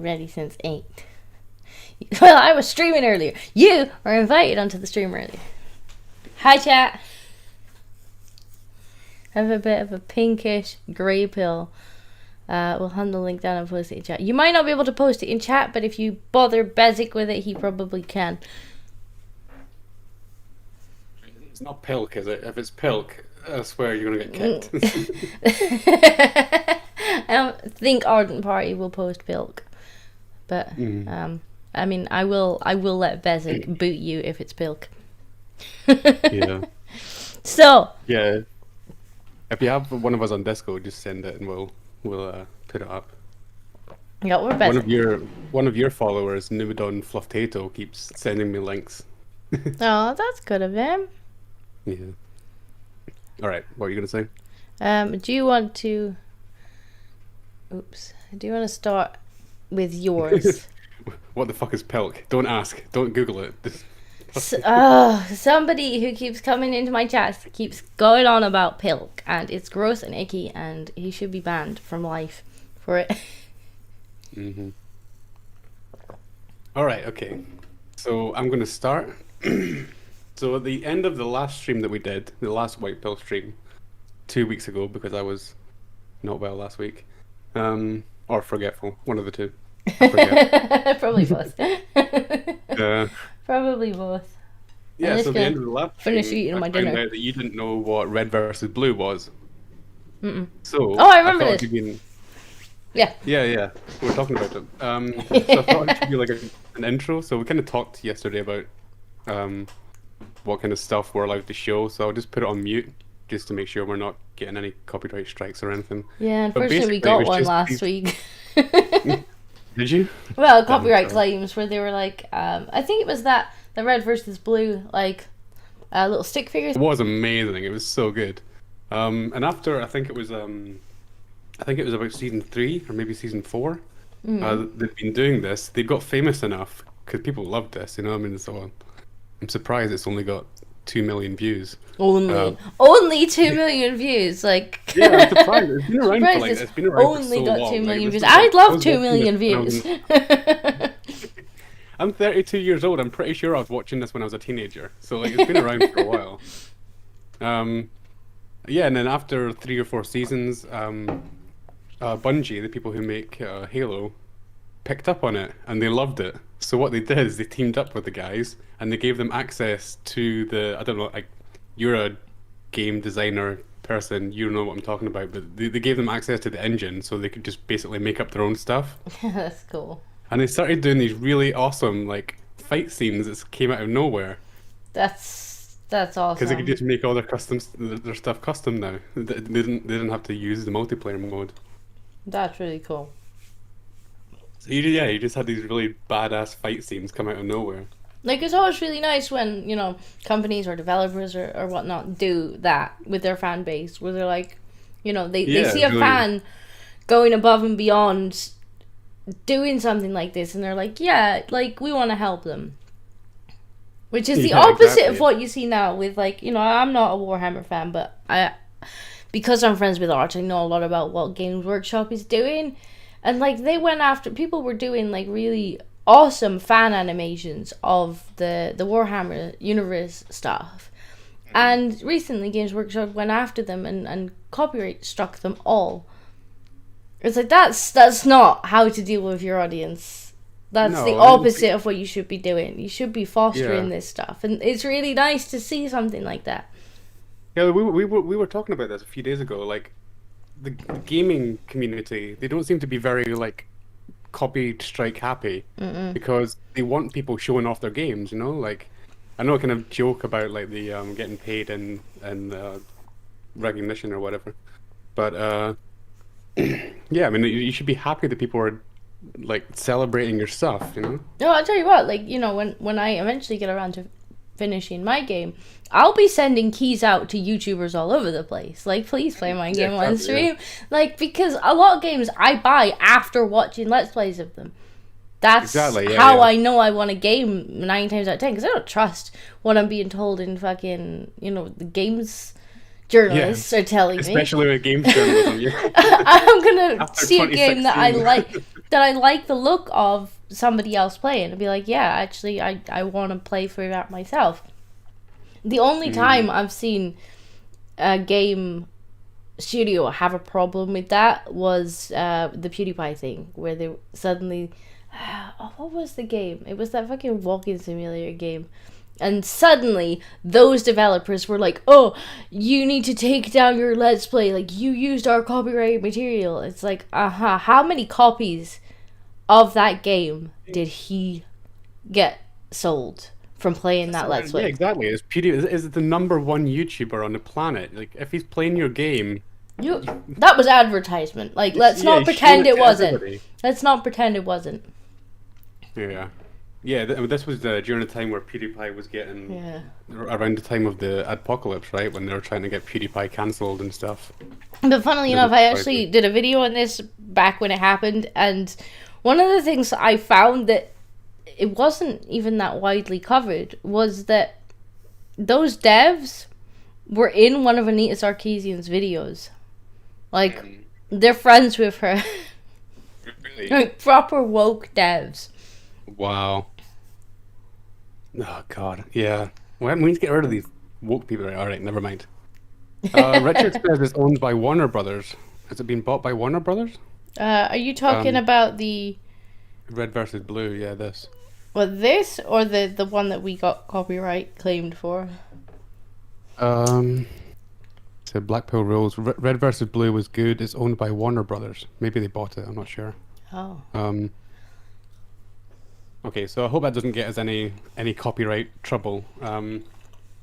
ready since 8. Well, I was streaming earlier. You were invited onto the stream earlier. Hi, chat. I have a bit of a pinkish grey pill. We'll hand the link down and post it in chat. You might not be able to post it in chat, but if you bother Bezic with it, he probably can. It's not Pilk, is it? If it's Pilk, I swear you're going to get kicked. I don't think Ardent Party will post Pilk. But, I mean, I will let Bezic boot you if it's Pilk. Yeah. So. Yeah. If you have one of us on Discord, just send it and we'll put it up. Yeah, we're Bezic. One of your followers, Nubidon Flufftato, keeps sending me links. Oh, that's good of him. Yeah. All right. What are you gonna say? Do you want to? Oops. Do you want to start with yours? What the fuck is Pilk? Don't ask. Don't Google it. Somebody who keeps coming into my chat keeps going on about Pilk, and it's gross and icky, and he should be banned from life for it. All right. Okay. So I'm gonna start. So at the end of the last stream that we did, the last White Pill stream, 2 weeks ago, because I was not well last week, or forgetful, one of the two. Probably both. Probably both. Yeah, so at the end of the last finish eating my dinner. I found out that you didn't know what red versus blue was. So I remember this. Yeah. Yeah. We were talking about it. So I thought it should be like an intro. So we kind of talked yesterday about what kind of stuff we're allowed to show. So I'll just put it on mute just to make sure we're not getting any copyright strikes or anything. Yeah, unfortunately we got one last week. Did you? Well, copyright claims where they were like, I think it was the red versus blue, like little stick figures. It was amazing. It was so good. And after I think it was about season 3 or maybe season 4. They've been doing this. They got famous enough because people loved this. You know, I mean, so I'm surprised it's only got 2 million views. Only 2 million views, like. Yeah, I'm surprised. It's been around for like only got 2 million views. I'd love 2 million views. I'm 32 years old. I'm pretty sure I was watching this when I was a teenager. So like, it's been around for a while. Yeah, and then after 3 or 4 seasons, Bungie, the people who make Halo, picked up on it and they loved it. So what they did is they teamed up with the guys and they gave them access to I don't know, like, you're a game designer person, you know what I'm talking about, but they gave them access to the engine so they could just basically make up their own stuff. That's cool. And they started doing these really awesome, like, fight scenes that came out of nowhere. That's awesome. Because they could just make all their stuff custom now. They didn't have to use the multiplayer mode. That's really cool. So you just had these really badass fight scenes come out of nowhere. Like, it's always really nice when, you know, companies or developers or whatnot do that with their fan base, where they're like, you know, they see a fan going above and beyond doing something like this, and they're like, yeah, like, we want to help them. Which is the opposite of what you see now with, like, you know, I'm not a Warhammer fan, but because I'm friends with Arch, I know a lot about what Games Workshop is doing. And, like, they went after, people were doing, like, really awesome fan animations of the Warhammer universe stuff. And recently Games Workshop went after them and copyright struck them all. It's like, that's not how to deal with your audience. That's the opposite of what you should be doing. You should be fostering this stuff. And it's really nice to see something like that. Yeah, we were talking about this a few days ago. Like, the gaming community, they don't seem to be very, like, copy strike happy. Because they want people showing off their games, you know? Like, I know I kind of joke about, like, the getting paid and recognition or whatever. But, yeah, I mean, you should be happy that people are, like, celebrating your stuff, you know? No, I'll tell you what, like, you know, when I eventually get around to finishing my game, I'll be sending keys out to YouTubers all over the place. Like, please play my game on stream. Yeah. Like, because a lot of games I buy after watching Let's Plays of them. That's how I know I want a game 9 times out of 10, because I don't trust what I'm being told in fucking, you know, the games journalists are telling me. Especially with games journalism, I'm gonna see a game that I like. that I like the look of somebody else playing. I'd be like, yeah, actually, I want to play for that myself. The only time I've seen a game studio have a problem with that was the PewDiePie thing, where they suddenly... what was the game? It was that fucking walking simulator game. And suddenly, those developers were like, oh, you need to take down your Let's Play. Like, you used our copyrighted material. It's like, how many copies of that game did he get sold from playing that Let's Play? Yeah, exactly. Is the number one YouTuber on the planet. Like, if he's playing your game... That was advertisement. Like, let's not pretend it wasn't. Everybody. Let's not pretend it wasn't. Yeah. Yeah, this was during the time where PewDiePie was getting... around the time of the apocalypse, right? When they were trying to get PewDiePie cancelled and stuff. But funnily enough, I actually did a video on this back when it happened, and one of the things I found that it wasn't even that widely covered was that those devs were in one of Anita Sarkeesian's videos. Like, they're friends with her. Really? Like, proper woke devs. Wow. Oh, God. Yeah. Well, we need to get rid of these woke people. All right, never mind. Richard says it's owned by Warner Brothers. Has it been bought by Warner Brothers? Are you talking about the... Red versus Blue, yeah, this. Well, this or the one that we got copyright claimed for? So Black Pill Rules. Red versus Blue was good. It's owned by Warner Brothers. Maybe they bought it. I'm not sure. Oh. Okay, so I hope that doesn't get us any copyright trouble.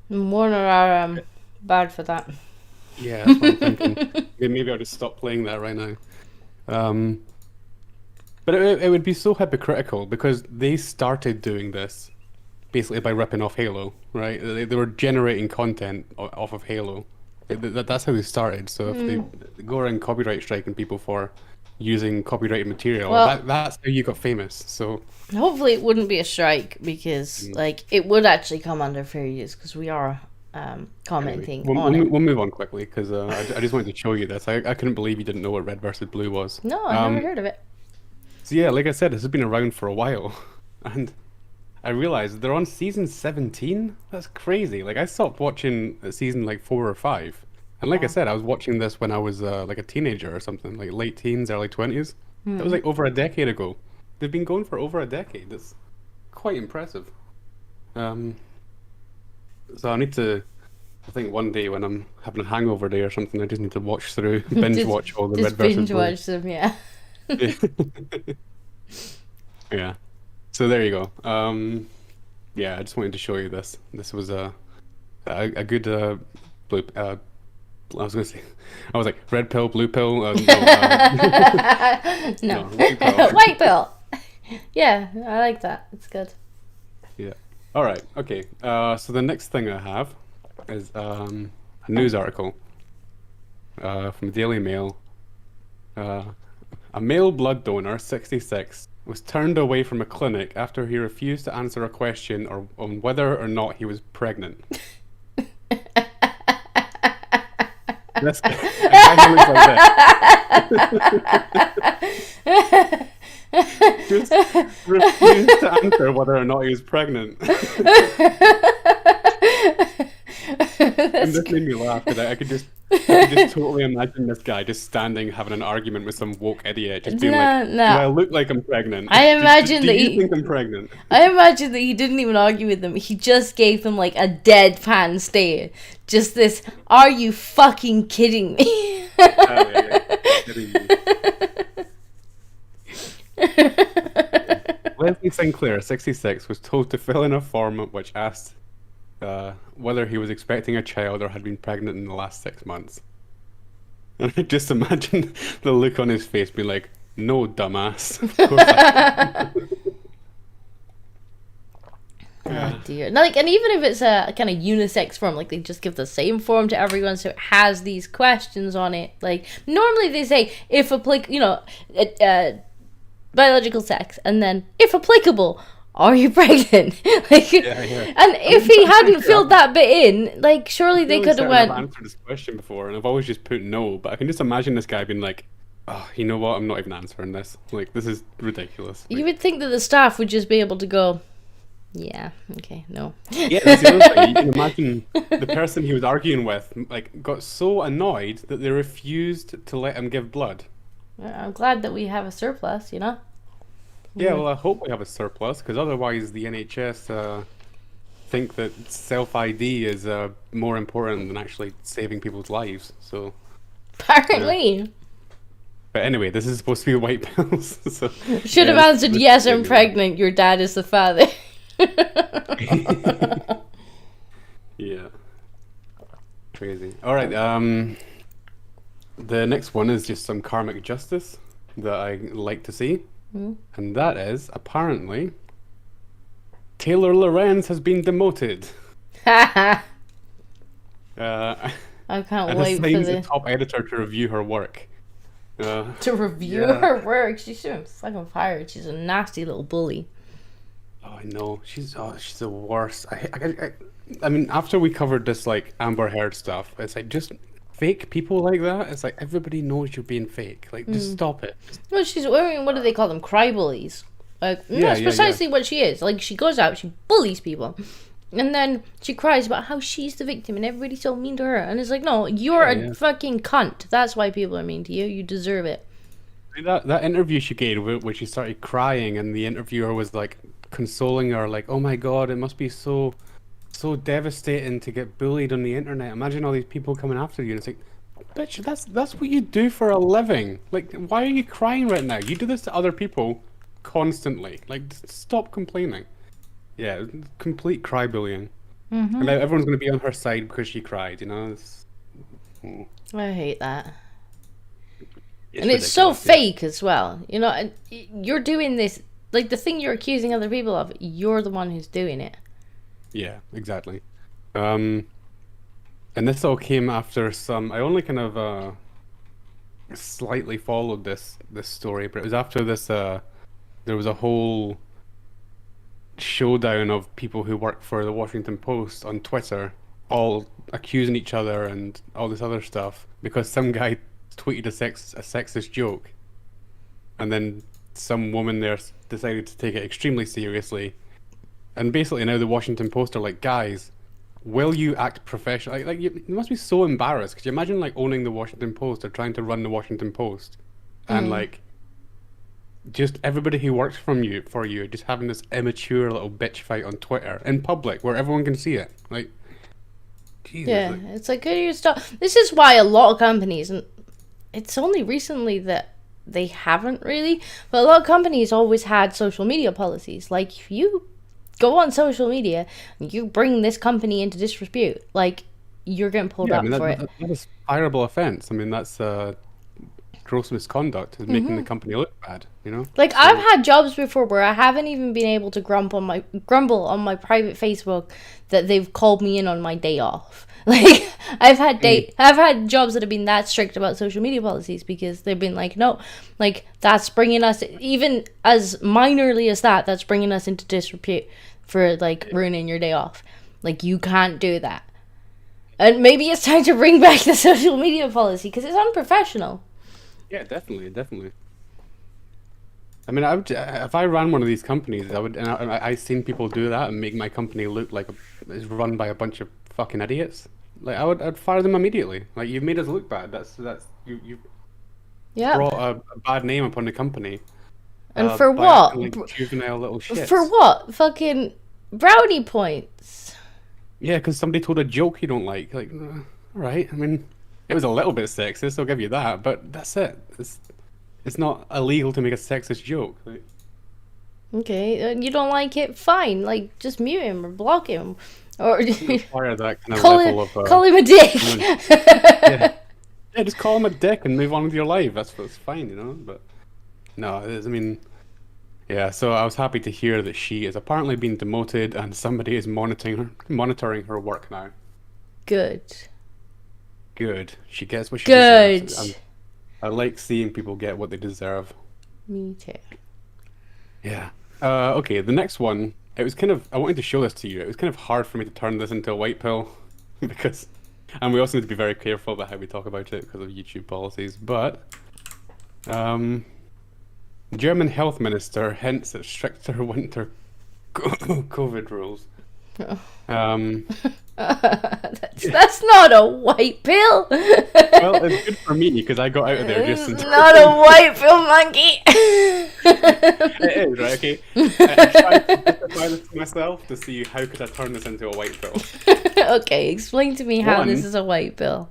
Warner are bad for that. Yeah, that's what I'm thinking. Maybe I'll just stop playing that right now. But it would be so hypocritical because they started doing this basically by ripping off Halo, right? They were generating content off of Halo. That's how they started. So if they go around copyright striking people for using copyrighted material, that's how you got famous. So hopefully it wouldn't be a strike because like it would actually come under fair use because we are commenting on it. We'll move on quickly because I just wanted to show you this. I couldn't believe you didn't know what Red versus Blue was. No, I never heard of it. So yeah, like I said, this has been around for a while, and I realized they're on season 17. That's crazy. Like I stopped watching season like 4 or 5, and like I said, I was watching this when I was like a teenager or something, like late teens, early 20s. That was like over a decade ago. They've been going for over a decade. That's quite impressive. So I need to. I think one day when I'm having a hangover day or something, I just need to watch through, binge watch all the Red versus Blue. Just binge watch them, yeah. Yeah. So there you go. Yeah, I just wanted to show you this. This was a good blue. I was gonna say, I was like red pill, blue pill. No, no, white pill. White pill. Yeah, I like that. It's good. Yeah. All right. Okay. So the next thing I have is a news article from Daily Mail. A male blood donor, 66, was turned away from a clinic after he refused to answer a question on whether or not he was pregnant. This guy looks like this. Just refused to answer whether or not he was pregnant. And this made me laugh because I could just totally imagine this guy just standing having an argument with some woke idiot, just being do I look like I'm pregnant? I imagine do you think I'm pregnant? I imagine that he didn't even argue with them. He just gave them like a deadpan stare. Just this, are you fucking kidding me? Leslie Sinclair, 66, was told to fill in a form which asked whether he was expecting a child or had been pregnant in the last 6 months. And I just imagine the look on his face being like, no, dumbass. Of course Oh dear. Like, and even if it's a kind of unisex form, like they just give the same form to everyone, so it has these questions on it. Like normally they say if applicable, biological sex, and then if applicable, are you pregnant? Like, yeah. And if he hadn't filled that bit in, like surely they could have went. I've answered this question before, and I've always just put no, but I can just imagine this guy being like, Oh, you know what? I'm not even answering this. Like, this is ridiculous. You Like, would think that the staff would just be able to go, yeah, okay, no. yeah, that's the other thing. You can imagine the person he was arguing with, like, got so annoyed that they refused to let him give blood. I'm glad that we have a surplus, you know? Yeah, well, I hope we have a surplus, because otherwise the NHS think that self-ID is more important than actually saving people's lives. So, Apparently. yeah. But anyway, this is supposed to be white pills. So Should have answered, yes, I'm pregnant. Your dad is the father. Yeah. Crazy. All right. The next one is just some karmic justice that I like to see, and that is apparently Taylor Lorenz has been demoted. I Uh, can't and wait for assigns the the top editor to review her work. to review yeah. her work. She's doing fucking fired. She's a nasty little bully. Oh, I know. She's the worst. I mean, after we covered this like Amber Heard stuff, it's like just fake people like that. It's like everybody knows you're being fake. Like, just stop it. Well, she's wearing, what do they call them? Cry bullies. Like, that's precisely what she is. Like, she goes out, she bullies people. And then she cries about how she's the victim and everybody's so mean to her. And it's like, no, you're a fucking cunt. That's why people are mean to you. You deserve it. That interview she gave, where she started crying, and the interviewer was like consoling her, like, "Oh my God, it must be so devastating to get bullied on the internet. Imagine all these people coming after you." And it's like, bitch, that's what you do for a living. Like, why are you crying right now? You do this to other people constantly. Like, just stop complaining. Yeah, complete cry bullying. And now everyone's going to be on her side because she cried, you know? I hate that. It's and it's so fake as well. You know, and you're doing this, like the thing you're accusing other people of, you're the one who's doing it. Yeah, exactly. And this all came after I only kind of slightly followed this story, but it was after this, there was a whole showdown of people who work for the Washington Post on Twitter, all accusing each other and all this other stuff because some guy tweeted a sexist joke, and then some woman there decided to take it extremely seriously, and basically now the Washington Post are like, guys, will you act professional? Like you must be so embarrassed. Could you imagine like owning the Washington Post or trying to run the Washington Post, and like just everybody who works for you just having this immature little bitch fight on Twitter in public where everyone can see it. Like, Jesus, yeah, it's like, could you stop? This is why a lot of companies, and it's only recently that they haven't really, but a lot of companies always had social media policies. Like, if you go on social media and you bring this company into disrepute, like, you're getting pulled up for it. That is fireable offense. I mean, that's gross misconduct, is making the company look bad, you know? Like, so, I've had jobs before where I haven't even been able to grumble on my private Facebook that they've called me in on my day off. Like, I've had jobs that have been that strict about social media policies because they've been like, no, like, that's bringing us, even as minorly as that's bringing us into disrepute for, like, ruining your day off. Like, you can't do that. And maybe it's time to bring back the social media policy because it's unprofessional. Yeah, definitely. I mean, I would, if I ran one of these companies, I would, and I've seen people do that and make my company look like it's run by a bunch of fucking idiots. Like, I'd fire them immediately. Like, you've made us look bad. That's you brought a bad name upon the company. And for what? Like, juvenile little shits. For what? Fucking brownie points. Yeah, because somebody told a joke you don't like. Like, all right. I mean, it was a little bit sexist, I'll give you that, but that's it. It's not illegal to make a sexist joke. Like, okay, you don't like it? Fine. Like, just mute him or block him. Or require that kind of level of... call him a dick. Yeah, just call him a dick and move on with your life. That's fine, you know? But no, I mean... Yeah, so I was happy to hear that she is apparently being demoted and somebody is monitoring her work now. Good. She gets what she deserves. And I like seeing people get what they deserve. Me too. Yeah. Okay, the next one, it was kind of, I wanted to show this to you. It was kind of hard for me to turn this into a white pill and we also need to be very careful about how we talk about it because of YouTube policies, but Um, German health minister hints at stricter winter COVID rules. Um, that's not a white pill. well, it's good for me because I got out of there just in It's time. not a white pill, monkey. It is, right? Okay. I tried to justify this to myself to see how could I turn this into a white pill. Okay, explain to me how this is a white pill.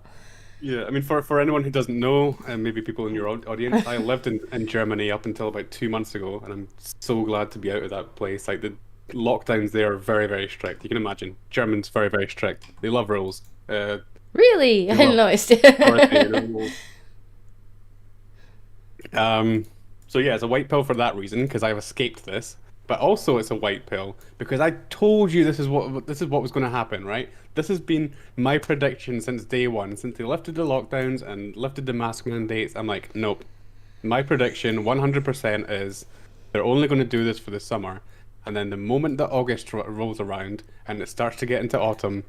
Yeah, I mean, for anyone who doesn't know, and maybe people in your audience, I lived in Germany up until about 2 months ago, and I'm so glad to be out of that place. Like, the lockdowns there are very, very strict. You can imagine. Germans very, very strict. They love rules. Really? I didn't notice. So yeah, it's a white pill for that reason, because I've escaped this. But also it's a white pill because I told you this is what was going to happen, right? This has been my prediction since day one, since they lifted the lockdowns and lifted the mask mandates. I'm like, nope. My prediction 100% is they're only going to do this for the summer. And then the moment that August rolls around and it starts to get into autumn,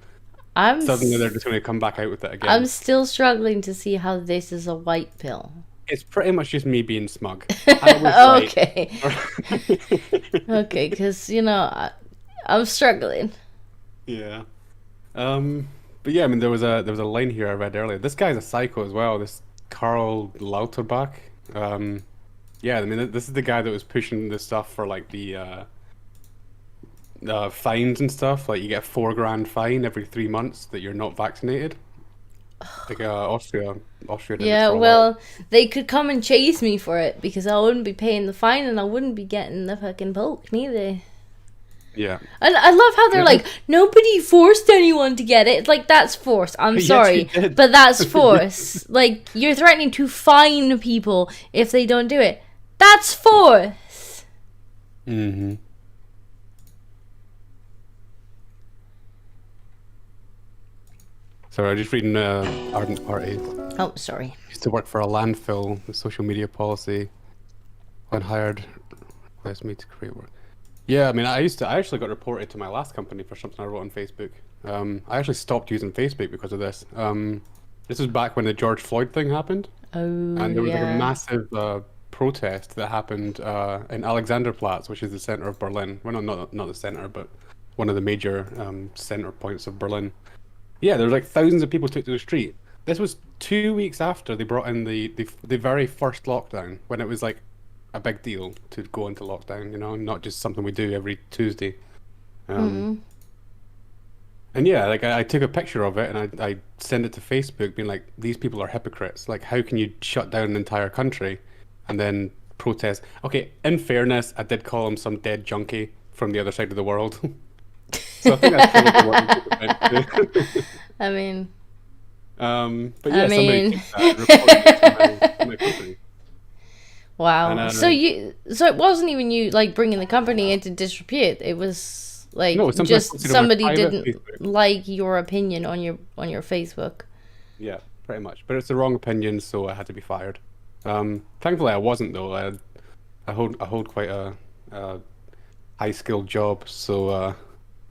suddenly they're just going to come back out with it again. I'm still struggling to see how this is a white pill. It's pretty much just me being smug. I was okay. Okay, because, I'm struggling. Yeah. But yeah, I mean, there was a line here I read earlier. This guy's a psycho as well. This Karl Lauterbach. Yeah, I mean, this is the guy that was pushing the stuff for like the fines and stuff. Like you get a $4,000 fine every 3 months that you're not vaccinated. Like Austria did Yeah, it for a well, while. they could come and chase me for it because I wouldn't be paying the fine and I wouldn't be getting the fucking poke neither. Yeah. And I love how they're like, nobody forced anyone to get it. It's like, that's force. I'm Yes, sorry, you did. but that's force. Like, you're threatening to fine people if they don't do it. That's force. Mm-hmm. Sorry, I'm just reading Ardent Party. Oh, sorry. Used to work for a landfill, the social media policy. When hired, request me to create work. Yeah, I mean, I actually got reported to my last company for something I wrote on Facebook. I actually stopped using Facebook because of this. This was back when the George Floyd thing happened. Oh, And there was like a yeah. massive protest that happened in Alexanderplatz, which is the center of Berlin. Well, no, not the center, but one of the major center points of Berlin. Yeah, there were like thousands of people took to the street. This was 2 weeks after they brought in the very first lockdown, when it was like a big deal to go into lockdown, not just something we do every Tuesday. And yeah, like I took a picture of it and I sent it to Facebook being like, these people are hypocrites. Like, how can you shut down an entire country and then protest? Okay, in fairness, I did call him some dead junkie from the other side of the world. So I think that's probably what you took it to. I mean... But yeah, somebody took that and reported it to my company. Wow. And, So it wasn't even you like bringing the company into disrepute. It was like No, something just posted on my somebody private didn't Facebook. like your opinion on your Facebook. Yeah, pretty much. But it's the wrong opinion, so I had to be fired. Thankfully, I wasn't though. I hold quite a high skilled job. So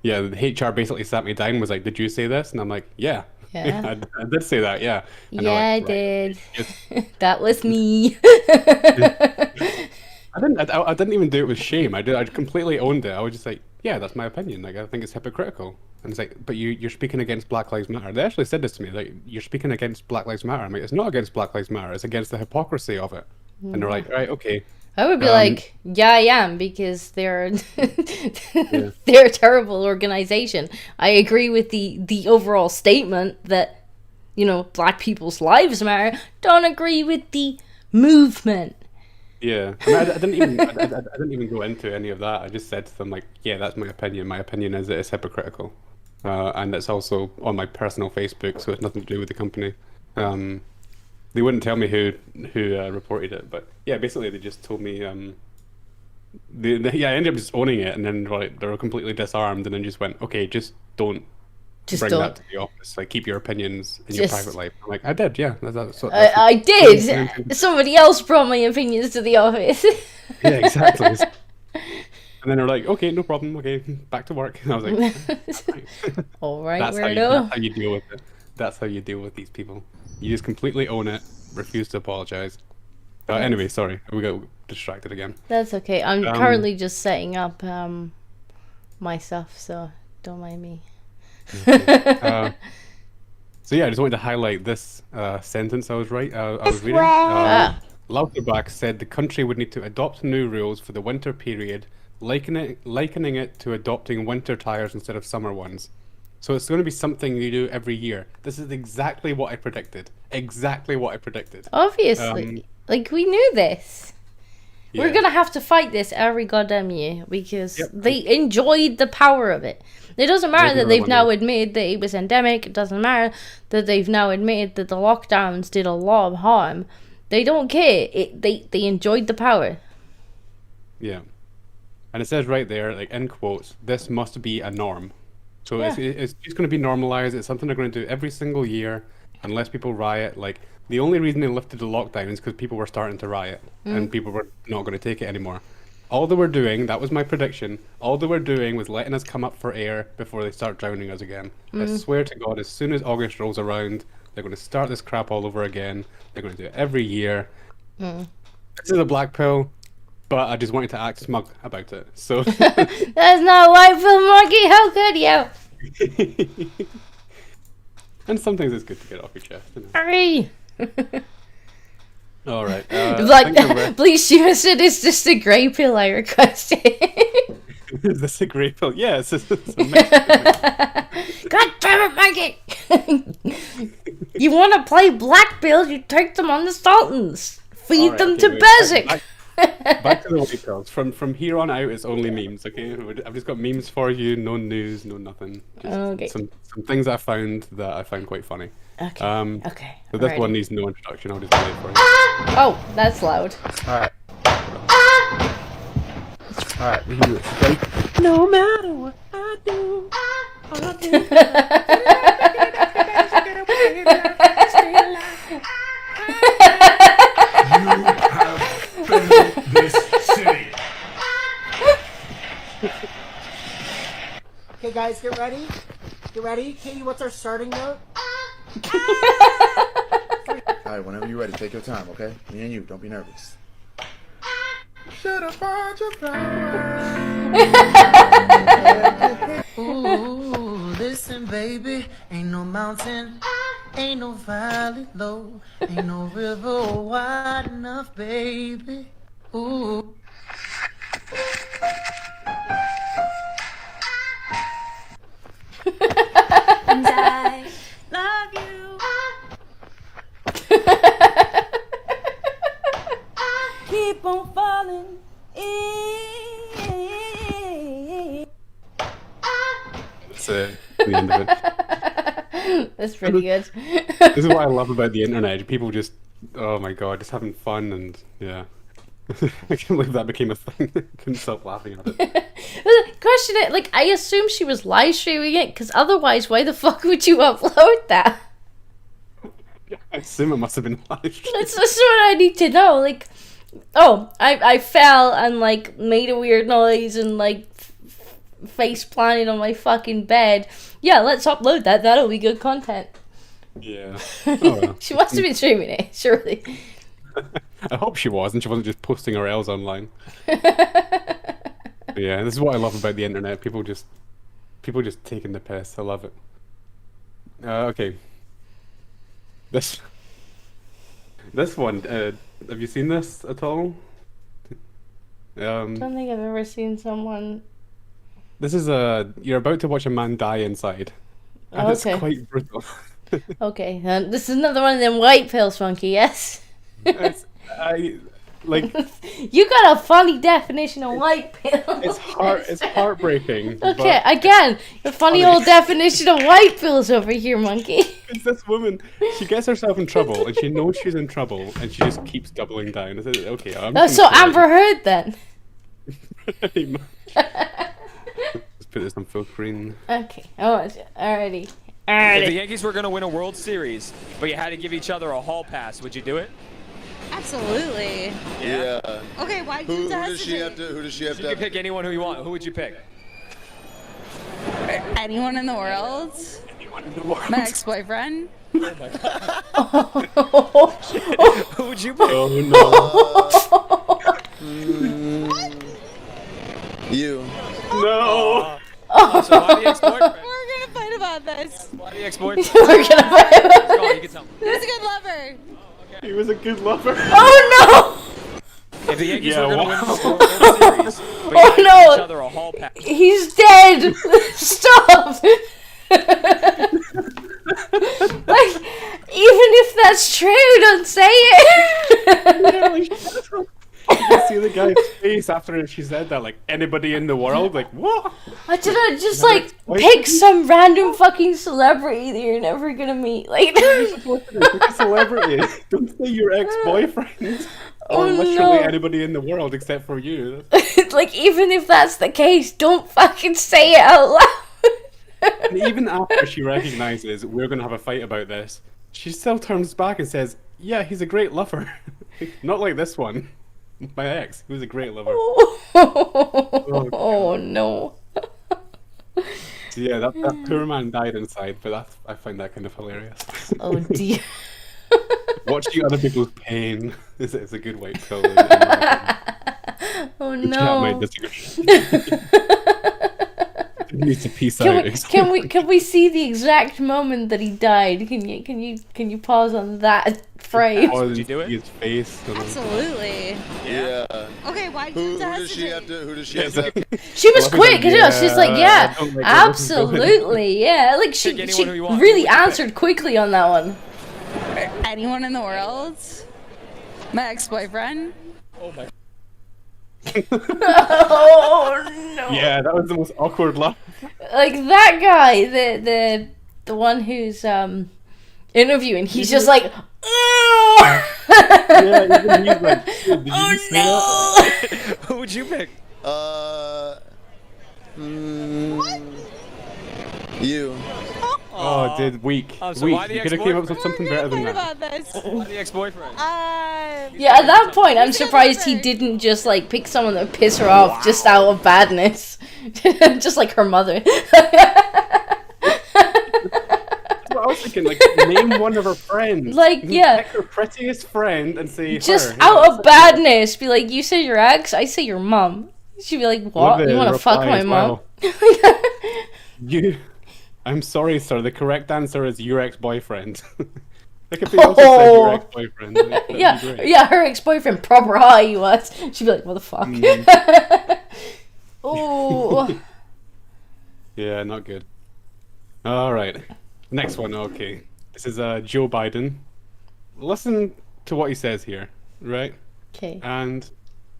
yeah, the HR basically sat me down and was like, "Did you say this?" And I'm like, "Yeah, Yeah. I did say that. Yeah." And they're Yeah, I like, "Right, did. yes." That was me. I didn't even do it with shame. I completely owned it. I was just like, "Yeah, that's my opinion. Like, I think it's hypocritical." And it's like, "But you're speaking against Black Lives Matter." They actually said this to me, like, "You're speaking against Black Lives Matter." I'm like, "It's not against Black Lives Matter. It's against the hypocrisy of it." And they're like, "Right, okay." I would be like, yeah, I am, because they're Yeah. they're a terrible organization. I agree with the overall statement that, black people's lives matter. Don't agree with the movement. Yeah, I mean, I didn't even go into any of that. I just said to them like, "Yeah, that's my opinion. My opinion is that it's hypocritical, and it's also on my personal Facebook, so it's nothing to do with the company." They wouldn't tell me who reported it, but yeah, basically they just told me. I ended up just owning it, and then like they were completely disarmed, and then just went, "Okay, just don't bring that to the office. Like, keep your opinions in your private life." I'm like, "I did, yeah. I did. Somebody else brought my opinions to the office. Yeah, exactly." And then they're like, "Okay, no problem. Okay, back to work." And I was like, All right, that's weirdo. how you deal with it. That's how you deal with these people. You just completely own it, refuse to apologize. Anyway, sorry, we got distracted again. That's okay. I'm currently just setting up my stuff, so don't mind me. Okay. So yeah, I just wanted to highlight this sentence I was reading. Lauterbach said the country would need to adopt new rules for the winter period, likening it to adopting winter tires instead of summer ones. So it's going to be something you do every year. This is exactly what I predicted. Exactly what I predicted. Obviously. Like, we knew this. Yeah. We're going to have to fight this every goddamn year because they enjoyed the power of it. It doesn't matter that they've now admitted that it was endemic. It doesn't matter that they've now admitted that the lockdowns did a lot of harm. They don't care. They enjoyed the power. Yeah. And it says right there, like in quotes, this must be a norm. So it's just going to be normalized. It's something they're going to do every single year unless people riot. Like, the only reason they lifted the lockdown is because people were starting to riot and people were not going to take it anymore. All they were doing, that was my prediction, all they were doing was letting us come up for air before they start drowning us again. I swear to God, as soon as August rolls around, they're going to start this crap all over again. They're going to do it every year. This is a black pill, but I just wanted to act smug about it. So that's not a white pill, monkey. How could you? And sometimes it's good to get off your chest. Hurry! All right. Like, please, she said it's just a grey pill I requested. Is this a grey pill? Yes. It's a God damn it, Maggie! You want to play black pills? You take them on the Sultans. Feed them to Basic. Back to the white pills. From here on out, it's only memes. Okay, I've just got memes for you. No news, no nothing. Just some things I found that I found quite funny. Okay. Okay. So this one needs no introduction. I'll just play it for you. Oh, that's loud. All right. All right. We can do it. Okay. No matter what I do, I'll do. This city. Okay, guys, get ready. Get ready. Katie, what's our starting note? Alright, whenever you're ready, take your time, okay? Me and you, don't be nervous. Should have bought your flowers. Ooh, listen, baby. Ain't no mountain, ain't no valley low, ain't no river wide enough, baby. Ooh. And I love you. Keep on falling in. That's the end of it. That's pretty good. This is what I love about the internet. People just, oh my God, just having fun and yeah. I can't believe that became a thing. I couldn't stop laughing at it. Question it, like, I assume she was live streaming it, because otherwise, why the fuck would you upload that? I assume it must have been live streamed. That's just what I need to know. Like, oh, I fell and, like, made a weird noise and, like, face planted on my fucking bed. Yeah, let's upload that. That'll be good content. Yeah. Oh, well. She must have been streaming it, surely. I hope she was, and she wasn't just posting her L's online. Yeah, this is what I love about the internet. People just taking the piss. I love it. Okay. This one. Have you seen this at all? I don't think I've ever seen someone. This is you're about to watch a man die inside, and it's quite brutal. Okay, this is another one of them white pills, Funky. Yes. You got a funny definition of white pill. It's heartbreaking. Okay, again, a funny old definition of white pills over here, Monkey. It's this woman. She gets herself in trouble, and she knows she's in trouble, and she just keeps doubling down. I said, okay, so Amber Heard then. Pretty much. Let's put this on full screen. Okay. Oh, alrighty. If the Yankees were going to win a World Series, but you had to give each other a hall pass, would you do it? Absolutely. Yeah. Okay, why Who does she have to? You can pick anyone who you want. Who would you pick? Anyone in the world? anyone in the world. My ex-boyfriend. Who would you pick? Oh no. You. No. So why the ex-boyfriend? We're gonna fight about this. Why the ex-boyfriend? We're gonna fight about Go on, you can tell me. He's a good lover. He was a good lover. Oh If the Yankees Yeah, were gonna wow. win the World Series, but you Oh, had to give no. each other a hall pass. no! He's dead! Stop! Like, even if that's true, don't say it! You can see the guy's face after she said that, like, anybody in the world, like, what? I didn't just like pick some random fucking celebrity that you're never gonna meet. Like, Pick a celebrity. Don't say your ex-boyfriend. Or Oh, literally no. anybody in the world except for you. like even if that's the case, don't fucking say it out loud. And even after she recognizes we're going to have a fight about this, she still turns back and says, yeah, he's a great lover. Not like this one. My ex, who's a great lover. Oh no. So yeah, that poor man died inside, but I find that kind of hilarious. Oh dear. Watching other people's pain is a good white pill. Oh The chat might no. disagree. It needs to peace Can out. can we see the exact moment that he died? Can you pause on that frame? Did you do it? His face. Absolutely. Yeah. Okay, why do Who you does she have to? Who does she have to? She was Well, quick, you know. She's like, I yeah, don't like where this is going. absolutely, yeah. Like Pick anyone she who you want. really Who would you pick? answered quickly on that one. Anyone in the world? My ex-boyfriend. Oh my. Oh no! Yeah, that was the most awkward laugh. Like that guy, the one who's interviewing, he's just like, Yeah, even he's like, did you oh just say that? no! Who would you pick? You. Oh, did weak. Oh, so Weak. why the You could have came up with something better than Fight that. about this. Why the ex-boyfriend? Yeah, at that point, I'm surprised he didn't just like pick someone that would piss her off just out of badness, just like her mother. What I was thinking, like, name one of her friends. Like, yeah. Pick her prettiest friend and say Just her. out of badness, be like, you say your ex, I say your mum. She'd be like, what? With You a want to fuck reply my as mum? well. I'm sorry, sir. The correct answer is your ex-boyfriend. Like if they also said your Oh. ex-boyfriend. that'd be Yeah, great. yeah, her ex-boyfriend, proper high he was. She'd be like, what the fuck? Oh. Yeah, not good. All right, next one. Okay, this is Joe Biden. Listen to what he says here, right? Okay. And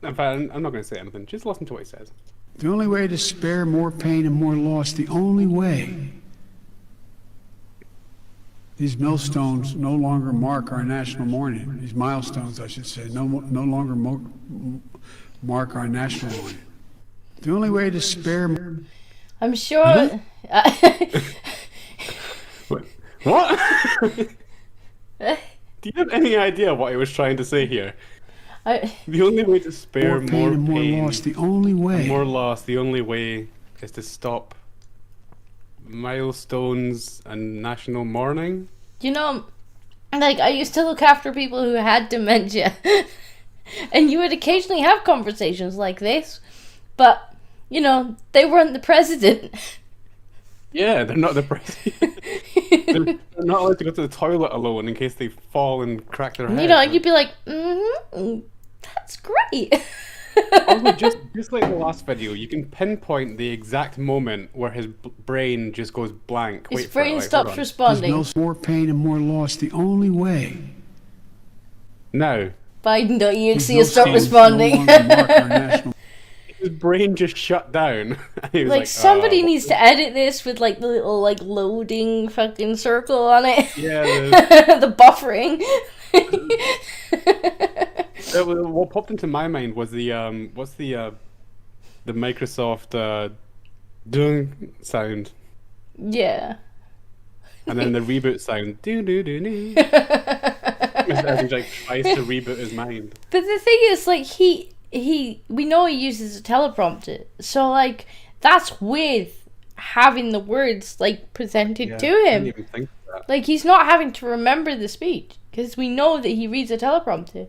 in fact, I'm not going to say anything. Just listen to what he says. The only way to spare more pain and more loss, the only way. These millstones no longer mark our national mourning. These milestones, I should say, no longer mark our national mourning. The only way to spare. I'm sure. Wait, what? Do you have any idea what he was trying to say here? The only way to spare More pain and more pain loss, the only way. and more loss, the only way is to stop milestones and national mourning. You know, like, I used to look after people who had dementia. And you would occasionally have conversations like this. But, you know, they weren't the president. Yeah, they're not the president. they're not allowed to go to the toilet alone in case they fall and crack their head. You know, you'd be like, that's great. Also, just like the last video, you can pinpoint the exact moment where his brain just goes blank. His Wait for it, brain like, stops hold on. responding. More pain and more loss, the only way. Now, Biden.exe These has stopped millstones responding. no longer mark our national. his brain just shut down. He was Like, somebody "Oh, needs to edit this with, like, the little, like, loading fucking circle on it. Yeah, The buffering. what popped into my mind was the what's the Microsoft doing sound, Yeah. and then the reboot sound do do do do. As he like tries to reboot his mind. But the thing is, like, we know he uses a teleprompter. So, like, that's with having the words like presented to I him. didn't even think of that. Like he's not having to remember the speech because we know that he reads a teleprompter.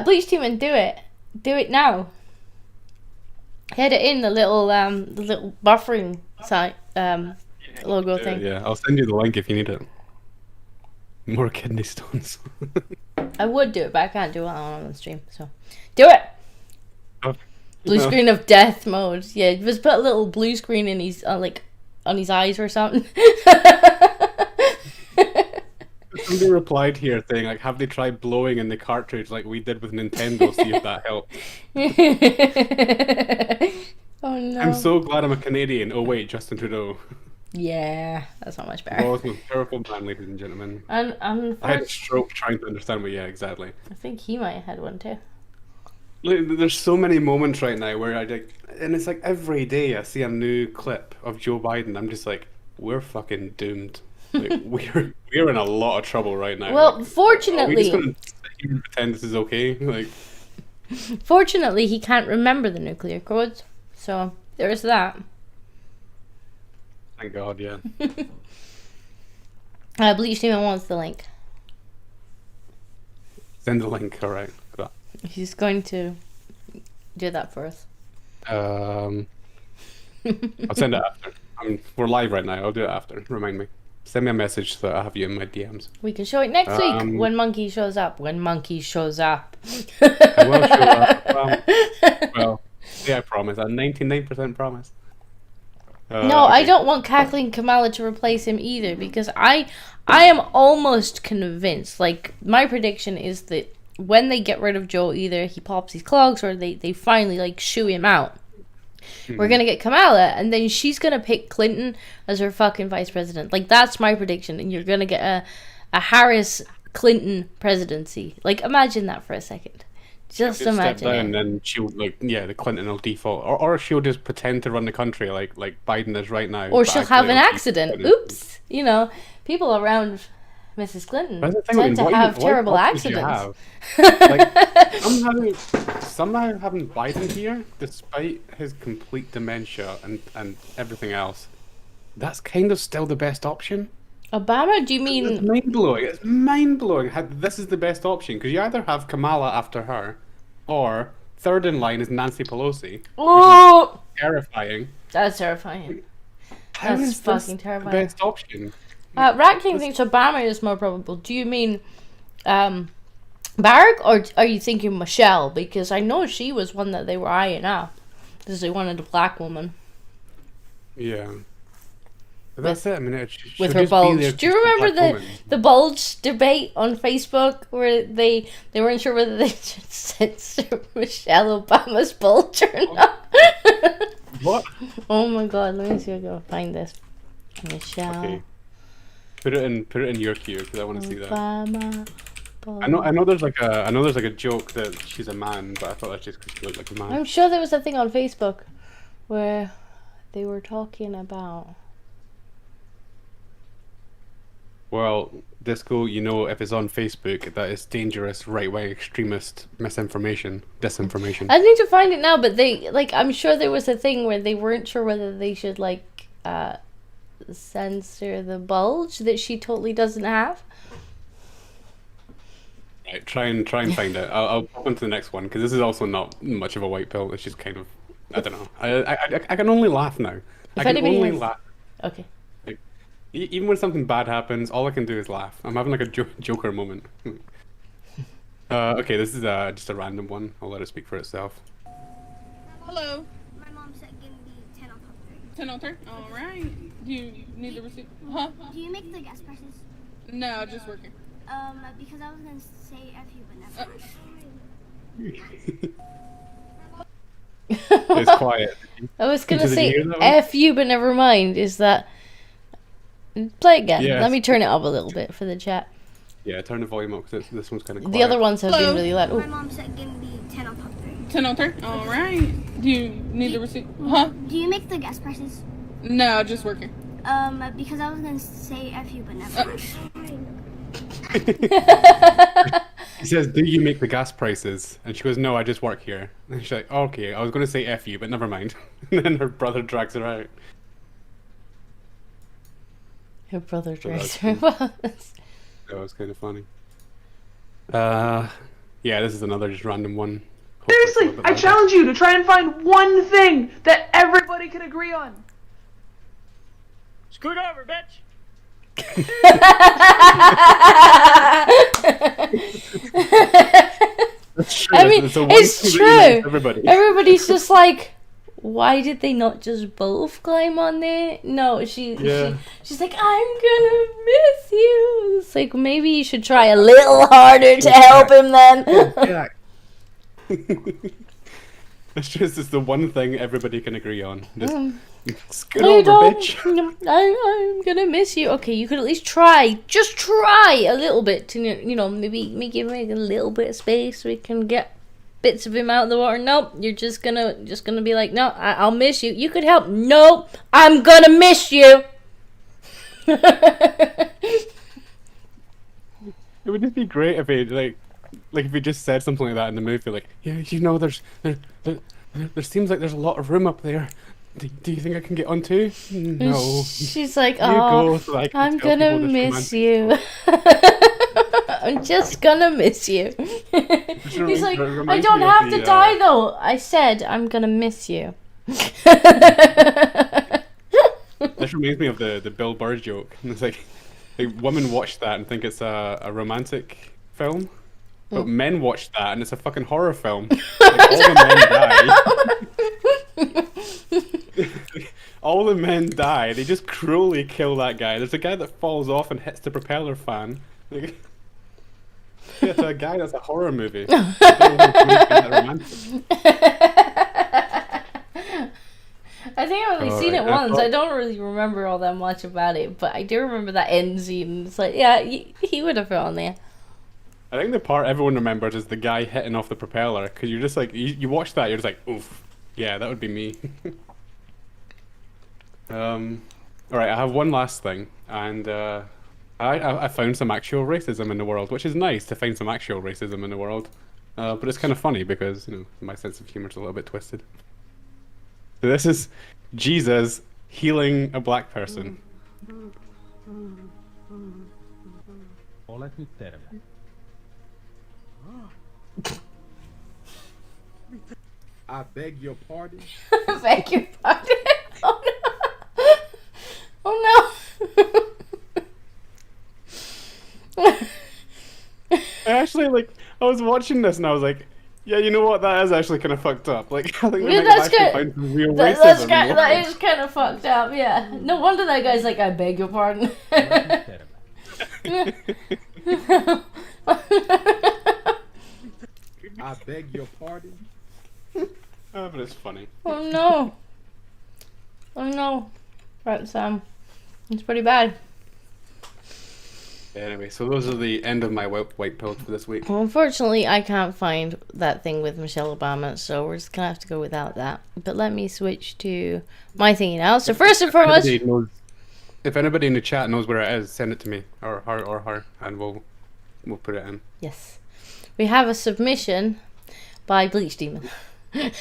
Bleach Team, and do it now. Head it in the little buffering site logo thing. Yeah, I'll send you the link if you need it. More kidney stones. I would do it, but I can't do it on the stream. So do it. Oh, Blue no. screen of death mode. Yeah, just put a little blue screen in his on his eyes or something. Somebody replied here saying, like, have they tried blowing in the cartridge like we did with Nintendo, see if that helped. Oh no. I'm so glad I'm a Canadian. Oh wait, Justin Trudeau. Yeah, that's not much better. World's most powerful man, ladies and gentlemen. And I had a stroke trying to understand what, yeah, exactly. I think he might have had one too. Look, there's so many moments right now where and it's like every day I see a new clip of Joe Biden. I'm just like, we're fucking doomed. Like, we're in a lot of trouble right now. Well, like, fortunately, are we just gonna sit here and pretend this is okay? Like, fortunately, he can't remember the nuclear codes, so there's that. thank God, yeah. Bleach Demon wants the link. Send the link, alright. He's going to do that for us. I'll send it after. We're live right now. I'll do it after. Remind me. Send me a message so that I have you in my DMs. We can show it next week when Monkey shows up. When Monkey shows up. I will show up. Well, yeah, I promise. A 99% promise. No, okay. I don't want Cackling Kamala to replace him either, because I am almost convinced, like, my prediction is that when they get rid of Joe, either he pops his clogs or they finally, like, shoo him out. We're gonna get Kamala, and then she's gonna pick Clinton as her fucking vice president. Like, that's my prediction, and you're gonna get a Harris-Clinton presidency. Like, imagine that for a second. Just She'll imagine step down, it. then she'll, like, yeah, the Clinton will default, or she'll just pretend to run the country like Biden is right now. Or but she'll have actually an it'll be accident. Clinton. Oops. You know, people around Mrs. Clinton That's the thing, tend to what have what terrible options do you accidents. have? Like, somehow having Biden here, despite his complete dementia and everything else, that's kind of still the best option. Obama? Do you It's mean... mind-blowing. It's mind-blowing how this is the best option, because you either have Kamala after her, or third in line is Nancy Pelosi. Oh! Terrifying. That's terrifying. How That's is fucking this terrifying. the best option? Rat King thinks Obama is more probable. Do you mean Barack, or are you thinking Michelle? Because I know she was one that they were eyeing up, because they wanted a black woman Yeah. But that's it. I mean, with her bulge. Do you remember the bulge debate on Facebook where they weren't sure whether they should censor Michelle Obama's bulge or not? What? Oh my god! Let me see if I can find this. Michelle. Okay. Put it in your queue, because I want to see that. Obama. I know there's like a joke that she's a man, but I thought that's just because she looked like a man. I'm sure there was a thing on Facebook where they were talking about. Well, Disco, you know, if it's on Facebook, that is dangerous right-wing extremist misinformation, disinformation. I need to find it now, but I'm sure there was a thing where they weren't sure whether they should, censor the bulge that she totally doesn't have. Right, try and find it. I'll pop into the next one, because this is also not much of a white pill. It's just kind of, I don't know. I can only laugh now. I can only laugh. Okay. Even when something bad happens, all I can do is laugh. I'm having like a Joker moment. Okay, this is just a random one. I'll let it speak for itself. Hello. My mom said give me 10 on top of 10 on 3? Alright. Do you need the receipt? Huh? Do you make the gas prices? No, just working. Because I was gonna say F you, but never. It's quiet. I was gonna Did you say hear that one? F you, but never mind. Is that... Play again. Yes. Let me turn it up a little bit for the chat. Yeah, turn the volume up, because this one's kind of quiet. The other ones have been really loud. My Ooh. mom said give me 10 on top of 3. 10 on 3? Alright. Do you need the receipt? Huh? Do you make the gas prices? No, just working. Because I was gonna say F you, but never. He says, "Do you make the gas prices?" And she goes, "No, I just work here." And she's like, oh, "Okay, I was going to say F you, but never mind." And then her brother drags her out. Her brother So drags that's her. That was kind of funny. Yeah, this is another just random one. Hopefully it's a Seriously, little bit I longer. challenge you to try and find one thing that everybody can agree on. Scoot over, bitch. That's true. I mean, it's, a one it's thing that unites true. Everybody. Everybody's just like, why did they not just both climb on there? No, she's like, I'm gonna miss you. It's like, maybe you should try a little harder to help him then. It's just it's the one thing everybody can agree on. Just scoot I over, don't- bitch. I'm gonna miss you. Okay, you could at least try. Just try a little bit to, maybe make a little bit of space so we can get bits of him out of the water. Nope, you're just gonna be like, no, I'll miss you. You could help. Nope, I'm gonna miss you. It would just be great if he like if he just said something like that in the movie, like, yeah, there seems like there's a lot of room up there. Do you think I can get on too? No. She's like, You oh, go so I can I'm tell gonna people this miss romantic you. I'm just gonna miss you. He's like, I don't have to die though. I said I'm gonna miss you. This reminds me of the Bill Burr joke. It's like women watch that and think it's a romantic film, but men watch that and it's a fucking horror film. Like, all the men die. All the men die. They just cruelly kill that guy. There's a guy that falls off and hits the propeller fan. Like, yeah, it's a guy that's a horror movie. I don't know if it's that romantic. I think I've only seen it once. I don't really remember all that much about it, but I do remember that end scene. It's like, yeah, he would have fell on there. I think the part everyone remembers is the guy hitting off the propeller, because you're just like, you watch that, you're just like, oof, yeah, that would be me. Alright, I have one last thing, and I found some actual racism in the world, which is nice to find some actual racism in the world. But it's kind of funny because, my sense of humor is a little bit twisted. So this is Jesus healing a black person. I beg your pardon. Beg your pardon. Oh no. Oh no. Actually, I was watching this and I was like, yeah, you know what? That is actually kind of fucked up. I think they Yeah, might that's have actually good. found some real That racism. is kind of fucked up, yeah. No wonder that guy's like, I beg your pardon. I beg your pardon. Oh, but it's funny. Oh no. Oh no. That's it's pretty bad. Anyway, so those are the end of my white pills for this week. Well, unfortunately, I can't find that thing with Michelle Obama, so we're just gonna have to go without that. But let me switch to my thingy now. So first and foremost, If anybody in the chat knows where it is, send it to me or her, and we'll put it in. yes, we have a submission by Bleach Demon. Hey,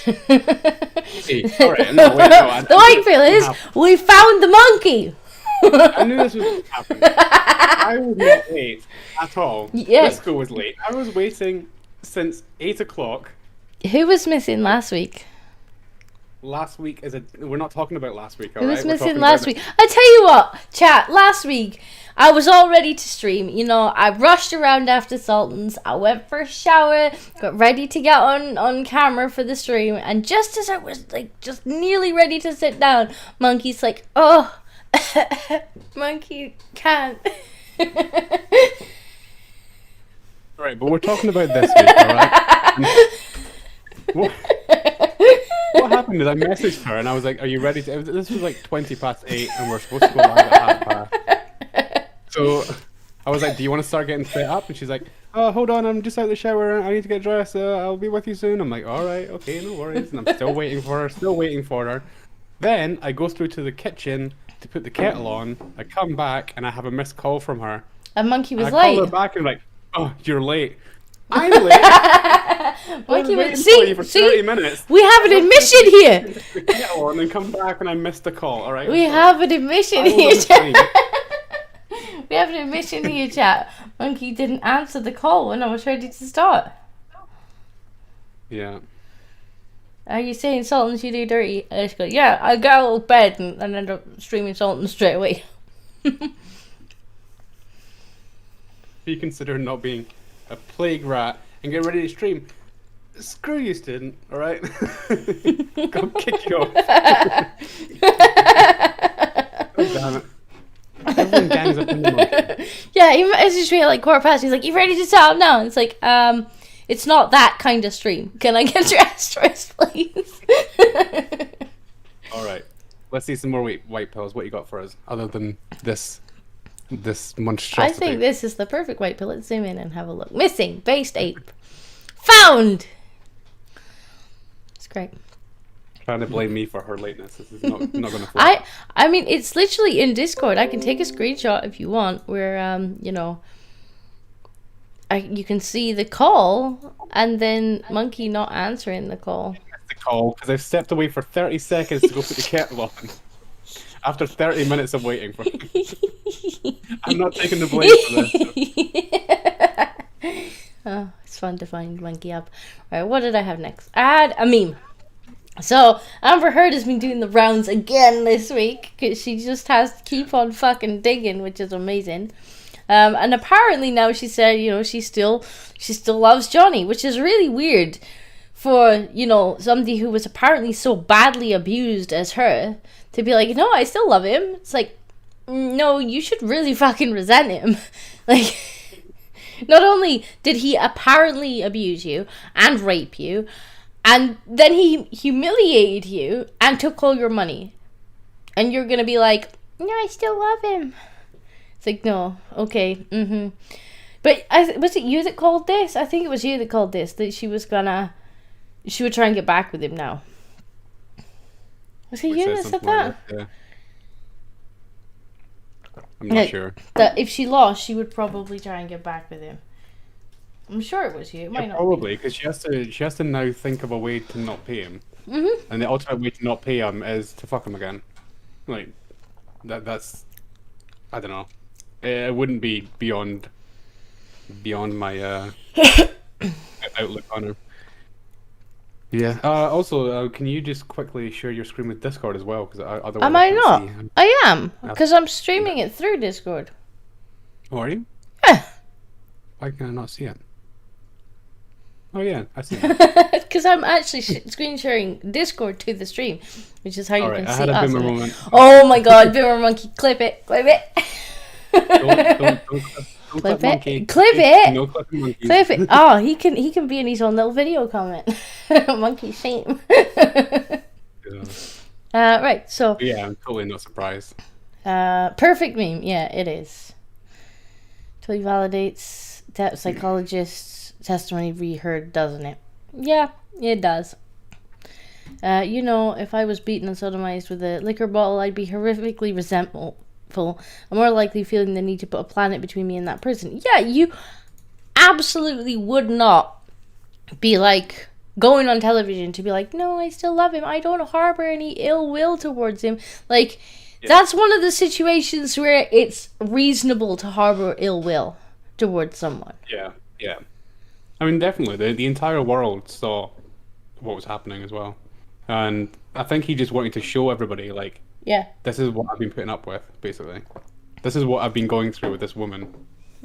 alright, no, wait, no. The white pill is we found the monkey. I knew this was happening. I was not late at all. Yeah. Disco was late. I was waiting since 8 o'clock. Who was missing last week? Last week we're not talking about last week, Who alright? was missing last week? I tell you what, chat, last week I was all ready to stream. I rushed around after Sultans. I went for a shower, got ready to get on camera for the stream, and just as I was just nearly ready to sit down, Monkey's like, oh, Monkey can't. Alright, but we're talking about this week, alright? What happened is I messaged her and I was like, are you ready to... This was 8:20 and we're supposed to go live at past. So I was like, do you want to start getting set up? And she's like, oh, hold on, I'm just out of the shower. I need to get dressed. I'll be with you soon. I'm like, alright, okay, no worries. And I'm still waiting for her. Then I go through to the kitchen to put the kettle on. I come back and I have a missed call from her. And Monkey was I call late. her back and I'm like, oh, you're late. I'm late. Monkey, waiting see, for you for 30 minutes. we have an admission here. And then come back when I missed the call. All right. We have an admission here, chat. We have an admission here, chat. Monkey didn't answer the call when I was ready to start. Yeah. Are you saying Sultan's you do dirty? Let's go. Yeah, I got a little bed and ended up streaming Sultan straight away. If you consider not being a plague rat and get ready to stream, screw you, student. All right. Go kick you off. Oh, damn it. Everyone gangs up in the monkey. Yeah, he messaged me at like 1:15. He's like, "You ready to start now?" And it's like, it's not that kind of stream. Can I get your asterisk, please? All right. Let's see some more white pills. What you got for us, other than this monstrosity? I think this is the perfect white pill. Let's zoom in and have a look. Missing. Based Ape. Found! It's great. Trying to blame me for her lateness. This is not going to fly. I mean, it's literally in Discord. I can take a screenshot if you want, where, you know, you can see the call, and then Monkey not answering the call. The call, because I've stepped away for 30 seconds to go put the kettle on. After 30 minutes of waiting for I'm not taking the blame for this. Oh, it's fun to find Monkey up. Alright, what did I have next? Add a meme. So, Amber Heard has been doing the rounds again this week, because she just has to keep on fucking digging, which is amazing. And apparently now she said, you know, she still loves Johnny, which is really weird for, you know, somebody who was apparently so badly abused as her to be like, no, I still love him. It's like, no, you should really fucking resent him. Like, not only did he apparently abuse you and rape you, and then he humiliated you and took all your money, and you're gonna be like, no, I still love him. It's like, no, okay, But was it you that called this? I think it was you that called this, that she would try and get back with him now. Was it you that said that? Yeah. I'm not sure. That if she lost, she would probably try and get back with him. I'm sure it was you. It might not probably, because she has to now think of a way to not pay him. And the ultimate way to not pay him is to fuck him again. Like, that's... I don't know. It wouldn't be beyond my outlook on her. Yeah. Also, can you just quickly share your screen with Discord as well? Because otherwise, am I not? I am, because I'm streaming it through Discord. Oh, are you? Yeah. Why can I not see it? Oh yeah, I see it. Because I'm actually screen sharing Discord to the stream, which is how you can see us. Moment. Oh my god, Boomer Monkey, clip it. Don't clip monkey. it. Clip it. No clipping monkeys. Clip it. Oh, he can be in his own little video comment. Monkey shame. Right, so yeah, I'm totally not surprised. Perfect meme. Yeah, it is. Totally validates that psychologist's testimony reheard, doesn't it? Yeah, it does. You know, if I was beaten and sodomized with a liquor bottle, I'd be horrifically resentful. I'm more likely feeling the need to put a planet between me and that person. Yeah, you absolutely would not be like going on television to be like, no, I still love him. I don't harbor any ill will towards him. Like, that's one of the situations where it's reasonable to harbor ill will towards someone. Yeah. I mean, definitely. The entire world saw what was happening as well. And I think he just wanted to show everybody, like, this is what I've been putting up with, basically. This is what I've been going through with this woman.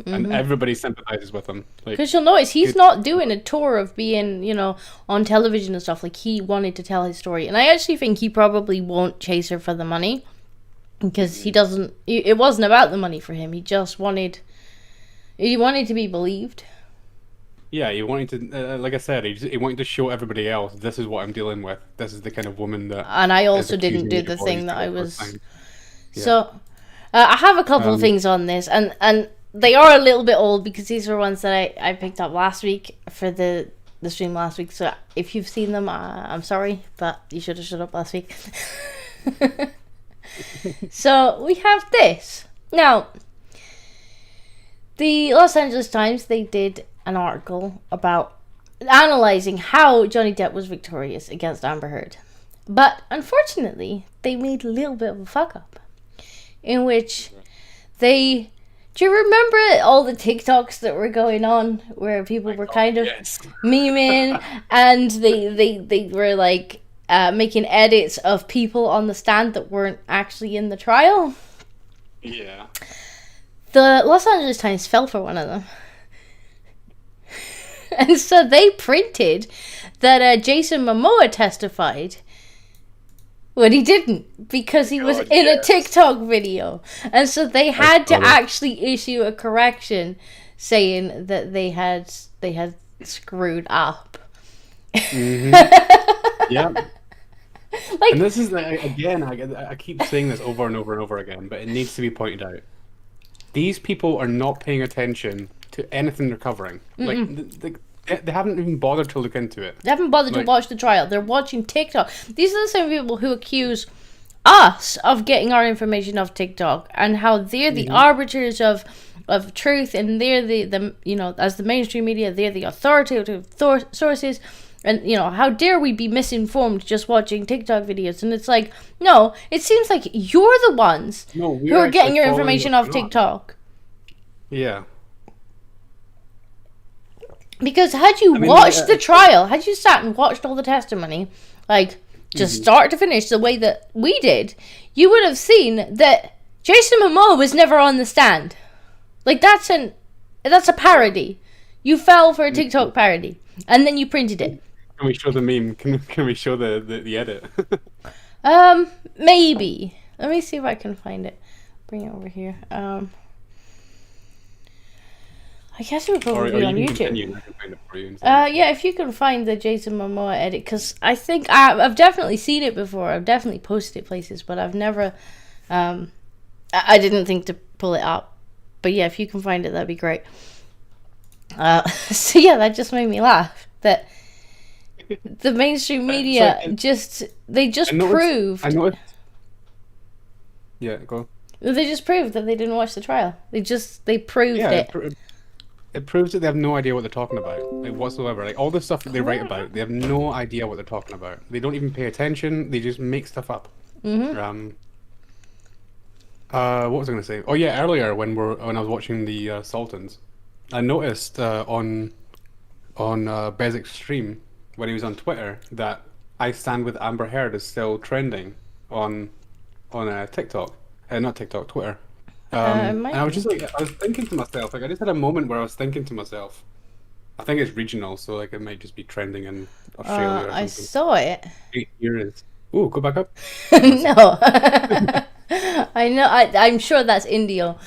And everybody sympathizes with him. Because you'll notice he's not doing a tour of being, you know, on television and stuff. Like, he wanted to tell his story. And I actually think he probably won't chase her for the money. Because he doesn't... It wasn't about the money for him. He just wanted... He wanted to be believed. Yeah, he wanted to... like I said, he wanted to show everybody else, this is what I'm dealing with. This is the kind of woman that... And I also didn't do the thing that I was... Yeah. So, I have a couple of things on this. And they are a little bit old because these were ones that I picked up last week for the stream last week. So if you've seen them, I'm sorry, but you should have shut up last week. So we have this. Now, the Los Angeles Times, they did an article about analysing how Johnny Depp was victorious against Amber Heard. But unfortunately, they made a little bit of a fuck up. In which they... Do you remember all the TikToks that were going on where people were kind of memeing and they were like making edits of people on the stand that weren't actually in the trial? Yeah. The Los Angeles Times fell for one of them. And so they printed that Jason Momoa testified when he didn't, because he was in a TikTok video. And so they had to actually issue a correction saying that they had screwed up. Mm-hmm. Yeah. Like, and this is, again, I keep saying this over and over and over again, but it needs to be pointed out. These people are not paying attention to anything they're covering. Like, they haven't even bothered to look into it. They haven't bothered to watch the trial. They're watching TikTok. These are the same people who accuse us of getting our information off TikTok and how they're the arbiters of truth, and they're the you know, as the mainstream media, they're the authoritative sources. And, you know, how dare we be misinformed just watching TikTok videos? And it's like, no, it seems like you're the ones who are getting your information off TikTok. Yeah. Because had you watched the trial, had you sat and watched all the testimony, like, just start to finish the way that we did, you would have seen that Jason Momoa was never on the stand. Like, that's a parody. You fell for a TikTok parody, and then you printed it. Can we show the meme? Can we show the edit? Maybe. Let me see if I can find it. Bring it over here. I guess it would probably be on YouTube. I can find it for you. Yeah, if you can find the Jason Momoa edit, because I think I've definitely seen it before. I've definitely posted it places, but I've never. I didn't think to pull it up, but yeah, if you can find it, that'd be great. So yeah, that just made me laugh. That the mainstream media just proved. I noticed. Yeah, go. They just proved that they didn't watch the trial. They proved it. It proves that they have no idea what they're talking about, like, whatsoever. Like, all the stuff that they write about, they have no idea what they're talking about. They don't even pay attention. They just make stuff up. What was I going to say? Oh yeah, earlier when I was watching the Sultans, I noticed on Bezik's stream when he was on Twitter that "I Stand with Amber Heard" is still trending on TikTok, not TikTok, Twitter. And I was just like, I was thinking to myself, like, I just had a moment where I was thinking to myself, I think it's regional, so like it might just be trending in Australia or something. I saw it. Here it is. Ooh, go back up. No. I know. I'm sure that's Indio.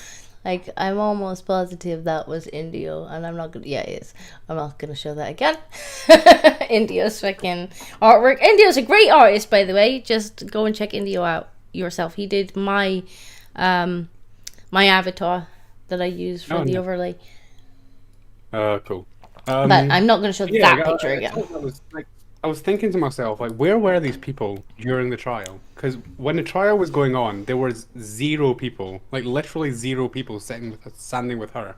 Like, I'm almost positive that was Indio, and I'm not gonna. Yeah, it is. I'm not gonna show that again. Indio's fucking artwork. Indio's a great artist, by the way. Just go and check Indio out yourself. He did my my avatar that I use for the overlay. Cool. But I'm not going to show that picture again. I was thinking to myself, like, where were these people during the trial? Because when the trial was going on, there was 0 people, like literally 0 people standing with her.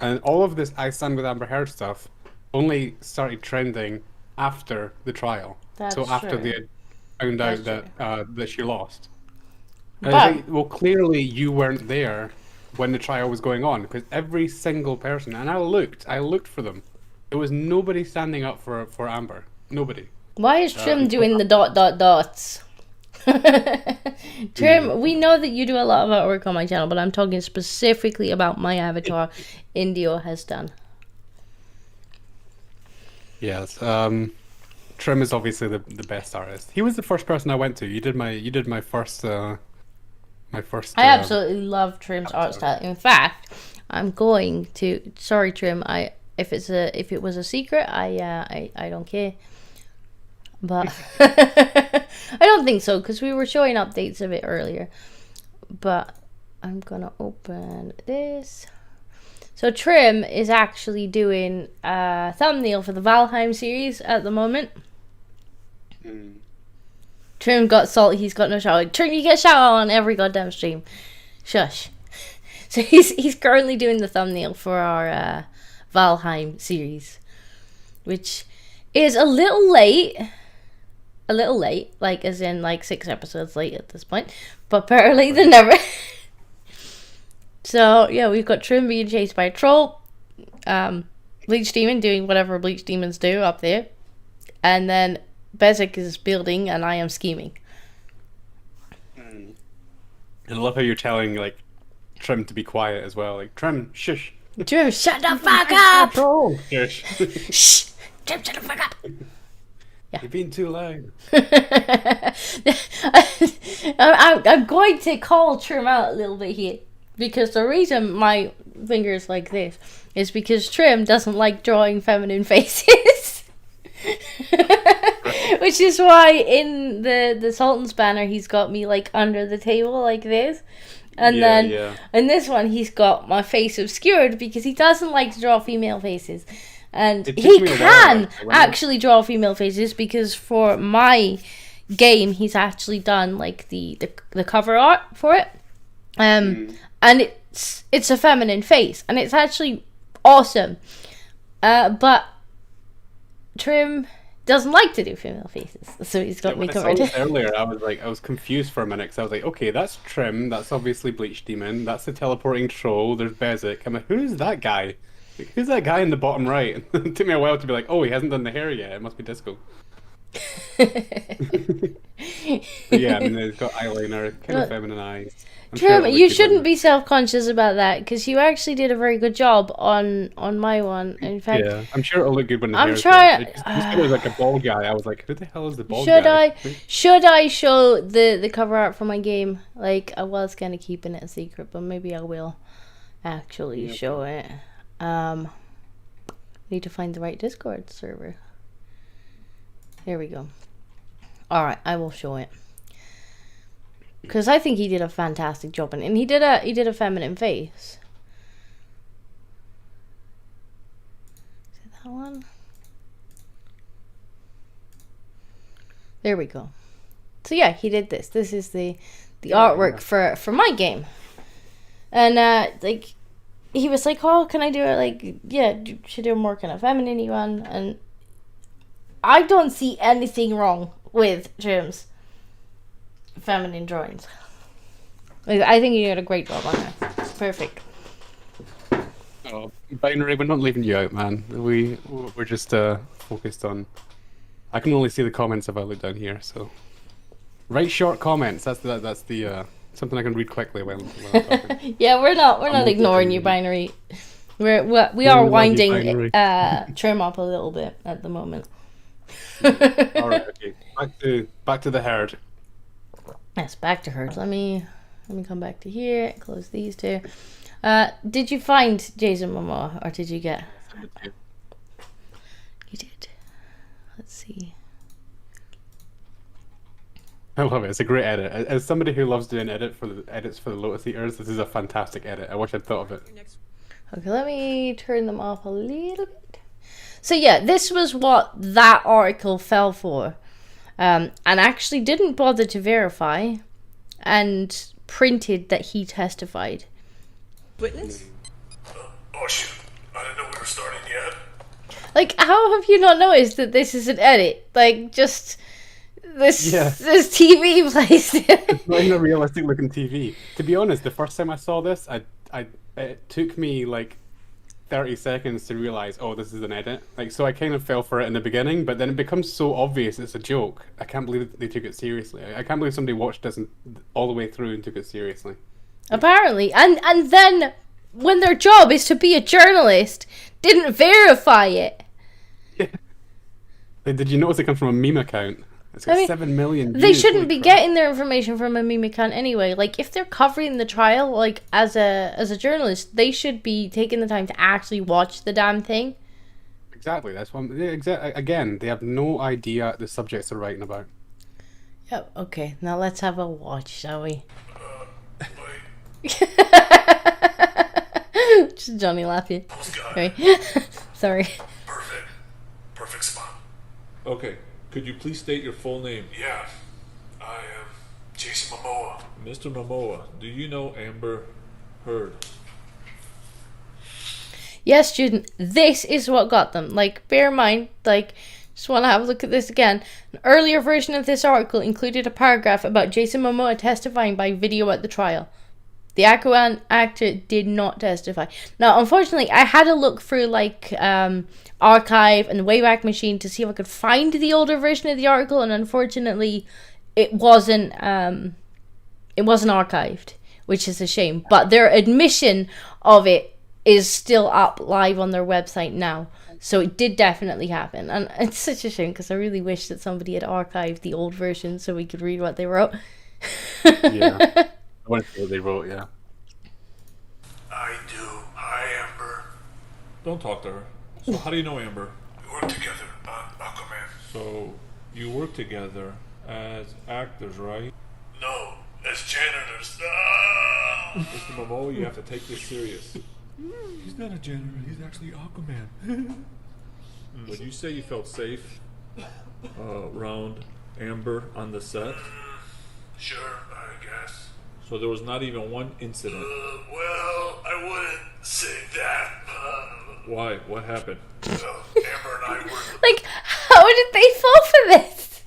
And all of this "I Stand with Amber Heard" stuff only started trending after the trial. After they had found out that she lost. And I was like, well, clearly you weren't there when the trial was going on, because every single person, and I looked for them. There was nobody standing up for Amber. Nobody. Why is Trim doing the ... dots? Trim, we know that you do a lot of artwork on my channel, but I'm talking specifically about my avatar Indio has done. Yes. Trim is obviously the best artist. He was the first person I went to. You did my first. I absolutely love Trim's art style. In fact, I'm going to. Sorry, Trim. If it was a secret, I don't care. But I don't think so, because we were showing updates of it earlier. But I'm gonna open this. So Trim is actually doing a thumbnail for the Valheim series at the moment. Trim got salty, he's got no shout out. Trim, you get shout out on every goddamn stream. Shush. So he's currently doing the thumbnail for our Valheim series, which is a little late. A little late, like as in like 6 episodes late at this point, but apparently they never. So yeah, we've got Trim being chased by a troll, Bleach Demon doing whatever Bleach Demons do up there, and then Bezic is building and I am scheming. And I love how you're telling like Trim to be quiet as well. Like, Trim, shush. Trim, shut the fuck up! Shush. Shh! Trim, shut the fuck up! Yeah. You're being too loud. I'm going to call Trim out a little bit here, because the reason my finger's like this is because Trim doesn't like drawing feminine faces. Which is why in the Sultan's banner he's got me like under the table like this. And then in this one he's got my face obscured because he doesn't like to draw female faces. And he can actually draw female faces because for my game he's actually done like the cover art for it. And it's a feminine face and it's actually awesome. But Trim doesn't like to do female faces, so he's got me covered. Earlier, I was confused for a minute because I was like, okay, that's Trim, that's obviously Bleach Demon, that's the teleporting troll, there's Bezic. I'm like, who's that guy? Like, who's that guy in the bottom right? It took me a while to be like, oh, he hasn't done the hair yet. It must be Disco. Yeah, I mean, he's got eyeliner, kind of feminine eyes. Trim, you shouldn't be self-conscious about that because you actually did a very good job on my one. In fact, yeah, I'm sure it'll look good when the I'm hair's trying. There. It was like a bald guy. I was like, who the hell is the bald guy? Should I show the cover art for my game? Like, I was kind of keeping it a secret, but maybe I will actually show it. Need to find the right Discord server. Here we go. All right, I will show it. Because I think he did a fantastic job, and he did a feminine face. Is it that one? There we go. So yeah, he did this. This is the artwork for my game, and like he was like, "Oh, can I do it? Like, yeah, should do a more kind of feminine one." And I don't see anything wrong with Trim's feminine drawings. I think you did a great job on that. Perfect. Oh, Binary, we're not leaving you out, man. We're just focused on. I can only see the comments if I look down here. So, write short comments. That's the something I can read quickly when I'm talking. Yeah, we're not ignoring you, Binary. We are winding Trim up a little bit at the moment. All right, okay. Back to the herd. Yes, back to herd. Let me come back to here. Close these two. Did you find Jason Momoa, or did you get? You did. Let's see. I love it. It's a great edit. As somebody who loves doing edits for the Lotus Eaters, this is a fantastic edit. I wish I'd thought of it. Okay, let me turn them off a little bit. So yeah, this was what that article fell for. And actually didn't bother to verify and printed that he testified. Witness? Oh shit, I didn't know we were starting yet. Like, how have you not noticed that this is an edit? Like, just this TV placed it. It's not even a realistic looking TV. To be honest, the first time I saw this, it took me like 30 seconds to realize, oh, this is an edit. Like, so I kind of fell for it in the beginning, but then it becomes so obvious it's a joke. I can't believe they took it seriously. I can't believe somebody watched this all the way through and took it seriously. Apparently. And then, when their job is to be a journalist, didn't verify it. Yeah. Like, did you notice it comes from a meme account? It's got 7 million views. They shouldn't be getting their information from a meme account anyway. Like, if they're covering the trial, like, as a journalist, they should be taking the time to actually watch the damn thing. Exactly. That's what. Again, they have no idea the subjects they're writing about. Yeah. Okay. Now let's have a watch, shall we? Just Johnny laughing. Okay. Sorry. Perfect spot. Okay. Could you please state your full name? Yeah, I am Jason Momoa. Mr. Momoa, do you know Amber Heard? Yes, student, this is what got them. Like, bear in mind, like, just want to have a look at this again. An earlier version of this article included a paragraph about Jason Momoa testifying by video at the trial. The Aquaman actor did not testify. Now, unfortunately, I had to look through, like, Archive and the Wayback Machine to see if I could find the older version of the article, and unfortunately, it wasn't archived, which is a shame. But their admission of it is still up live on their website now. So it did definitely happen. And it's such a shame because I really wish that somebody had archived the old version so we could read what they wrote. Yeah. I want to see what they wrote, yeah. I do. Hi, Amber. Don't talk to her. So how do you know Amber? We work together on Aquaman. So you work together as actors, right? No, as janitors. Mr. Momoa, you have to take this serious. He's not a janitor, he's actually Aquaman. Would you say you felt safe around Amber on the set? Sure, I guess. So there was not even one incident? Well, I wouldn't say that. Why? What happened? Well, Amber and I were... Like, how did they fall for this?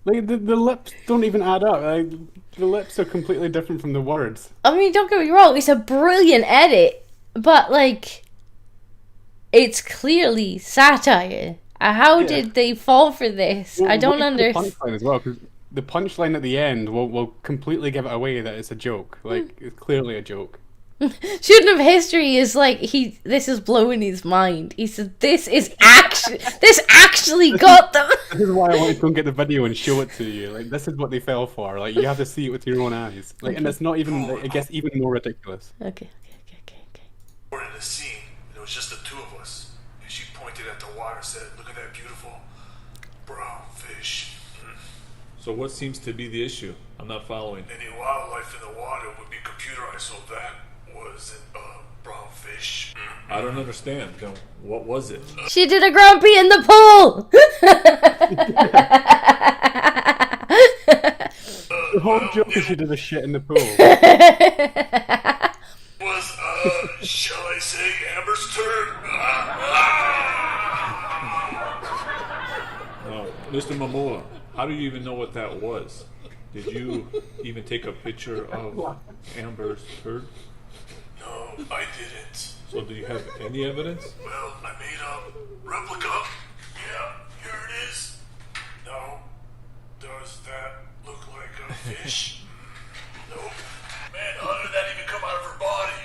Like, the lips don't even add up. Like, the lips are completely different from the words. I mean, don't get me wrong, it's a brilliant edit. But, like, it's clearly satire. How did they fall for this? Well, I don't understand. The punchline as well, because the punchline at the end will completely give it away that it's a joke. Like, it's clearly a joke. Student of history is like, this is blowing his mind. He says, this actually got them. This is why I want to go and get the video and show it to you. Like, this is what they fell for. Like, you have to see it with your own eyes. Like, and it's not even, it gets even more ridiculous. Okay. We're in a scene, and it was just the two of us. And she pointed at the water and said, "Look at that beautiful brown fish." So what seems to be the issue? I'm not following. Any wildlife in the water would be computerized, so that wasn't a brown fish. I don't understand. Then what was it? She did a grumpy in the pool! The whole joke is she did a shit in the pool. Was, shall I say, Amber's turn? Mr. Momoa, how do you even know what that was? Did you even take a picture of Amber's turd? No, I didn't. So do you have any evidence? Well, I made a replica. Yeah, here it is. No. Does that look like a fish? Nope. Man, how did that even come out of her body?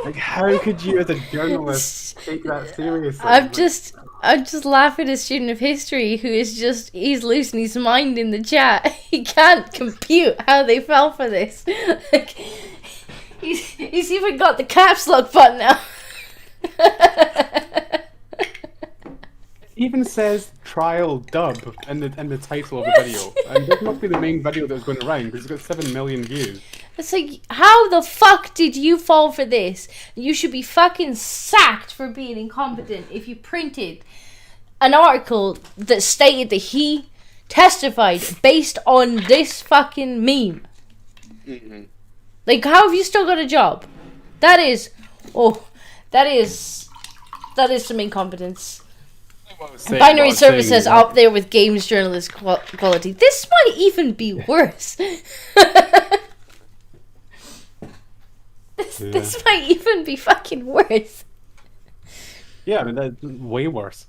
Like, how could you, as a journalist, take that seriously? I'm just laughing at a student of history who is he's losing his mind in the chat. He can't compute how they fell for this. Like, he's even got the caps lock button now. It even says trial dub in the title of the video. And this must be the main video that was going around because it's got 7 million views. It's like, how the fuck did you fall for this? You should be fucking sacked for being incompetent if you printed an article that stated that he testified based on this fucking meme. Mm-hmm. Like, how have you still got a job? That is some incompetence. Binary services up there with games journalist quality. This might even be worse. This might even be fucking worse. Yeah, I mean, that's way worse.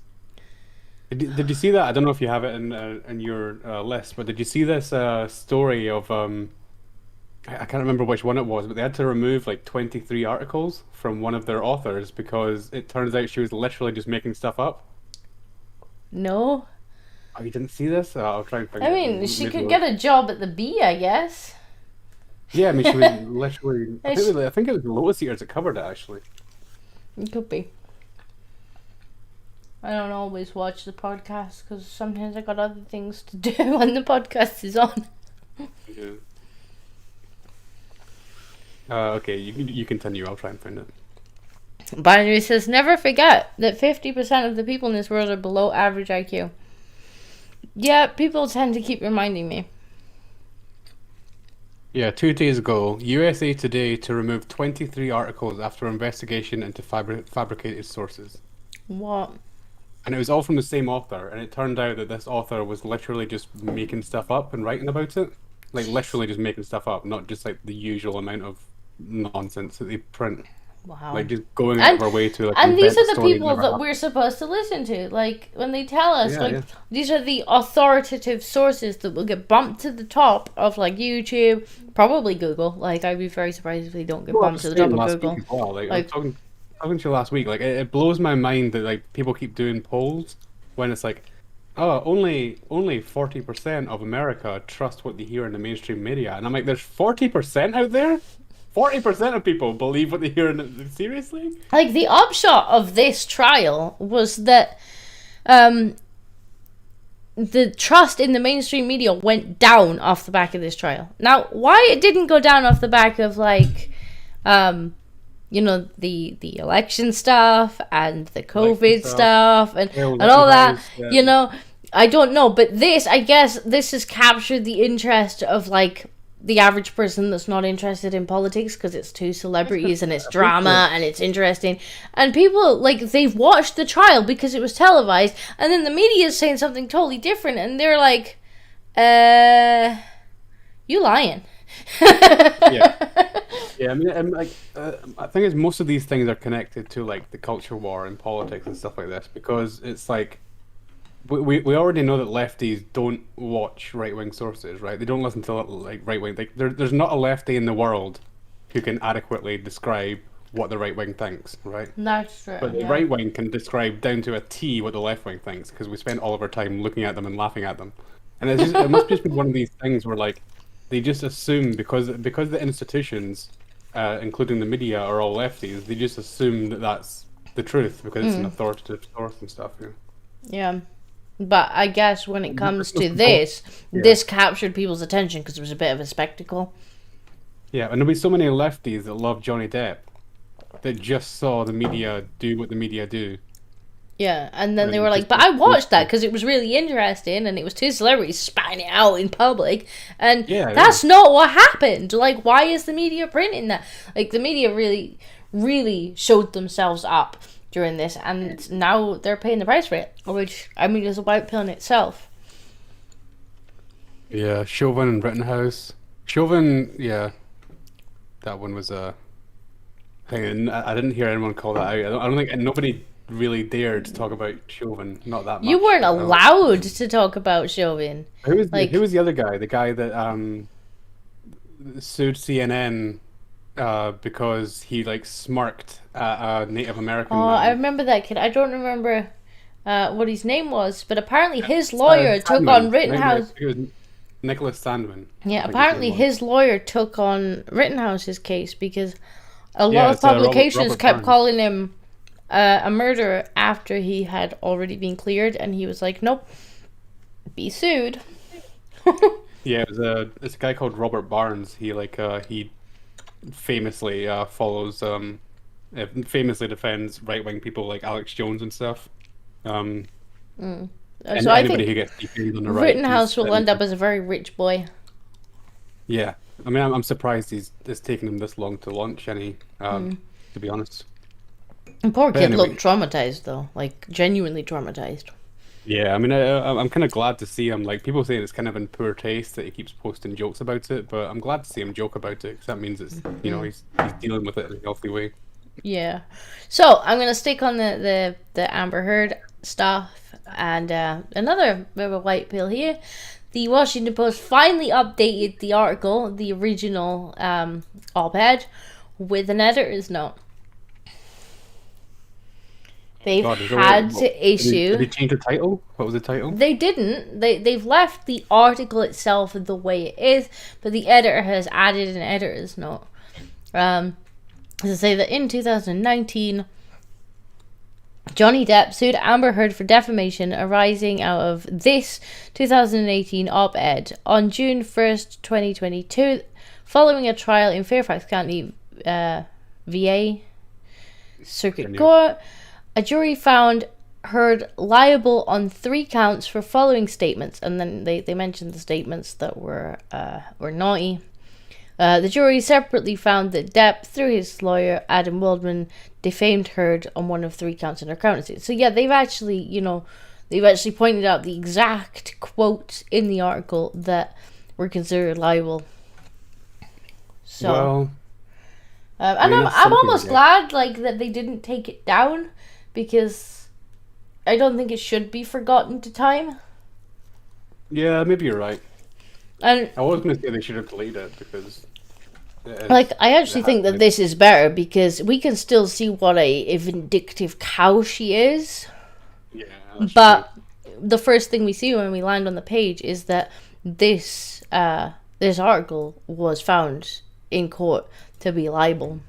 Did you see that? I don't know if you have it in your list, but did you see this story of I can't remember which one it was, but they had to remove like 23 articles from one of their authors because it turns out she was literally just making stuff up. No. Oh, you didn't see this? I'll try and find it. I mean, she could get a job at the Bee, I guess. Yeah, I mean, she was literally... I think it was the Lotus Eaters that covered it, actually. It could be. I don't always watch the podcast because sometimes I got other things to do when the podcast is on. Yeah. Okay, you continue. I'll try and find it. Binary says, never forget that 50% of the people in this world are below average IQ. Yeah, people tend to keep reminding me. Yeah, 2 days ago, USA Today to remove 23 articles after investigation into fabricated sources. What? And it was all from the same author, and it turned out that this author was literally just making stuff up and writing about it. Like, literally just making stuff up, not just like the usual amount of nonsense that they print. Wow. Like, just going out of our way to, like, and these invent are the stories people never that happened. we're supposed to listen to. Like, when they tell us, Yeah, yeah. these are the authoritative sources that will get bumped to the top of, like, YouTube, probably Google. Like, I'd be very surprised if they don't get Well, I bumped was to the top saying of last Google. week as well, like, I Like, was talking to you last week, like, it blows my mind that, like, people keep doing polls when it's like, oh, only 40% of America trust what they hear in the mainstream media. And I'm like, there's 40% out there? 40% of people believe what they hear in the... Seriously? like, the upshot of this trial was that the trust in the mainstream media went down off the back of this trial. Now, why it didn't go down off the back of, like, you know, the election stuff and the COVID stuff and all that, you know, I don't know. But this, I guess, this has captured the interest of, like, the average person that's not interested in politics because it's two celebrities and it's drama and it's interesting. And people, like, they've watched the trial because it was televised, and then the media is saying something totally different, and they're like, you lying. Yeah, I mean, I think it's most of these things are connected to, like, the culture war and politics and stuff like this, because it's like, we already know that lefties don't watch right-wing sources, right? They don't listen to, like, right-wing. Like, there's not a lefty in the world who can adequately describe what the right-wing thinks, right? That's true. But the right-wing can describe down to a T what the left-wing thinks, because we spend all of our time looking at them and laughing at them. And it's just, it must just be one of these things where, like, they just assume, because the institutions, including the media, are all lefties, they just assume that that's the truth, because it's an authoritative source and stuff, yeah. Yeah. But I guess when it comes to this, this captured people's attention because it was a bit of a spectacle. Yeah, and there'll be so many lefties that love Johnny Depp that just saw the media do what the media do. Yeah, and then they were like, but I watched that because it was really interesting and it was two celebrities spouting it out in public. And that's not what happened. Like, why is the media printing that? Like, the media really, really showed themselves up during this, and now they're paying the price for it, which, I mean, is a white pill in itself. Yeah, Chauvin and Rittenhouse. Chauvin, yeah, that one was a thing. I didn't hear anyone call that out. I don't think nobody really dared to talk about Chauvin, not that much. You weren't allowed to talk about Chauvin. Who was the other guy? The guy that sued CNN because he, like, smirked at a Native American man. I remember that kid. I don't remember what his name was, but apparently his lawyer took on Rittenhouse. It was Nicholas Sandman. Yeah, apparently his lawyer took on Rittenhouse's case because a lot of publications kept calling him a murderer after he had already been cleared, and he was like, nope, be sued. Yeah, it's a guy called Robert Barnes. He he famously follows famously defends right-wing people like Alex Jones and stuff. So and I anybody think who gets defamed on the right, Rittenhouse will end up as a very rich boy. Yeah, I mean, I'm surprised it's taken him this long to launch any. To be honest. And poor kid looked traumatized though, like genuinely traumatized. Yeah, I mean, I'm kind of glad to see him. Like, people saying it's kind of in poor taste that he keeps posting jokes about it, but I'm glad to see him joke about it because that means it's, you know, he's dealing with it in a healthy way. Yeah. So I'm gonna stick on the Amber Heard stuff and another bit of a white pill here. The Washington Post finally updated the article, the original op-ed, with an editor's note. They've had to issue. Did they change the title? What was the title? They didn't. They've left the article itself the way it is, but the editor has added an editor's note. To say that in 2019, Johnny Depp sued Amber Heard for defamation arising out of this 2018 op-ed on June 1st, 2022, following a trial in Fairfax County, VA Circuit Court. A jury found Heard liable on 3 counts for following statements, and then they mentioned the statements that were naughty. The jury separately found that Depp, through his lawyer Adam Waldman, defamed Heard on 1 of 3 counts in her accountancy. So yeah, they've actually pointed out the exact quotes in the article that were considered libel. So, well, and I'm almost glad that they didn't take it down, because I don't think it should be forgotten to time. Yeah, maybe you're right. And I was going to say they should have deleted it, because I actually think that this is better, because we can still see what a vindictive cow she is. Yeah, but the first thing we see when we land on the page is that this article was found in court to be libel.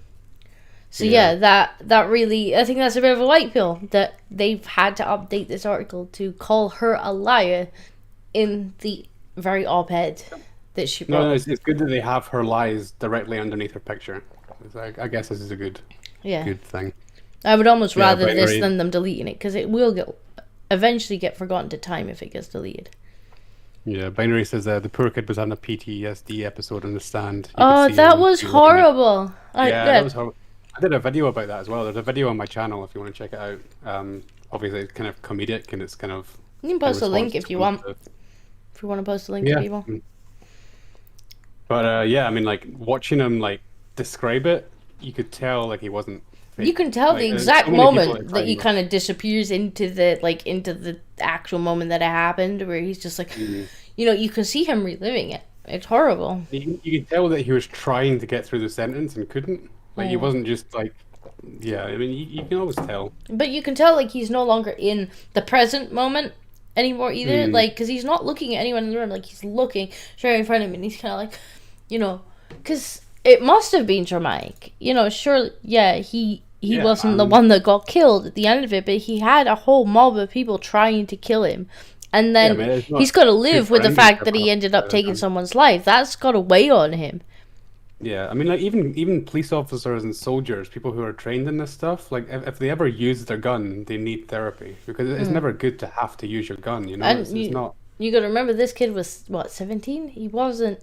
So yeah, that really, I think that's a bit of a white pill, that they've had to update this article to call her a liar in the very op-ed that she brought. No, it's good that they have her lies directly underneath her picture. I guess this is a good thing. I would almost rather this than them deleting it, because it will eventually get forgotten to time if it gets deleted. Yeah, Binary says the poor kid was on a PTSD episode in the stand. Oh, that was horrible. That was horrible. I did a video about that as well. There's a video on my channel if you want to check it out. Obviously, it's kind of comedic, and it's kind of... You can post a link if you want. If you want to post a link to people. But I mean, watching him describe it, you could tell he wasn't fake. You can tell the exact moment that he kind of disappears into the actual moment that it happened, where he's just you can see him reliving it. It's horrible. You can tell that he was trying to get through the sentence and couldn't. He wasn't just I mean, you can always tell. But you can tell he's no longer in the present moment anymore either, because he's not looking at anyone in the room, he's looking straight in front of him, and he's kind of because it must have been traumatic, sure, he wasn't the one that got killed at the end of it, but he had a whole mob of people trying to kill him, and then he's got to live with the fact that he ended up taking someone's life. That's got to weigh on him. Yeah, I mean, even police officers and soldiers, people who are trained in this stuff, if they ever use their gun, they need therapy, because it's never good to have to use your gun, And it's not... You got to remember, this kid was, 17? He wasn't...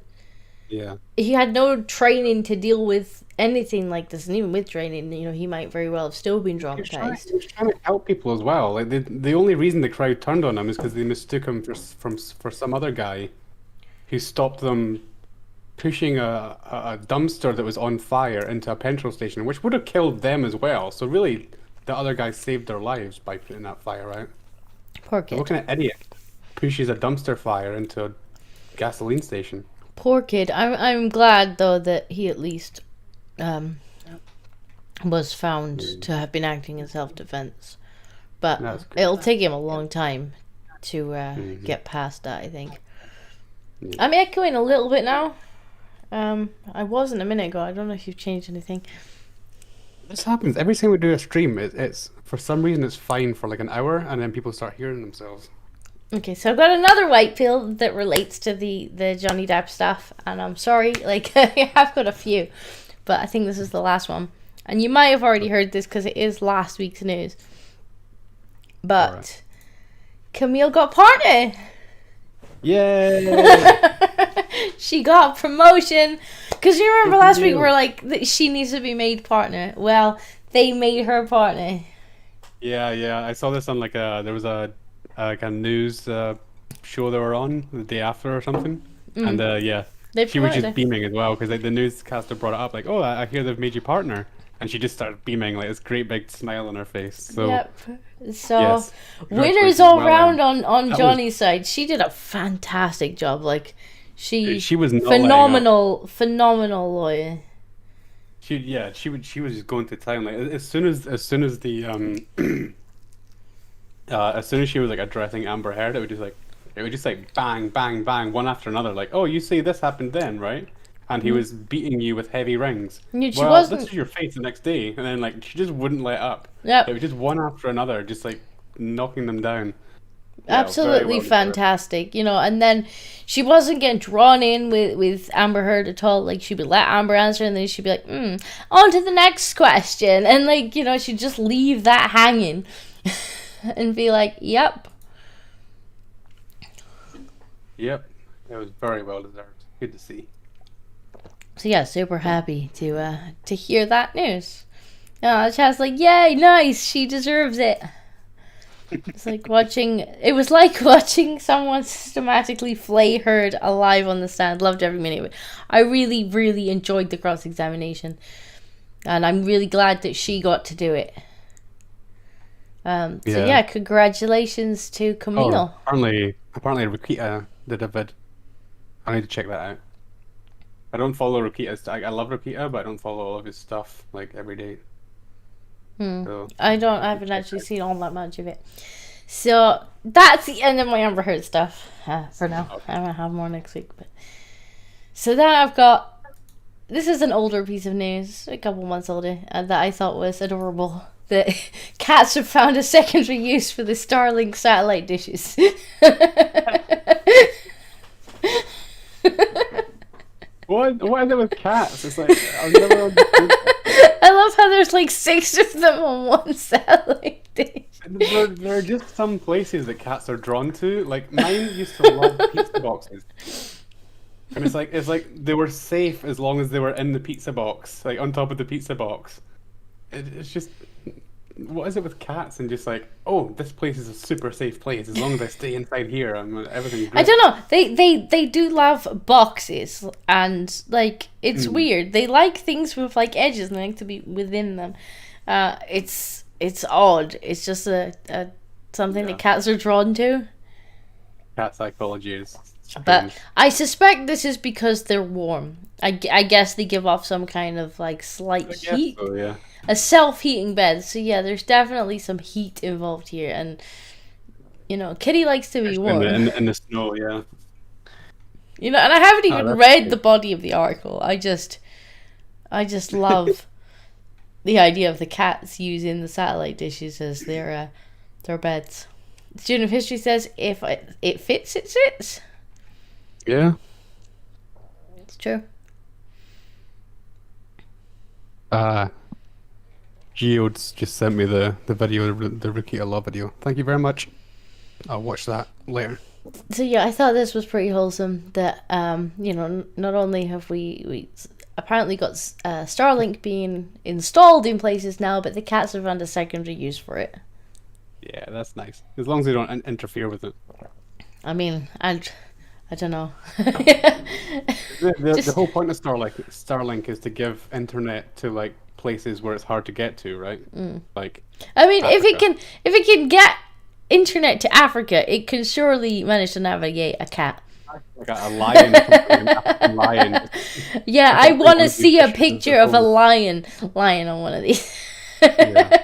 Yeah. He had no training to deal with anything like this, and even with training, he might very well have still been traumatized. He was trying to help people as well. The only reason the crowd turned on him is because they mistook him for some other guy who stopped them pushing a dumpster that was on fire into a petrol station, which would have killed them as well. So really, the other guy saved their lives by putting that fire out. Poor kid. What kind of idiot pushes a dumpster fire into a gasoline station? Poor kid. I'm glad though that he at least was found to have been acting in self-defense, but it'll take him a long time to get past that, I think. I'm echoing a little bit now. I wasn't a minute ago. I don't know if you've changed anything. This happens every time we do a stream. It's for some reason it's fine for an hour, and then people start hearing themselves. Okay, so I've got another white pill that relates to the Johnny Depp stuff, and I'm sorry, I have got a few, but I think this is the last one. And you might have already heard this because it is last week's news. But Camille got partner. Yay! She got promotion. Because you remember last week we were that she needs to be made partner. Well, they made her partner. Yeah. I saw this on there was a news show they were on the day after or something, and she was just beaming as well, because the newscaster brought it up oh, I hear they've made you partner, and she just started beaming this great big smile on her face. So yep. So yes, winners all round on Johnny's side. She did a fantastic job. She was phenomenal lawyer. She was just going to town. As soon as the as soon as she was addressing Amber Heard, it would just bang, bang, bang, one after another. Oh, you see, this happened then, right? And he was beating you with heavy rings. This is your face the next day, and then she just wouldn't let up. Yeah, it was just one after another, just knocking them down. Absolutely fantastic, and then she wasn't getting drawn in with Amber Heard at all. She would let Amber answer, and then she'd be on to the next question, and she'd just leave that hanging. and be like, yep. Yep, it was very well deserved. Good to see. So yeah, super happy to hear that news. The chat's like, yay, nice, she deserves it. It's like it was like watching someone systematically flay Heard alive on the stand. Loved every minute of it. I really, really enjoyed the cross-examination. And I'm really glad that she got to do it. So yeah, congratulations to Camille. Oh, apparently Rakita did a vid. I need to check that out. I don't follow Rakita's. I love Rakita, but I don't follow all of his stuff like every day. So, I haven't actually seen all that much of it. So that's the end of my Amber Heard stuff for now. Okay. I'm gonna have more next week. So then I've got. This is an older piece of news, a couple months older, that I thought was adorable. That cats have found a secondary use for the Starlink satellite dishes. What is it with cats? It's like I've never understood. I love how there's like 6 of them on one satellite dish. There are just some places that cats are drawn to. Like mine used to love pizza boxes, and it's like they were safe as long as they were in the pizza box, like on top of the pizza box. It's just, what is it with cats and just like, oh, this place is a super safe place as long as I stay inside here, everything's great. I don't know. They do love boxes, and like it's weird. They like things with like edges and they like to be within them. It's odd. It's just something that cats are drawn to. Cat psychology is strange. But I suspect this is because they're warm. I guess they give off some kind of like slight heat. So, yeah. A self-heating bed. So yeah, there's definitely some heat involved here, and you know, Kitty likes to be warm. In the snow, yeah. You know, and I haven't even read the body of the article. I just love the idea of the cats using the satellite dishes as their beds. Student of history says, if it fits, it sits. Yeah. It's true. Geodes just sent me the video, the Rakita Love video. Thank you very much. I'll watch that later. So yeah, I thought this was pretty wholesome. That you know, not only have we apparently got Starlink being installed in places now, but the cats have found a secondary use for it. Yeah, that's nice. As long as they don't interfere with it. I mean, I don't know. The whole point of Starlink is to give internet to like places where it's hard to get to, right? Like, I mean, Africa. if it can get internet to Africa, it can surely manage to navigate a cat. Like a lion, a lion. Yeah, I want to see a picture of a lion on one of these. Yeah.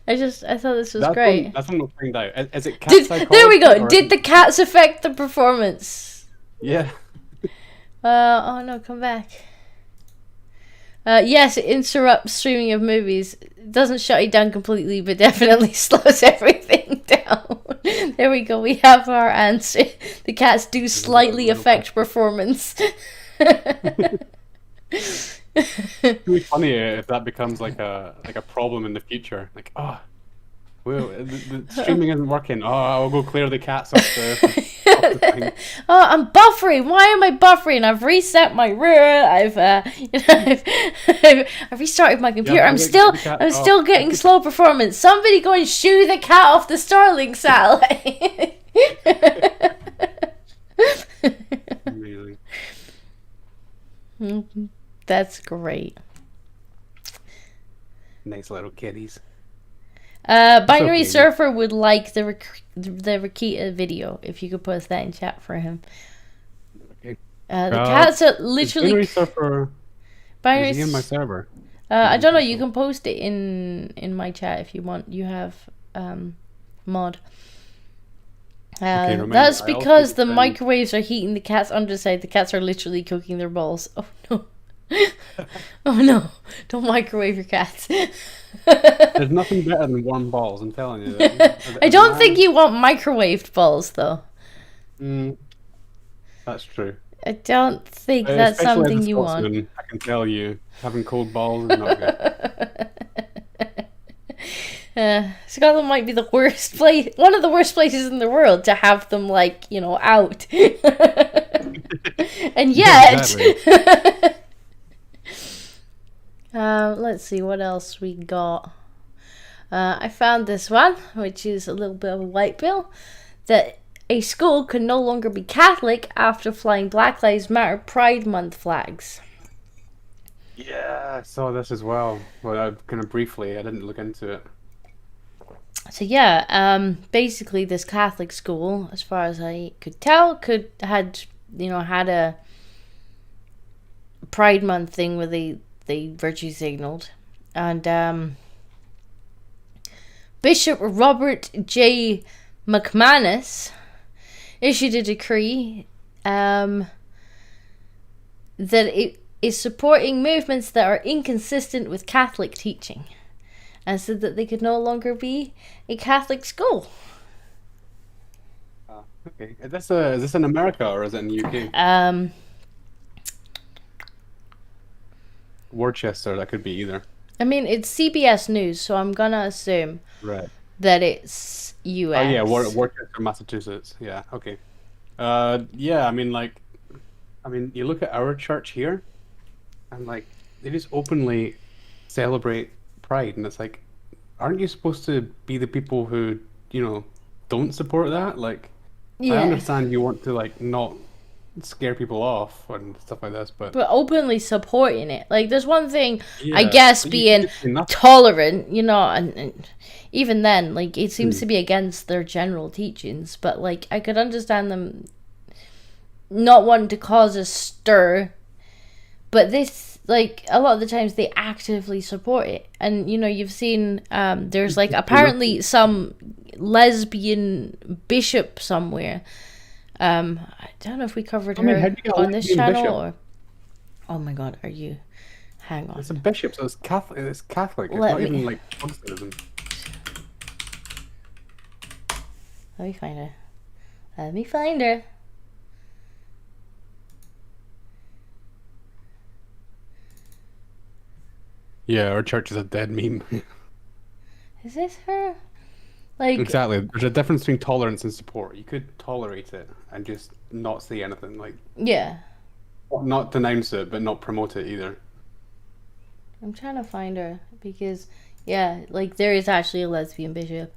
I thought this was great. That's one to find out. Is it cat psychology? There we go. Did the cats affect the performance? Yeah. Oh no, come back. Yes, it interrupts streaming of movies. It doesn't shut it down completely, but definitely slows everything down. There we go. We have our answer. The cats do slightly affect performance. It'd be funny if that becomes like a problem in the future. Like, well, the streaming isn't working. I'll go clear the cats off the thing. I'm buffering. Why am I buffering? I've reset my room. I've restarted my computer. I'm still getting slow performance. Somebody go and shoo the cat off the Starlink satellite. Amazing. That's great. Nice little kitties. Binary Surfer would like the Rakita video, if you could post that in chat for him. Okay. The cats are literally... Binary Surfer... Is he in my server? I don't know, you can post it in my chat if you want. You have mod. That's because the microwaves are heating the cat's underside. The cats are literally cooking their balls. Oh no. Oh no, don't microwave your cats. There's nothing better than warm balls, I'm telling you. I don't think you want microwaved balls though. That's true. I don't think that's something you want. I can tell you, having cold balls is not good. Scotland might be the worst place, one of the worst places in the world to have them, like, you know, out. And yet, let's see what else we got. I found this one, which is a little bit of a white bill, that a school could no longer be Catholic after flying Black Lives Matter Pride Month flags. Yeah, I saw this as well. Well, kind of briefly, I didn't look into it. So yeah, basically this Catholic school, as far as I could tell, had a Pride Month thing where they virtue signaled, and Bishop Robert J. McManus issued a decree that it is supporting movements that are inconsistent with Catholic teaching, and said that they could no longer be a Catholic school. Okay, is this in America or is it in the UK? Worcester, that could be either. I mean, it's CBS News, so I'm gonna assume that it's US. Oh yeah, Worcester, Massachusetts. Yeah, okay. Yeah, I mean, you look at our church here, and like they just openly celebrate Pride, and it's like, aren't you supposed to be the people who, you know, don't support that? Like, I understand you want to like not scare people off and stuff like this, but openly supporting it. Like, there's one thing, I guess, being tolerant, you know, and even then, like, it seems to be against their general teachings, but like, I could understand them not wanting to cause a stir, but this, like, a lot of the times they actively support it. And, you know, you've seen, there's like apparently some lesbian bishop somewhere. I don't know if we covered her on this channel or... Oh my god, are you... Hang on. It's a bishop, so it's Catholic. It's Catholic. It's not even like Protestantism. Let me find her. Let me find her. Yeah, our church is a dead meme. Is this her? Like, exactly. There's a difference between tolerance and support. You could tolerate it and just not say anything. Like, yeah. Not denounce it, but not promote it either. I'm trying to find her because, yeah, like there is actually a lesbian bishop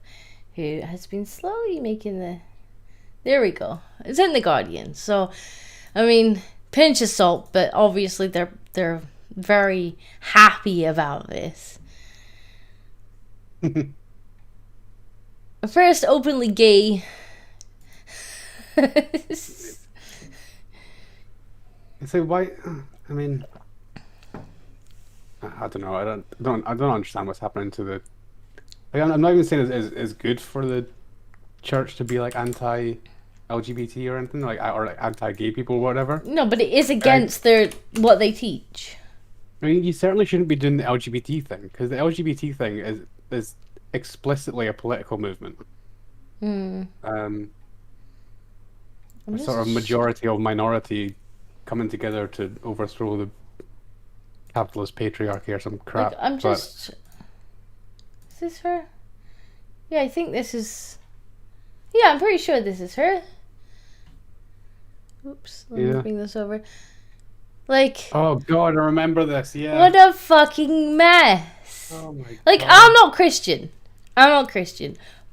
who has been slowly making the... There we go. It's in The Guardian. So, I mean, pinch of salt, but obviously they're very happy about this. First openly gay. So why? I mean, I don't know. I don't understand what's happening to the. Like, I'm not even saying it's good for the church to be like anti-LGBT or anything, like, or like anti-gay people or whatever. No, but it is against what they teach. I mean, you certainly shouldn't be doing the LGBT thing, because the LGBT thing is explicitly a political movement. A sort of majority of minority coming together to overthrow the capitalist patriarchy or some crap. Like, is this her? Yeah, I think this is... Yeah, I'm pretty sure this is her. Oops, let me bring this over. Like... Oh god, I remember this, yeah. What a fucking mess. Oh my god. Like, I'm not Christian,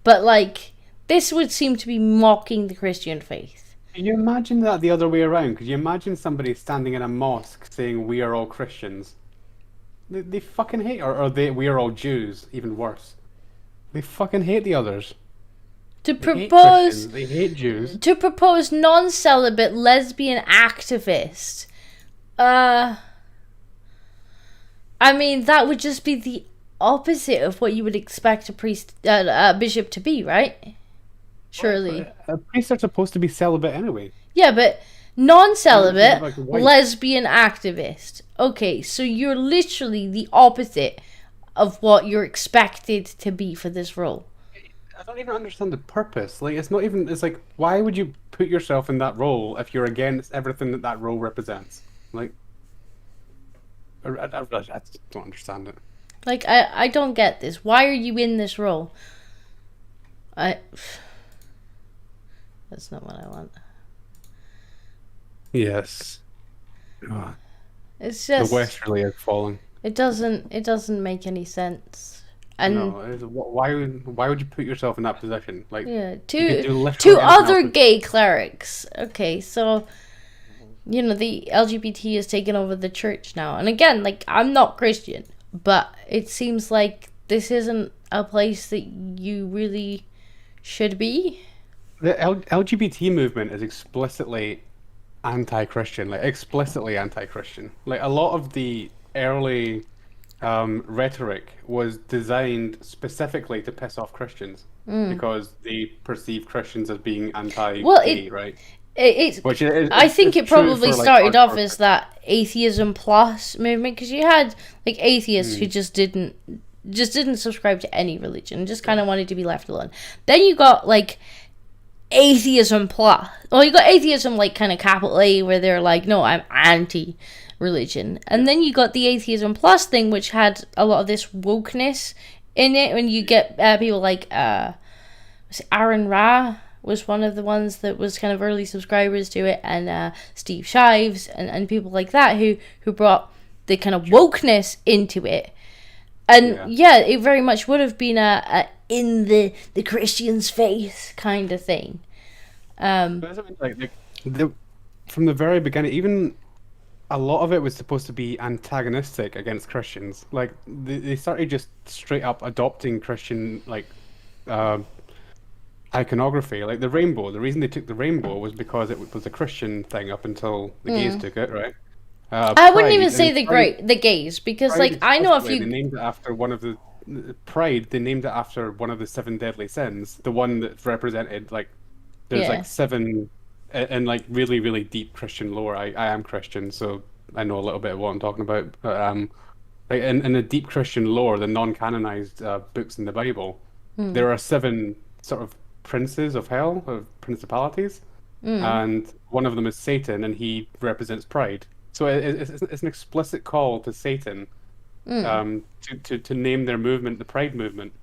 but like, this would seem to be mocking the Christian faith. Can you imagine that the other way around? Could you imagine somebody standing in a mosque saying we are all Christians? They fucking hate, we are all Jews, even worse. They fucking hate the others. They hate Jews. To propose non-celibate lesbian activist. I mean, that would just be the opposite of what you would expect a bishop to be, right? Surely. Priests are supposed to be celibate anyway. Yeah, but non-celibate, lesbian activist. Okay, so you're literally the opposite of what you're expected to be for this role. I don't even understand the purpose. Like, it's not even... It's like, why would you put yourself in that role if you're against everything that role represents? Like... I just don't understand it. Like, I don't get this. Why are you in this role? That's not what I want. Yes. It's just the West really is falling. It doesn't make any sense. And no, why would you put yourself in that position? Like, yeah, two other gay clerics. Okay, so you know the LGBT has taken over the church now, and again, like I'm not Christian, but it seems like this isn't a place that you really should be. The LGBT movement is explicitly anti-Christian, like explicitly anti-Christian. Like a lot of the early rhetoric was designed specifically to piss off Christians because they perceive Christians as being anti-gay, right? I think it probably started off as that atheism plus movement, because you had like atheists who just didn't subscribe to any religion, just kind of wanted to be left alone. Then you got like atheism plus. Well, you got atheism like kind of capital A, where they're like, no, I'm anti-religion. And then you got the atheism plus thing, which had a lot of this wokeness in it. When you get people like Aaron Ra was one of the ones that was kind of early subscribers to it, and Steve Shives and people like that who brought the kind of wokeness into it. And yeah, it very much would have been a in the Christian's face kind of thing. From the very beginning, even a lot of it was supposed to be antagonistic against Christians. Like they started just straight up adopting Christian iconography, like the rainbow. The reason they took the rainbow was because it was a Christian thing up until the gays took it, right? I wouldn't even say the gays, because like I know a few. They named it after one of the Pride. They named it after one of the 7 deadly sins, the one that represented like there's like 7 in like really really deep Christian lore. I am Christian, so I know a little bit of what I'm talking about. But like in the deep Christian lore, the non-canonized books in the Bible, there are 7 sort of princes of hell, of principalities, and one of them is Satan, and he represents pride. So it's an explicit call to Satan to name their movement the Pride movement.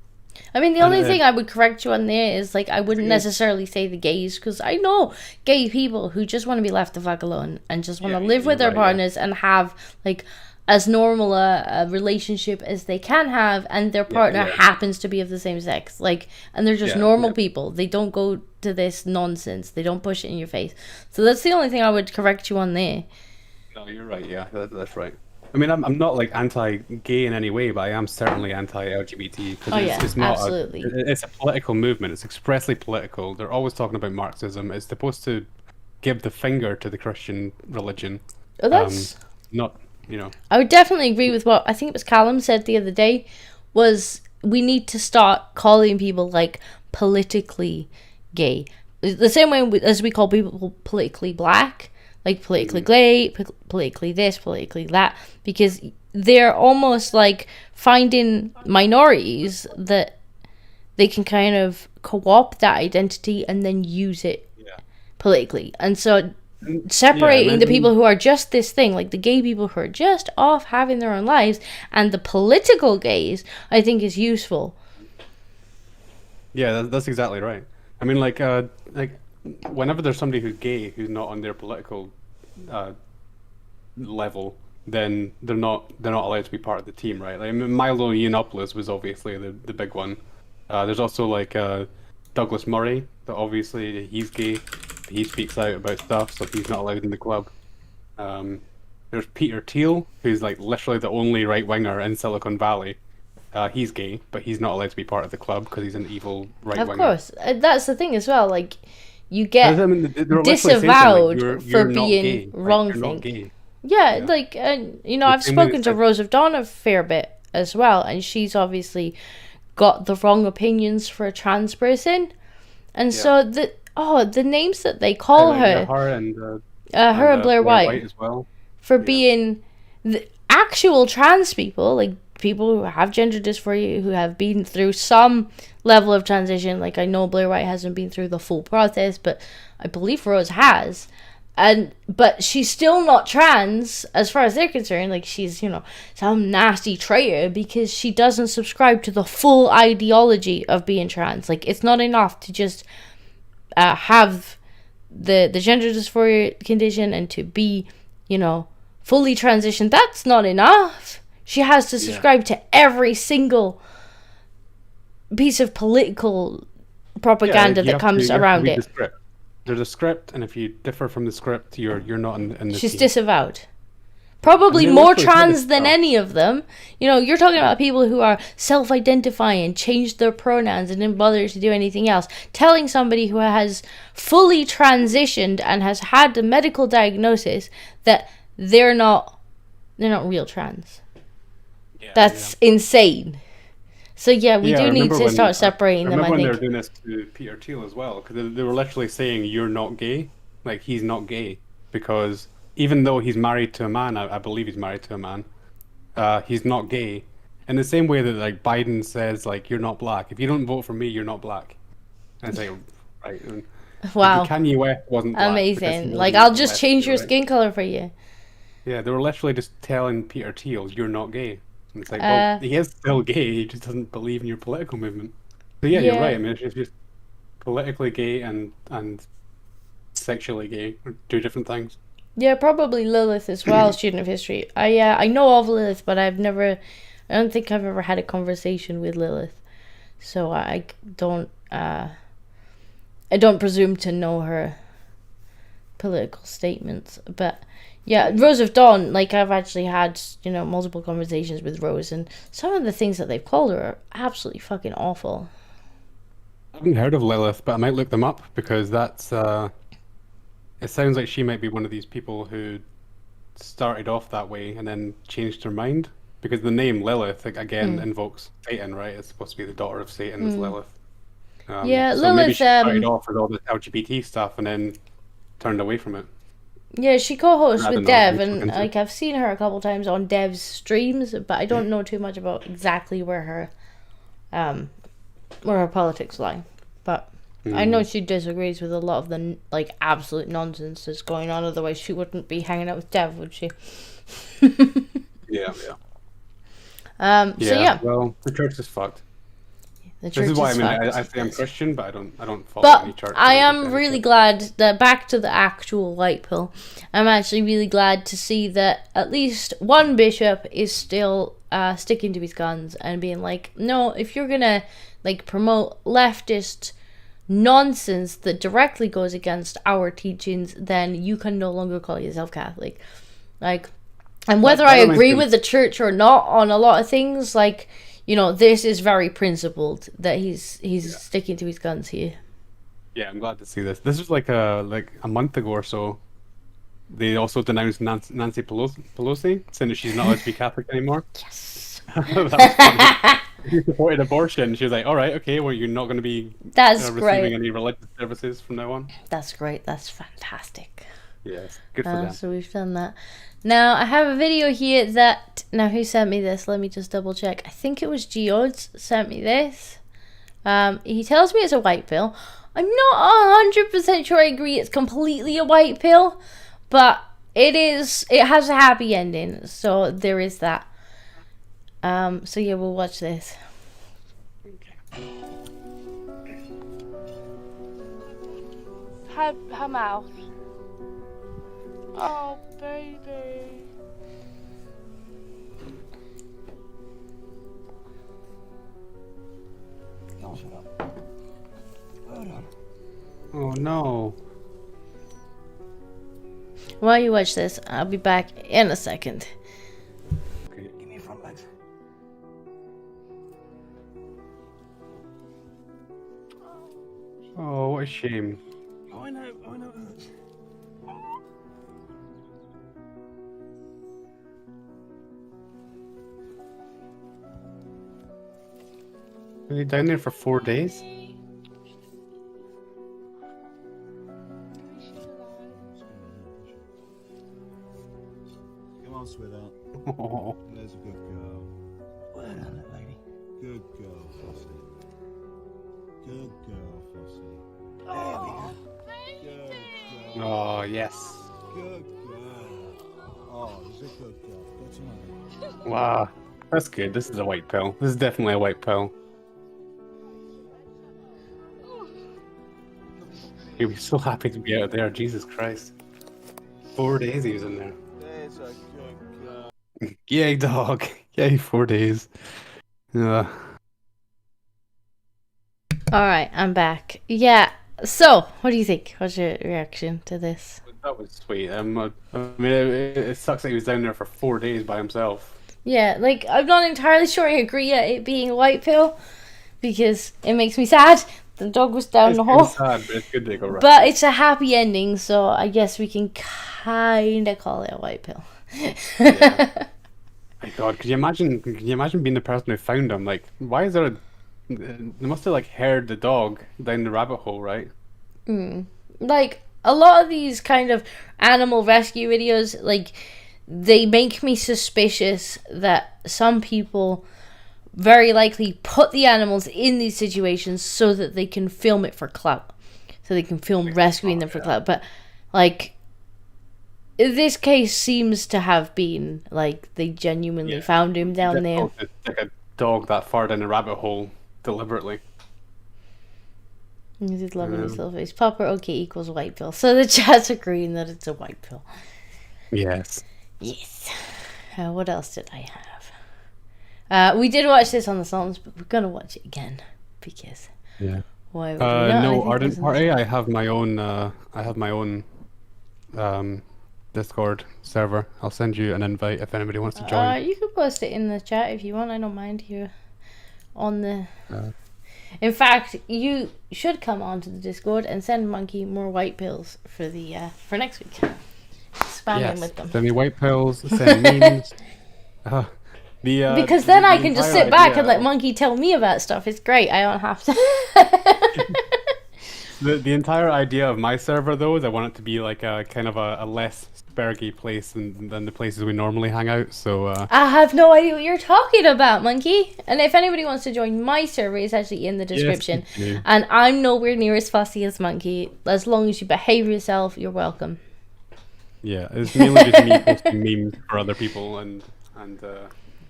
I mean, the only thing I would correct you on there is, like, I wouldn't necessarily say the gays, because I know gay people who just want to be left the fuck alone and just want to live with their partners and have, like, as normal a relationship as they can have, and their partner happens to be of the same sex. Like, and they're just normal people. They don't go to this nonsense. They don't push it in your face. So that's the only thing I would correct you on there. No, you're right. Yeah, that's right. I mean, I'm not like anti-gay in any way, but I am certainly anti-LGBT. It's not absolutely. It's a political movement. It's expressly political. They're always talking about Marxism. It's supposed to give the finger to the Christian religion. Oh, that's not, you know. I would definitely agree with what I think it was Callum said the other day. Was we need to start calling people like politically gay, the same way as we call people politically black. Like politically gay, politically this, politically that, because they're almost like finding minorities that they can kind of co-opt that identity and then use it politically. And so separating the people who are just this thing, like the gay people who are just off having their own lives, and the political gays, I think is useful. Yeah, that's exactly right. I mean, like whenever there's somebody who's gay who's not on their political level, then they're not allowed to be part of the team, right? Like Milo Yiannopoulos was obviously the big one. There's also like Douglas Murray, that obviously he's gay. He speaks out about stuff, so he's not allowed in the club. There's Peter Thiel, who's like literally the only right winger in Silicon Valley. He's gay, but he's not allowed to be part of the club because he's an evil right winger. Of course, that's the thing as well. Like, you get disavowed for being wrong thing. Yeah, like, you know, I've spoken to Rose of Dawn a fair bit as well, and she's obviously got the wrong opinions for a trans person, and so the names that they call her and Blair White as well, for being the actual trans people, like people who have gender dysphoria, who have been through some level of transition. Like, I know Blair White hasn't been through the full process, but I believe Rose has. but she's still not trans as far as they're concerned. Like, she's, you know, some nasty traitor because she doesn't subscribe to the full ideology of being trans. Like, it's not enough to just have the gender dysphoria condition and to be, you know, fully transitioned. That's not enough. She has to subscribe to every single piece of political propaganda that comes around it. There's a script, and if you differ from the script, you're not in the She's team. Disavowed. Probably more trans than any of them. You know, you're talking about people who are self-identifying, changed their pronouns, and didn't bother to do anything else. Telling somebody who has fully transitioned and has had the medical diagnosis that they're not real trans. That's insane. So yeah, we do need to start separating them, I think. I remember when they were doing this to Peter Thiel as well, because they were literally saying, you're not gay. Like, he's not gay. Because even though he's married to a man, I believe he's married to a man, he's not gay. In the same way that, like, Biden says, like, you're not black. If you don't vote for me, you're not black. And it's like, right. And wow. Kanye West wasn't black. Amazing. Like, I'll just change your skin color for you. Yeah, they were literally just telling Peter Thiel, you're not gay. And it's like, well, he is still gay, he just doesn't believe in your political movement. So yeah, you're right. I mean, it's just politically gay and sexually gay are two different things. Yeah, probably Lilith as well, student of history. I know of Lilith, but I don't think I've ever had a conversation with Lilith. So I don't presume to know her political statements, but yeah, Rose of Dawn, like, I've actually had, you know, multiple conversations with Rose, and some of the things that they've called her are absolutely fucking awful. I haven't heard of Lilith, but I might look them up, because that's, it sounds like she might be one of these people who started off that way and then changed her mind, because the name Lilith, like, again, invokes Satan, right? It's supposed to be the daughter of Satan, is Lilith. Yeah, so Lilith, maybe she started off with all the LGBT stuff and then turned away from it. Yeah, she co-hosts with Dev, and like, I've seen her a couple times on Dev's streams, but I don't know too much about exactly where her politics lie. But I know she disagrees with a lot of the, like, absolute nonsense that's going on. Otherwise, she wouldn't be hanging out with Dev, would she? Yeah. So yeah. Well, the church is fucked. The church this is why is I say I'm Christian, but I don't follow but any church. I am really glad that, back to the actual white pill, I'm actually really glad to see that at least one bishop is still sticking to his guns and being like, no, if you're gonna, like, promote leftist nonsense that directly goes against our teachings, then you can no longer call yourself Catholic. Like, and whether I agree with the church or not on a lot of things, like, you know, this is very principled that he's sticking to his guns here. Yeah, I'm glad to see this. This was like a month ago or so. They also denounced Nancy Pelosi, saying that she's not allowed to be Catholic anymore. Yes. She supported abortion. She was like, all right, okay, well, you're not going to be receiving any religious services from now on. That's great. That's fantastic. Yes, good for them. So we've done that. Now, I have a video here that... Now, who sent me this? Let me just double check. I think it was Geodes sent me this. He tells me it's a white pill. I'm not 100% sure I agree it's completely a white pill, but it is. It has a happy ending, so there is that. So yeah, we'll watch this. Her mouth. Oh, baby. Oh no. While you watch this, I'll be back in a second. Okay. Give me your front legs. Oh, what a shame. Oh, I know. Were they down there for 4 days? Come on, sweetheart. Oh. There's a good girl. Well done, lady. Good girl, Flossie. Good girl, Flossie. There we go. Good girl. Oh, yes. good girl. Oh, he's a good girl. That's another. Wow, that's good. This is a white pill. This is definitely a white pill. He'll be so happy to be out there. Jesus Christ. 4 days he was in there. That's a good girl. Yay, dog. Yay, 4 days. Alright, I'm back. Yeah, so, what do you think? What's your reaction to this? That was sweet. I mean, it sucks that he was down there for 4 days by himself. Yeah, like, I'm not entirely sure I agree at it being a white pill, because it makes me sad. The dog was down the hole. It's sad, but it's good to go right. But it's a happy ending, so I guess we can kind of call it a white pill. Yeah. My God, could you imagine being the person who found him? Like, why is there a... They must have, like, heard the dog down the rabbit hole, right? Like, a lot of these kind of animal rescue videos, like, they make me suspicious that some people very likely put the animals in these situations so that they can film it for clout. So they can film rescuing them for clout. But, like, this case seems to have been, like, they genuinely found him down there. Like a dog that far down the rabbit hole deliberately. He's just loving his little face. Popper, okay, equals white pill. So the chat's agreeing that it's a white pill. Yes. Yes. What else did I have? We did watch this on the Sultans, but we're gonna watch it again because why would we not? No Ardent Party. I have my own Discord server. I'll send you an invite if anybody wants to join. You can post it in the chat if you want. I don't mind you on the. In fact, you should come onto the Discord and send Monkey more white pills for the for next week. Spam him with them. Send me white pills. Send memes. Because then I can just sit back and let Monkey tell me about stuff. It's great. I don't have to. The entire idea of my server, though, is I want it to be like a kind of a less spergy place than the places we normally hang out. So I have no idea what you're talking about, Monkey. And if anybody wants to join my server, it's actually in the description. Yes, and I'm nowhere near as fussy as Monkey. As long as you behave yourself, you're welcome. Yeah, it's mainly just me posting memes for other people and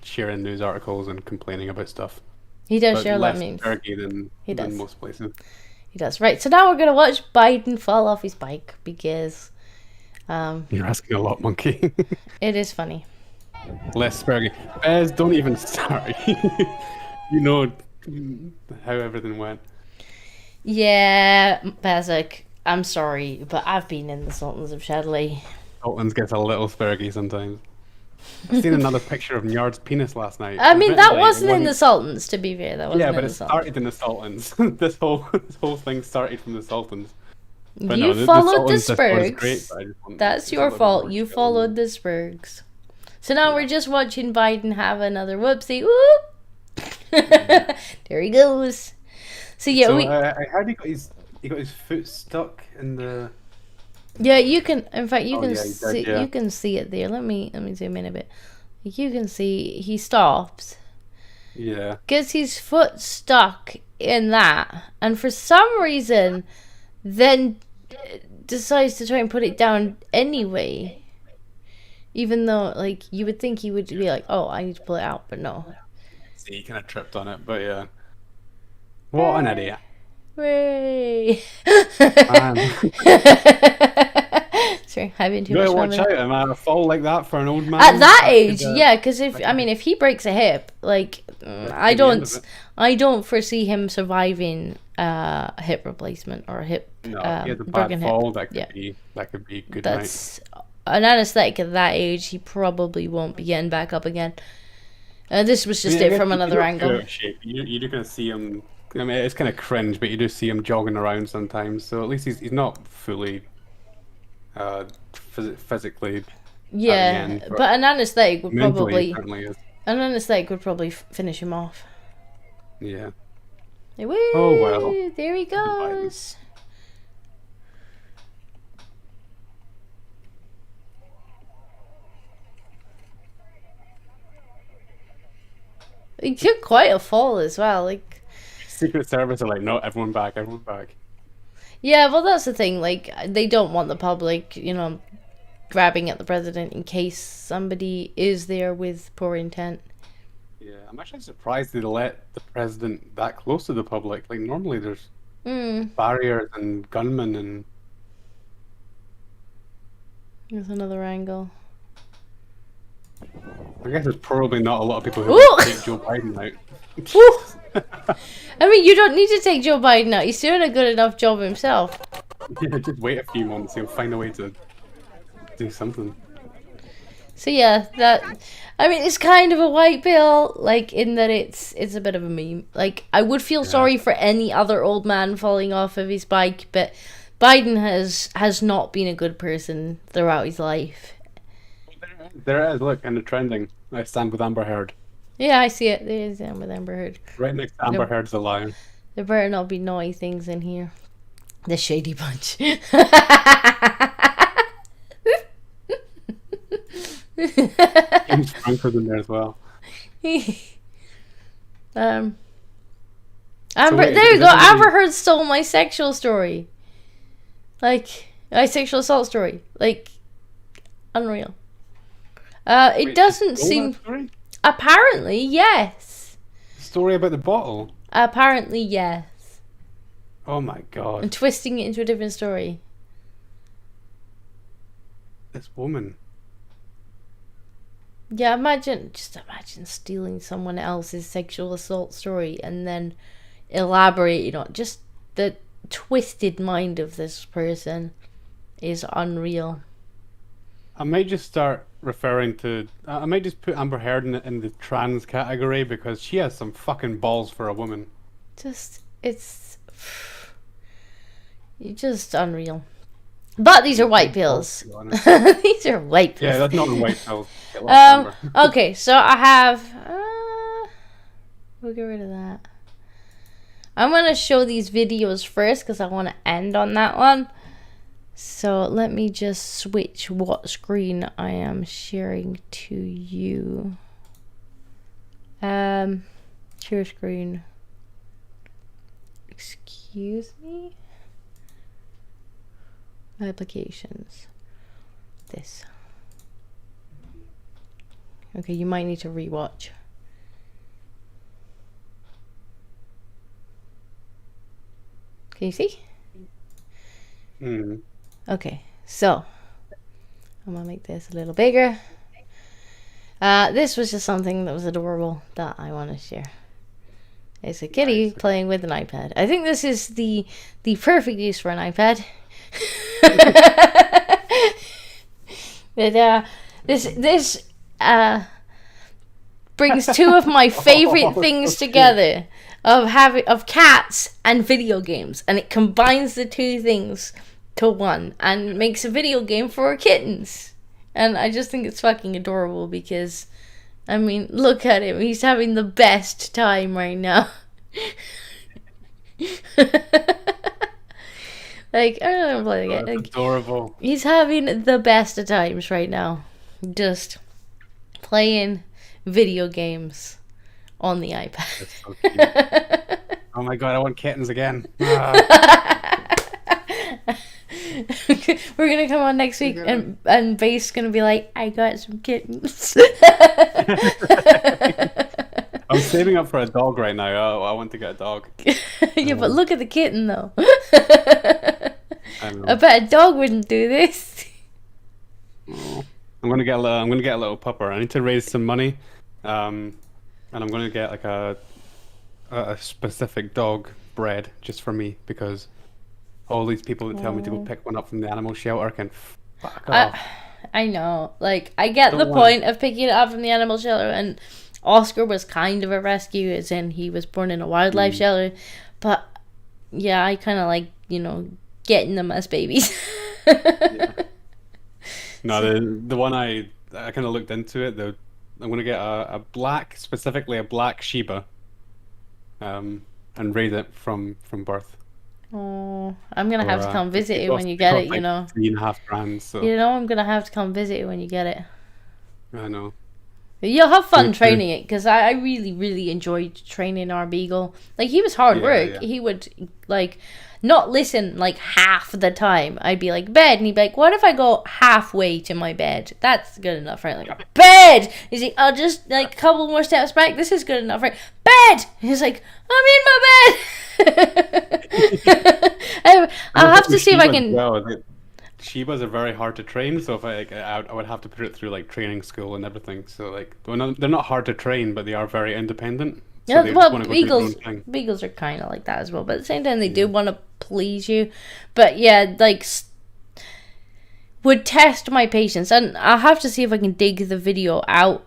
sharing news articles and complaining about stuff. He does share a lot of memes. Less spergy than most places. He does. Right, so now we're going to watch Biden fall off his bike because... You're asking a lot, Monkey. It is funny. Less spergy. Bez, don't even start. You know how everything went. Yeah, Bezek, I'm sorry, but I've been in the Sultans of Shadley. Sultans gets a little spergy sometimes. I've seen another picture of Nyard's penis last night. I mean, that wasn't in the Sultans, to be fair. That wasn't but in it the started in the Sultans. This whole thing started from the Sultans. But you no, followed the Sultans Spurgs. Great, That's your fault. You followed the Spurgs. So now we're just watching Biden have another whoopsie. Whoop! There he goes. So yeah, I heard he got his foot stuck in the. Yeah, you can. In fact, you can see. Did, yeah. You can see it there. Let me zoom in a bit. You can see he stops. Yeah. Gets his foot stuck in that, and for some reason, then decides to try and put it down anyway. Even though, like, you would think he would be like, "Oh, I need to pull it out," but no. See, he kind of tripped on it, but yeah. What an idiot. Hooray! Sorry, having too much fun. Watch out, man. A fall like that for an old man. At that age, yeah, because if he breaks a hip, like, I don't foresee him surviving a hip replacement or a hip no, he has a broken bad fall. hip. That could be good. That's an anesthetic at that age. He probably won't be getting back up again. This was just it from another angle. You do kind of see him. I mean, it's kind of cringe, but you do see him jogging around sometimes. So at least he's not fully physically. Yeah, end, but an anesthetic would probably. Is. An anesthetic would probably finish him off. Yeah. Woo, oh well. There he goes. He took quite a fall as well, like. Secret Service are like, no, everyone back. Yeah, well, that's the thing. Like, they don't want the public, grabbing at the president in case somebody is there with poor intent. Yeah, I'm actually surprised they let the president that close to the public. Like, normally there's barriers and gunmen and... There's another angle. I guess there's probably not a lot of people who Ooh! would take Joe Biden out. I mean, you don't need to take Joe Biden out. He's doing a good enough job himself. Yeah, just wait a few months. He'll find a way to do something. So yeah, I mean, it's kind of a white pill, like, in that it's a bit of a meme. Like, I would feel sorry for any other old man falling off of his bike, but Biden has not been a good person throughout his life. There it is, look, and the trending. I stand with Amber Heard. Yeah, I see it. There is with Amber Heard. Right next to Amber Heard's a lion. There better not be naughty things in here. The Shady Bunch. James Franco's in there as well. Amber, wait, there you go. doesn't Amber Heard stole my sexual story. Like, my sexual assault story. Like, unreal. It doesn't seem... Apparently, yes. Story about the bottle? Apparently, yes. Oh my god. And twisting it into a different story. This woman. Yeah, just imagine stealing someone else's sexual assault story and then elaborating on just the twisted mind of this person is unreal. I might just start referring to... I might just put Amber Heard in the trans category because she has some fucking balls for a woman. It's just unreal. But these are white pills. These are white pills. Yeah, that's not white pills. Okay, so I have... we'll get rid of that. I'm going to show these videos first because I want to end on that one. So let me just switch what screen I am sharing to you. Share screen. Excuse me? Applications. This. Okay, you might need to rewatch. Can you see? Okay, so I'm gonna make this a little bigger. This was just something that was adorable that I want to share. It's a kitty playing with an iPad. I think this is the perfect use for an iPad. But this brings two of my favorite things together of cats and video games, and it combines the two things to one and makes a video game for kittens. And I just think it's fucking adorable because, I mean, look at him. He's having the best time right now. Like, I don't know, like, adorable. He's having the best of times right now. Just playing video games on the iPad. That's so cute. Oh my god, I want kittens again. We're gonna come on next week and Base's gonna be like, I got some kittens. I'm saving up for a dog right now. Oh, I want to get a dog. Yeah, but look at the kitten though. I bet a dog wouldn't do this. Oh. I'm gonna get a little pupper. I need to raise some money, and I'm gonna get like a specific dog bred just for me because all these people that tell me to go pick one up from the animal shelter can fuck off. I know, like, I get the point of picking it up from the animal shelter, and Oscar was kind of a rescue, as in he was born in a wildlife shelter, but yeah, I kind of like, you know, getting them as babies. Yeah. No, the one I kind of looked into it. I'm gonna get specifically a black Shiba, and raise it from birth. Oh, I'm gonna have to come visit you when you get it. You know, $3,500. So. You know, I'm gonna have to come visit you when you get it. I know. You'll have fun training it because I really, really enjoyed training our beagle. Like, he was hard work. Yeah. He would, like, not listen like half the time. I'd be like, bed, and he'd be like, what if I go halfway to my bed? That's good enough, right? Like, bed! He's like, I'll just like a couple more steps back. This is good enough, right? Bed! He's like, I'm in my bed. I'll have to see if I can. Shibas are very hard to train, so if I would have to put it through like training school and everything. So like, they're not hard to train, but they are very independent. So Yeah, well, beagles are kind of like that as well, but at the same time, they do want to please you. But yeah, like, would test my patience, and I'll have to see if I can dig the video out,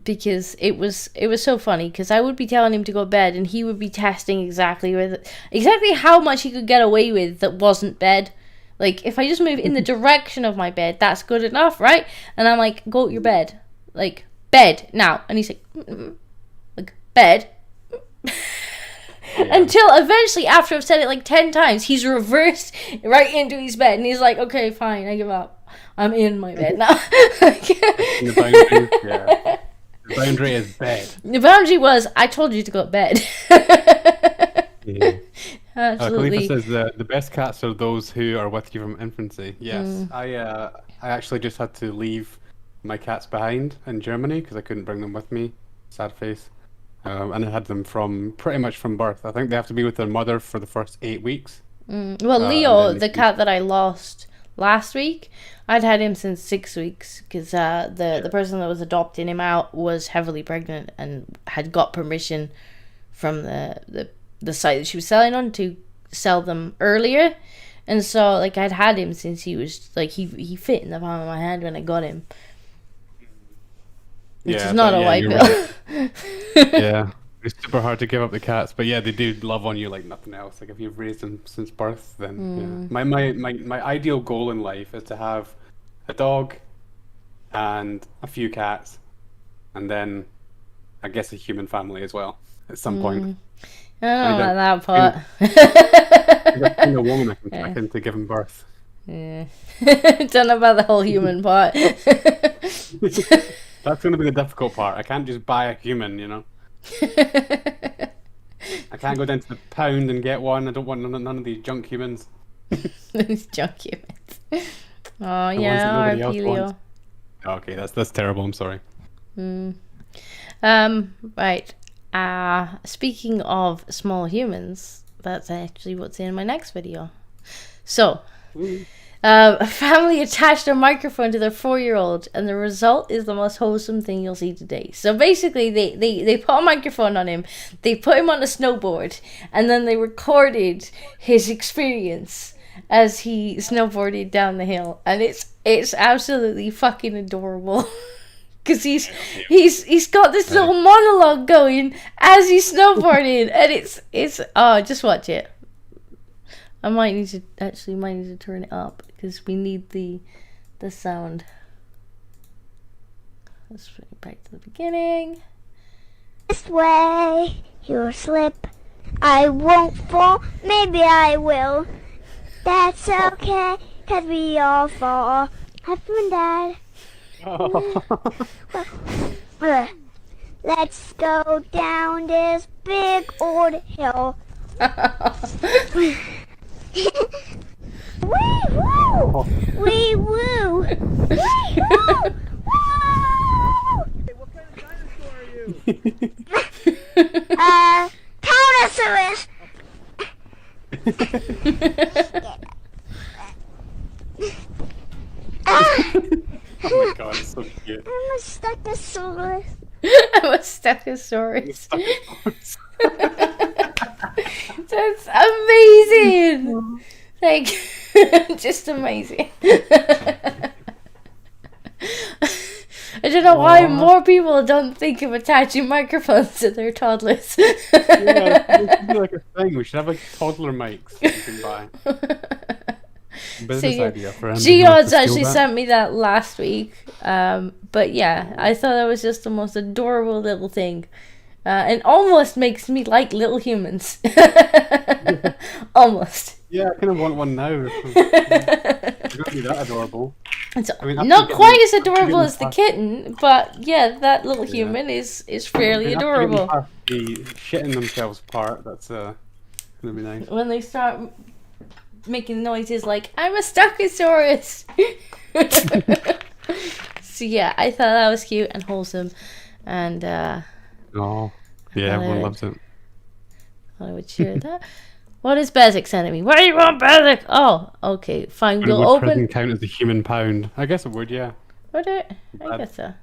because it was so funny. Because I would be telling him to go to bed, and he would be testing exactly how much he could get away with that wasn't bed. Like, if I just move in the direction of my bed, that's good enough, right? And I'm like, go to your bed, like bed now, and he's like. Like, bed. Until eventually, after I've said it like 10 times, he's reversed right into his bed, and he's like, okay, fine, I give up. I'm in my bed now. The boundary is bed. The boundary was, I told you to go to bed. Absolutely. Khalifa says the best cats are those who are with you from infancy. Yes. I actually just had to leave my cats behind in Germany because I couldn't bring them with me. Sad face. And I had them pretty much from birth. I think they have to be with their mother for the first 8 weeks. Well, Leo, the cat that I lost last week, I'd had him since 6 weeks because the person that was adopting him out was heavily pregnant and had got permission from the site that she was selling on to sell them earlier. And so, like, I'd had him since he was, like, he fit in the palm of my hand when I got him. Which is not a white bill. Right. Yeah, it's super hard to give up the cats, but yeah, they do love on you like nothing else. Like if you've raised them since birth, then yeah. My ideal goal in life is to have a dog and a few cats, and then I guess a human family as well at some point. I don't know about that part. Being a woman, I can track into giving birth. Yeah, don't know about the whole human part. That's going to be the difficult part. I can't just buy a human, you know. I can't go down to the pound and get one. I don't want none of these junk humans. These junk humans. Oh yeah, Arpelio. Okay, that's terrible. I'm sorry. Right. Speaking of small humans, that's actually what's in my next video. So. A family attached a microphone to their 4-year-old, and the result is the most wholesome thing you'll see today. So basically, they put a microphone on him, they put him on a snowboard, and then they recorded his experience as he snowboarded down the hill, and it's absolutely fucking adorable. Because he's got this little monologue going as he's snowboarding, and it's just watch it. I might need to turn it up because we need the sound. Let's bring it back to the beginning. This way, you'll slip. I won't fall, maybe I will. That's okay, 'cause we all fall. Have fun, Dad. Let's go down this big old hill. Wee woo! Wee woo! Wee woo! What kind of dinosaur are you? Tyrannosaurus! Oh my god, it's so cute. I'm a Stegosaurus. I'm a Stegosaurus. That's amazing. Like, just amazing. I don't know why more people don't think of attaching microphones to their toddlers. Yeah, it should be like a thing. We should have like toddler mics you can buy. Business idea for him. Geod's actually sent me that last week. But yeah, I thought that was just the most adorable little thing. And almost makes me like little humans. Almost. Yeah, I kind of want one now. It's going to be that adorable. It's not quite as adorable as the kitten, but yeah, that little human is fairly adorable. The shitting themselves part, that's That'd be nice. When they start making noises like, I'm a Stachysaurus! So yeah, I thought that was cute and wholesome. And, Oh, yeah, everyone loves it. I would share that. What is Bezic sending me? Why do you want Bezic? Oh, okay, fine. We'll would open. prison count as a human pound? I guess it would, yeah. Would it? I guess so.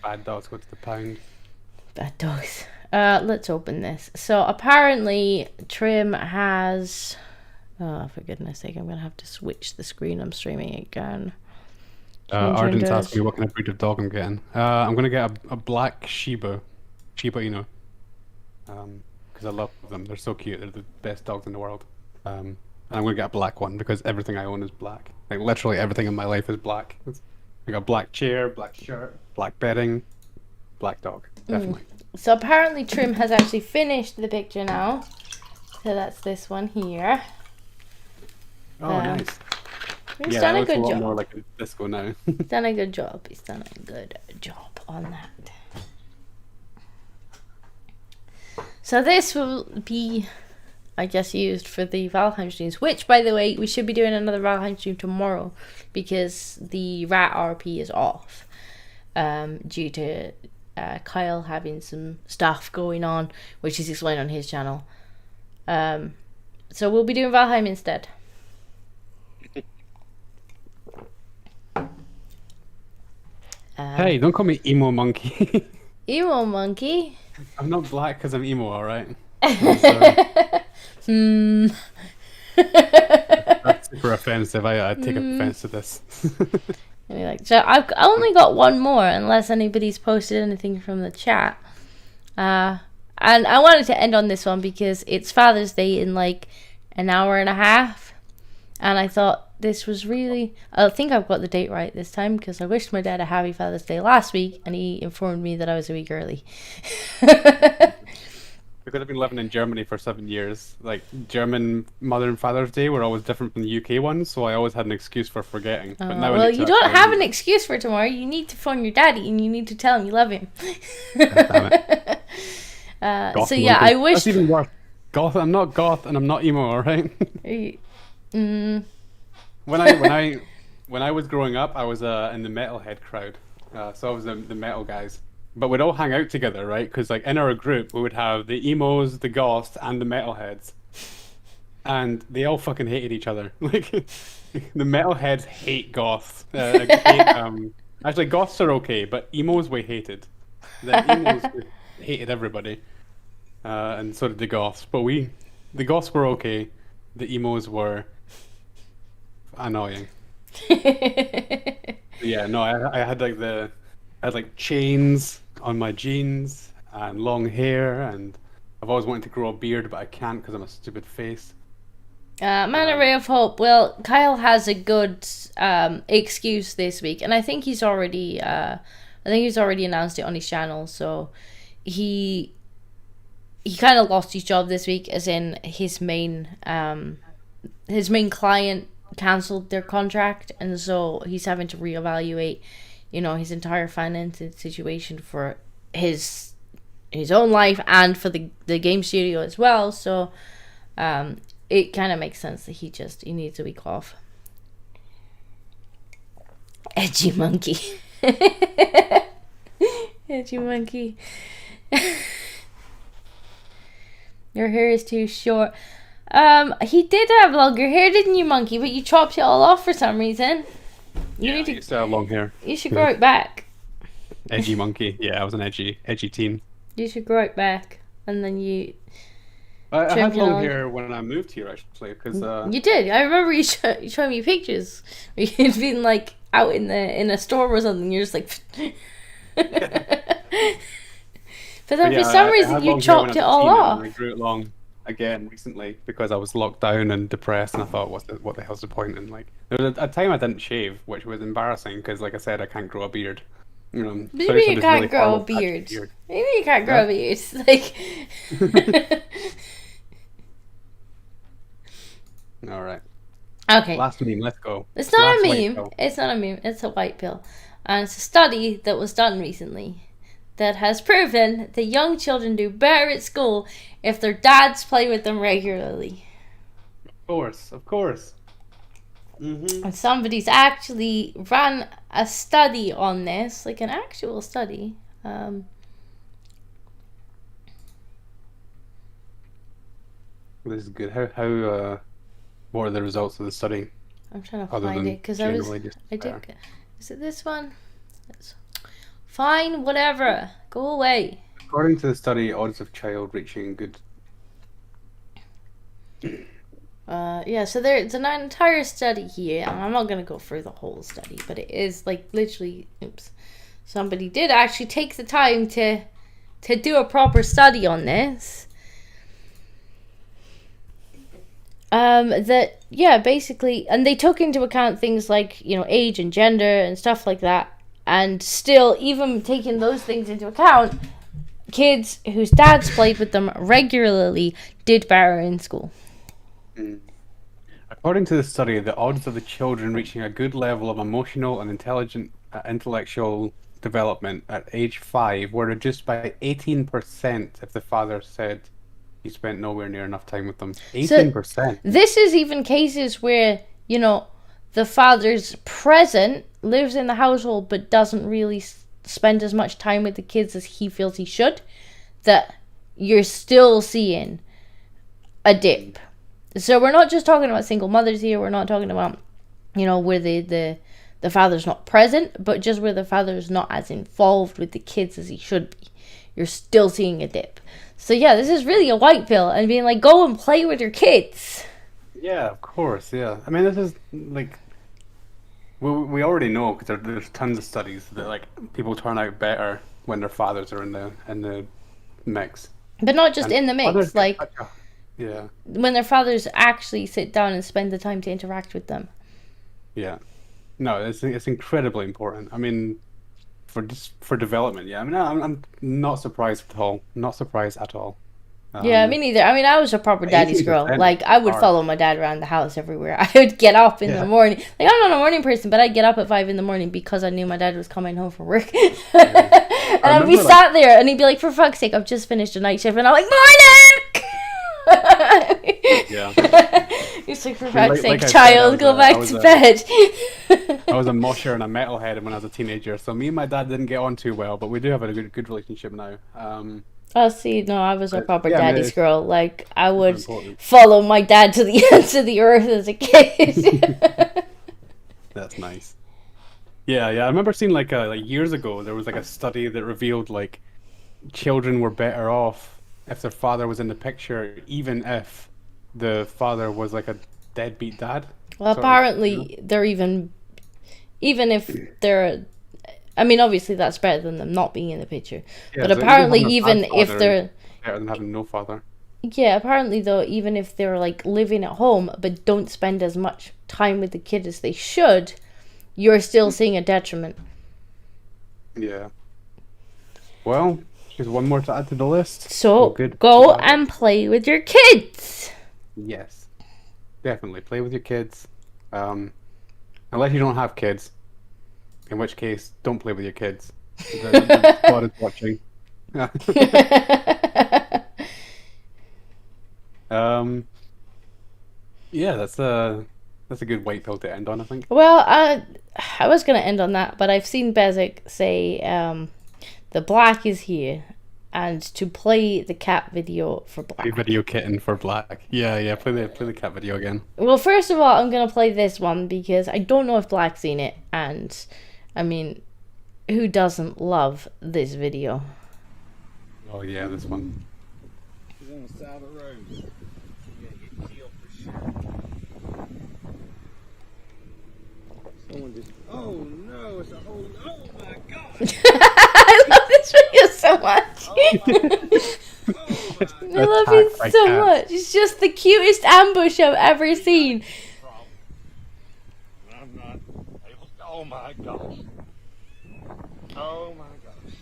Bad dogs go to the pound. Bad dogs. Let's open this. So apparently Trim has... Oh, for goodness sake, I'm going to have to switch the screen. I'm streaming again. Arden's asked me what kind of breed of dog I'm getting. I'm going to get a black Shiba Inu. Because I love them. They're so cute. They're the best dogs in the world. And I'm going to get a black one because everything I own is black. Like literally everything in my life is black. I got a black chair, black shirt, black bedding, black dog. Definitely. So apparently Trim has actually finished the picture now. So that's this one here. Oh, nice. He's done a good lot job. More like a disco now. He's done a good job. He's done a good job on that. So this will be, I guess, used for the Valheim streams. Which, by the way, we should be doing another Valheim stream tomorrow because the rat RP is off due to Kyle having some stuff going on, which he's explained on his channel. So we'll be doing Valheim instead. Hey, don't call me emo monkey. Emo monkey? I'm not black because I'm emo, alright? That's super offensive. I take offense to this. So I've only got one more, unless anybody's posted anything from the chat. And I wanted to end on this one because it's Father's Day in like an hour and a half. And I thought this was really... I think I've got the date right this time because I wished my dad a happy Father's Day last week and he informed me that I was a week early. Because I've been living in Germany for 7 years. Like, German Mother and Father's Day were always different from the UK ones, so I always had an excuse for forgetting. But now well, you don't have an excuse for tomorrow. You need to phone your daddy and you need to tell him you love him. Damn it. So yeah, I wish... That's even worse. Goth. I'm not goth and I'm not emo, alright? When I was growing up, I was in the metalhead crowd. So I was the metal guys. But we'd all hang out together, right? Because like in our group, we would have the emos, the goths, and the metalheads, and they all fucking hated each other. Like the metalheads hate goths. Actually, goths are okay, but emos we hated. The emos hated everybody, and so did the goths. But the goths were okay. The emos were annoying. Yeah, no, I had like chains on my jeans and long hair, and I've always wanted to grow a beard, but I can't because I'm a stupid face. Man, Ray of Hope. Well, Kyle has a good excuse this week, and I think he's already announced it on his channel. So he kind of lost his job this week, as in his main client cancelled their contract, and so he's having to reevaluate, his entire financial situation for his own life and for the game studio as well. So it kind of makes sense that he needs a week off. Edgy monkey. Edgy monkey. Your hair is too short. He did have longer hair, didn't you, monkey? But you chopped it all off for some reason. I used to have long hair. You should grow it back. Edgy monkey. Yeah, I was an edgy teen. You should grow it back, and then you. I had long hair when I moved here, actually, because you did. I remember you showing me pictures. You'd been like out in a storm or something. You're just like. But then for some reason you chopped it all off. I grew it long again recently because I was locked down and depressed, and I thought, what the hell's the point? And like, there was a time I didn't shave, which was embarrassing because, like I said, I can't grow a beard. Maybe you can't grow a beard. Maybe you can't grow a beard. Like. All right. Okay. Last meme. Let's go. It's not a meme. It's not a meme. It's a white pill, and it's a study that was done recently that has proven that young children do better at school if their dads play with them regularly. Of course. And somebody's actually ran a study on this, like an actual study. This is good. What are the results of the study? I'm trying to find it because I did. Is it this one? Fine, whatever. Go away. According to the study, odds of child reaching good. Yeah, so there's an entire study here, and I'm not going to go through the whole study, but it is like literally, somebody did actually take the time to do a proper study on this. Basically, and they took into account things like, age and gender and stuff like that, and still, even taking those things into account, kids whose dads played with them regularly did better in school. According to the study, the odds of the children reaching a good level of emotional and intellectual development at age 5 were reduced by 18% if the father said he spent nowhere near enough time with them. 18%. So this is even cases where, the father's present, lives in the household, but doesn't really spend as much time with the kids as he feels he should, that you're still seeing a dip. So we're not just talking about single mothers here. We're not talking about, where the father's not present, but just where the father's not as involved with the kids as he should be. You're still seeing a dip. So yeah, this is really a white pill, and being like, go and play with your kids. Yeah, of course, yeah. I mean, this is like, we already know, because there's tons of studies that like people turn out better when their fathers are in the mix. But not just in the mix, like yeah, when their fathers actually sit down and spend the time to interact with them. Yeah, no, it's incredibly important. I mean, for development, yeah. I mean, I'm not surprised at all. Not surprised at all. Yeah, me neither. I mean, I was a proper daddy's girl. Like, I would follow my dad around the house everywhere. I would get up in the morning. Like, I'm not a morning person, but I'd get up at 5 a.m. because I knew my dad was coming home from work. And I'd be sat there, and he'd be like, for fuck's sake, I've just finished a night shift. And I'm like, morning! Yeah. He's like, for fuck's sake, child, go back to bed. I was a mosher and a metalhead when I was a teenager, so me and my dad didn't get on too well, but we do have a good relationship now. Oh, see, no, I was a proper daddy's girl. Like, I would follow my dad to the ends of the earth as a kid. That's nice. Yeah, I remember seeing like years ago, there was like a study that revealed like children were better off if their father was in the picture, even if the father was like a deadbeat dad. Well, apparently they're even if they're, I mean, obviously that's better than them not being in the picture. Yeah, but so apparently even if they're better than having no father. Yeah, apparently though, even if they're like living at home but don't spend as much time with the kid as they should, you're still seeing a detriment. Yeah. Well, there's one more to add to the list. So go and play with your kids. Yes, definitely play with your kids. Unless you don't have kids, in which case don't play with your kids. God is watching. Yeah, that's a good white pill to end on, I think. Well, I was gonna end on that, but I've seen Bezic say the black is here, and to play the cat video for black. Play video kitten for black. Yeah. Play the cat video again. Well, first of all, I'm gonna play this one because I don't know if Black's seen it, and I mean, who doesn't love this video? Oh yeah, this one. He's on the side of the road. You're gonna get killed for sure. Someone just. Oh no! It's a whole. Oh my god! I love this video so much. I love it so much. It's just the cutest ambush I've ever seen. I'm not able. Oh my gosh! Oh my gosh!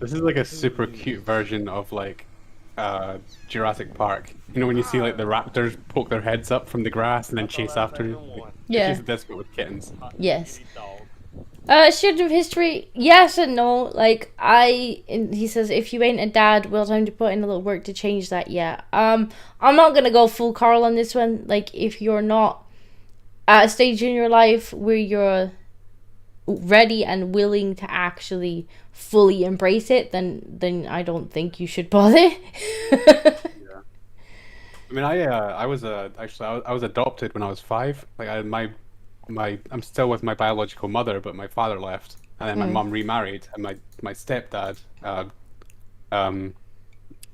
This is like a super cute version of like Jurassic Park. You know when you see like the raptors poke their heads up from the grass and then chase after you? Yeah. It's this but with kittens. Yes. Student of history, yes and no. Like he says, if you ain't a dad, well, time to put in a little work to change that. Yeah. I'm not gonna go full Carl on this one. Like, if you're not at a stage in your life where you're ready and willing to actually fully embrace it, then I don't think you should bother. Yeah. I mean, I was adopted when I was 5. Like, I'm still with my biological mother, but my father left, and then my mum remarried, and my stepdad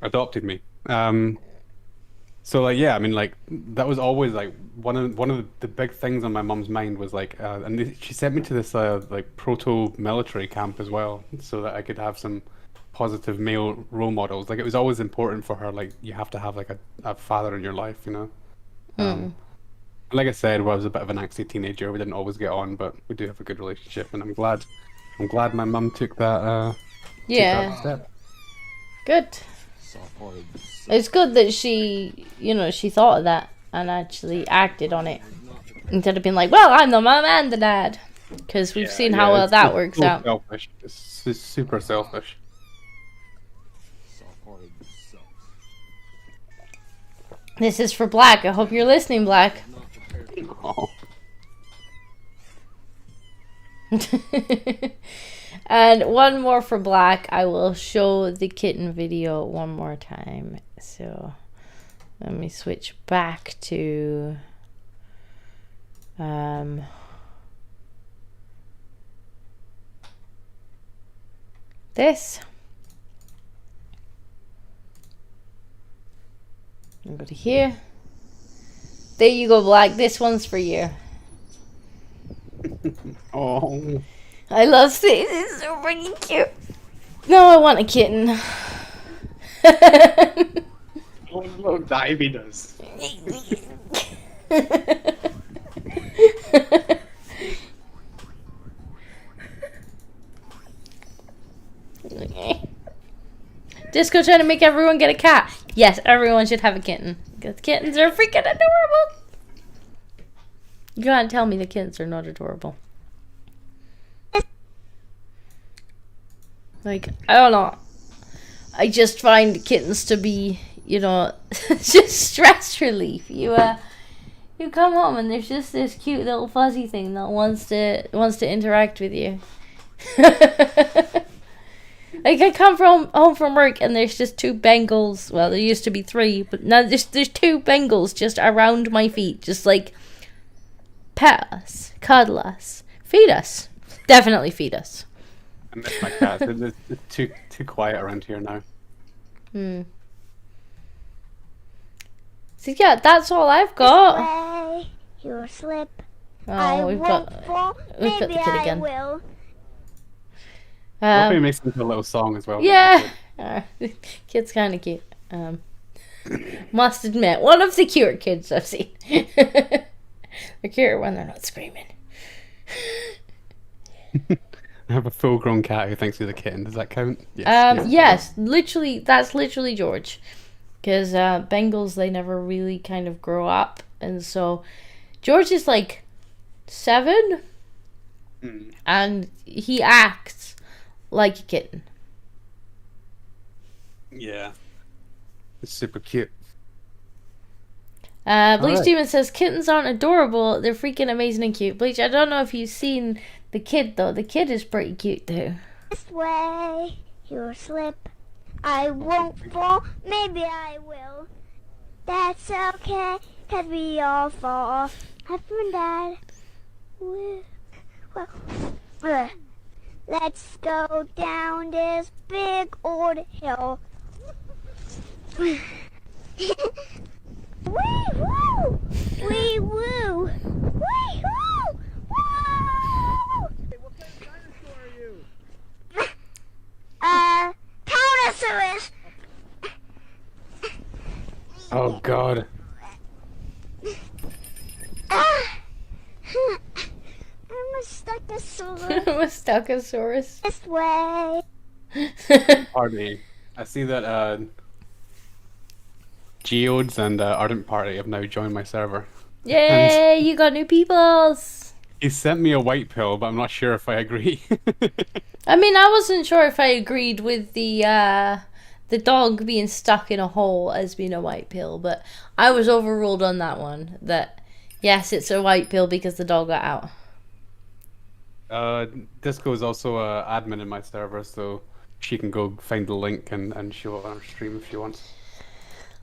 adopted me. So like, yeah, I mean, like, that was always like one of the big things on my mum's mind was like, she sent me to this like proto-military camp as well, so that I could have some positive male role models. Like, it was always important for her, like, you have to have like a father in your life, you know. Like I said, I was a bit of an angsty teenager. We didn't always get on, but we do have a good relationship, and I'm glad my mum took that. Took that step. Good. It's good that she thought of that and actually acted on it instead of being like, well, I'm the mum and the dad, because we've seen how well that works out. Selfish. It's super selfish. This is for Black. I hope you're listening, Black. Oh. And one more for Black. I will show the kitten video one more time. So let me switch back to this. I'll go to here. There you go, Black. This one's for you. Oh. I love seeing this. So freaking cute. No, I want a kitten. Oh, look, Ivy does. Disco trying to make everyone get a cat. Yes, everyone should have a kitten. Because kittens are freaking adorable. You can't tell me the kittens are not adorable. Like, I don't know. I just find kittens to be, just stress relief. You come home and there's just this cute little fuzzy thing that wants to interact with you. Like, I come home from work and there's just 2 Bengals. Well, there used to be 3, but now there's 2 Bengals just around my feet, just like pet us, cuddle us, feed us. Definitely feed us. I miss my cat. It's too quiet around here now. So yeah, that's all I've got. You'll slip. Oh, we've got the kid again. Will. Maybe makes into a little song as well. Yeah, kid's kind of cute. Must admit, one of the cute kids I've seen. They're cute when they're not screaming. I have a full-grown cat who thinks he's a kitten. Does that count? Yes. Yes, literally, that's literally George. Because Bengals, they never really kind of grow up, and so George is like 7, and he acts like a kitten. Yeah. It's super cute. Bleach Demon says, kittens aren't adorable, they're freaking amazing and cute. Bleach, I don't know if you've seen the kid, though. The kid is pretty cute, too. This way, you'll slip. I won't fall, maybe I will. That's okay, 'cause we all fall. Have fun, Dad. Well, let's go down this big old hill. Wee woo! Wee woo! Wee woo! Woo! What kind of dinosaur are you? Tyrannosaurus! Oh, God. I'm a Stegosaurus. I'm a Stegosaurus. This way. Pardon me. I see that Geodes and Ardent Party have now joined my server. Yay, you got new peoples. He sent me a white pill, but I'm not sure if I agree. I mean, I wasn't sure if I agreed with the dog being stuck in a hole as being a white pill, but I was overruled on that one. That yes, it's a white pill because the dog got out. Disco is also admin in my server, so she can go find the link and show it on her stream if she wants.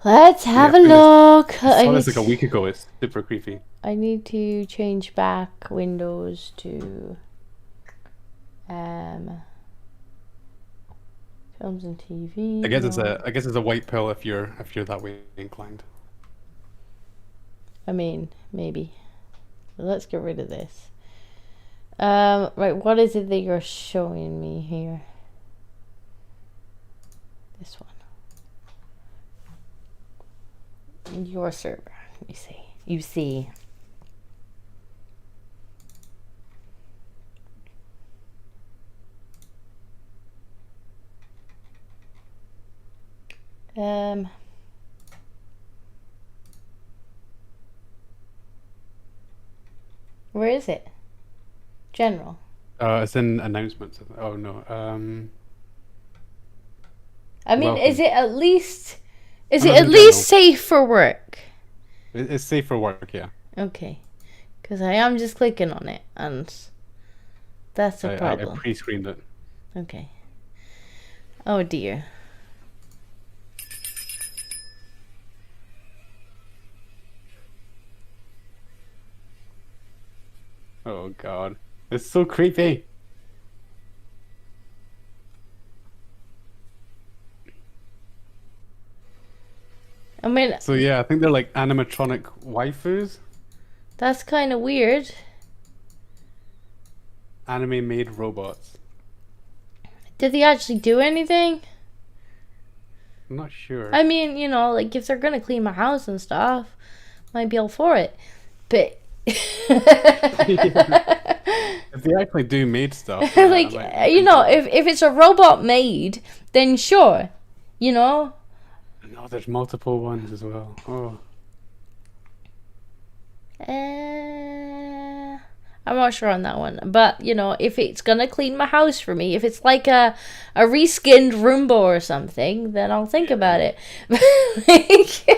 Let's have a look. I saw this like a week ago. It's super creepy. I need to change back Windows to films and TV. I guess it's a white pill if you're that way inclined. I mean, maybe. Let's get rid of this. Right, what is it that you're showing me here? This one. Your server. Let me see. You see. Where is it? General. It's in announcements. Oh no. I mean, welcome. is it at least General. safe for work? It's safe for work, yeah. Okay, because I am just clicking on it, and that's a problem. I pre-screened it. Okay. Oh dear. Oh god, it's so creepy. I mean, so yeah, I think they're like animatronic waifus. That's kind of weird. Anime made robots. Did they actually do anything? I'm not sure. I mean, you know, like if they're gonna clean my house and stuff, might be all for it. But if they actually do made stuff, like you know, if it's a robot made, then sure, you know. No, there's multiple ones as well. Oh. I'm not sure on that one, but you know, if it's gonna clean my house for me, if it's like a reskinned Roomba or something, then I'll think about it.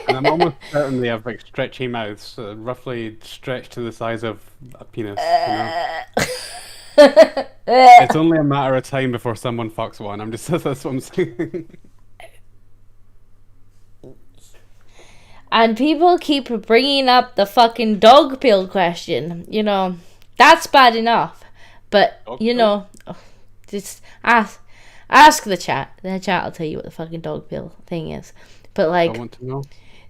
And I'm almost certain they have like stretchy mouths, roughly stretched to the size of a penis. You know? It's only a matter of time before someone fucks one. That's what I'm saying. And people keep bringing up the fucking dog pill question. You know, that's bad enough. But, you know, just ask the chat. The chat will tell you what the fucking dog pill thing is. But, like, I want to know.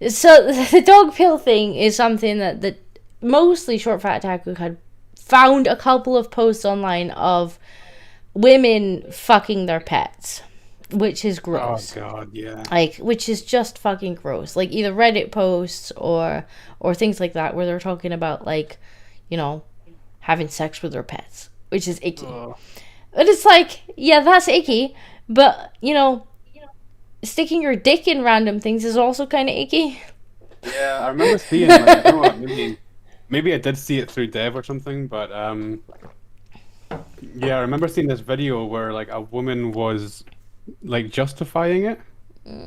So, the dog pill thing is something that mostly Short Fat Taco had found a couple of posts online of women fucking their pets. Which is gross. Oh god, yeah. Like, which is just fucking gross. Like, either Reddit posts or things like that where they're talking about, like, you know, having sex with their pets, which is icky. But it's like, yeah, that's icky, but, you know, sticking your dick in random things is also kind of icky. Yeah, I remember seeing, like, I don't know, maybe I did see it through Dev or something, but, yeah, I remember seeing this video where, like, a woman was like justifying it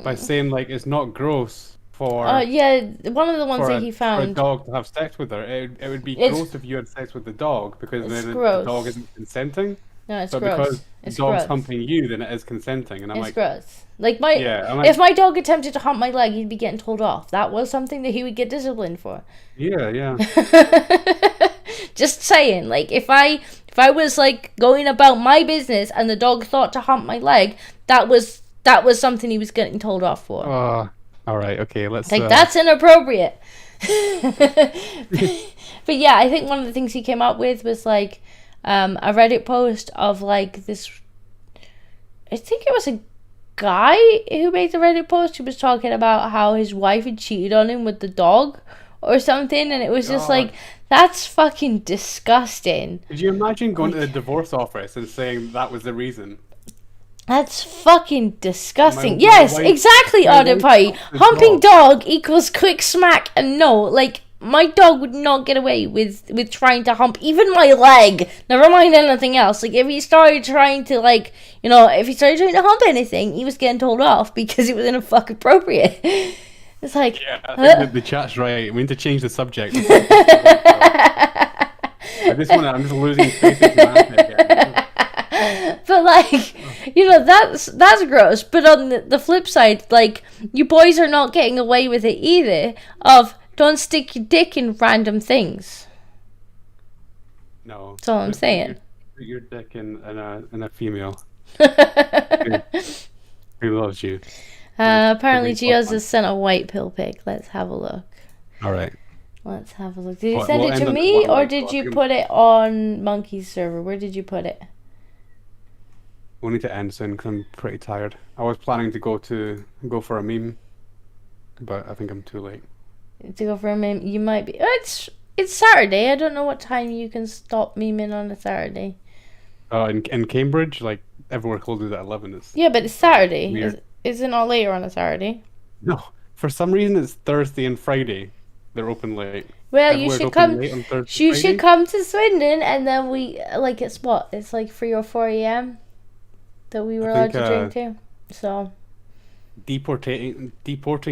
by saying like it's not gross for yeah, one of the ones that he found for a dog to have sex with her. It would be gross if you had sex with the dog because then the dog isn't consenting. No, it's but gross. Because it's the dog's gross. humping you, then it is consenting, and I'm it's like, gross. Like if my dog attempted to hump my leg, he'd be getting told off. That was something that he would get disciplined for. Yeah. Just saying, like if I was like going about my business and the dog thought to hump my leg, that was something he was getting told off for. Oh, all right, okay, let's. Like that's inappropriate. But yeah, I think one of the things he came up with was like a Reddit post of like this. I think it was a guy who made the Reddit post who was talking about how his wife had cheated on him with the dog or something, and it was just like, that's fucking disgusting. Could you imagine going to the divorce office and saying that was the reason? That's fucking disgusting. Yes, exactly, Oddipie. Humping dog equals quick smack and no. Like, my dog would not get away with trying to hump even my leg. Never mind anything else. Like, if he started trying to, like, you know, if he started trying to hump anything, he was getting told off because it was inappropriate. It's like, yeah, I think the chat's right. We need to change the subject. I'm just losing faith in humanity again. But, like, you know, that's gross. But on the flip side, like, you boys are not getting away with it either. Of don't stick your dick in random things. No. That's all I'm saying. Put your dick in a female. Who loves you? Apparently Geoz has sent a white pill pic. Let's have a look. Alright. Let's have a look. Did you send it to me, or did you put it on Monkey's server? Where did you put it? We'll need to end soon because I'm pretty tired. I was planning to go for a meme, but I think I'm too late. To go for a meme, you might be. It's Saturday. I don't know what time you can stop memeing on a Saturday. In Cambridge, like everywhere closes at 11. Yeah, but it's Saturday. Is it not later on a Saturday? No, for some reason it's Thursday and Friday. They're open late. Well, you should come. You should come to Swindon, and then we like it's what? It's like 3 or 4 a.m. that we were allowed to drink too. So deporting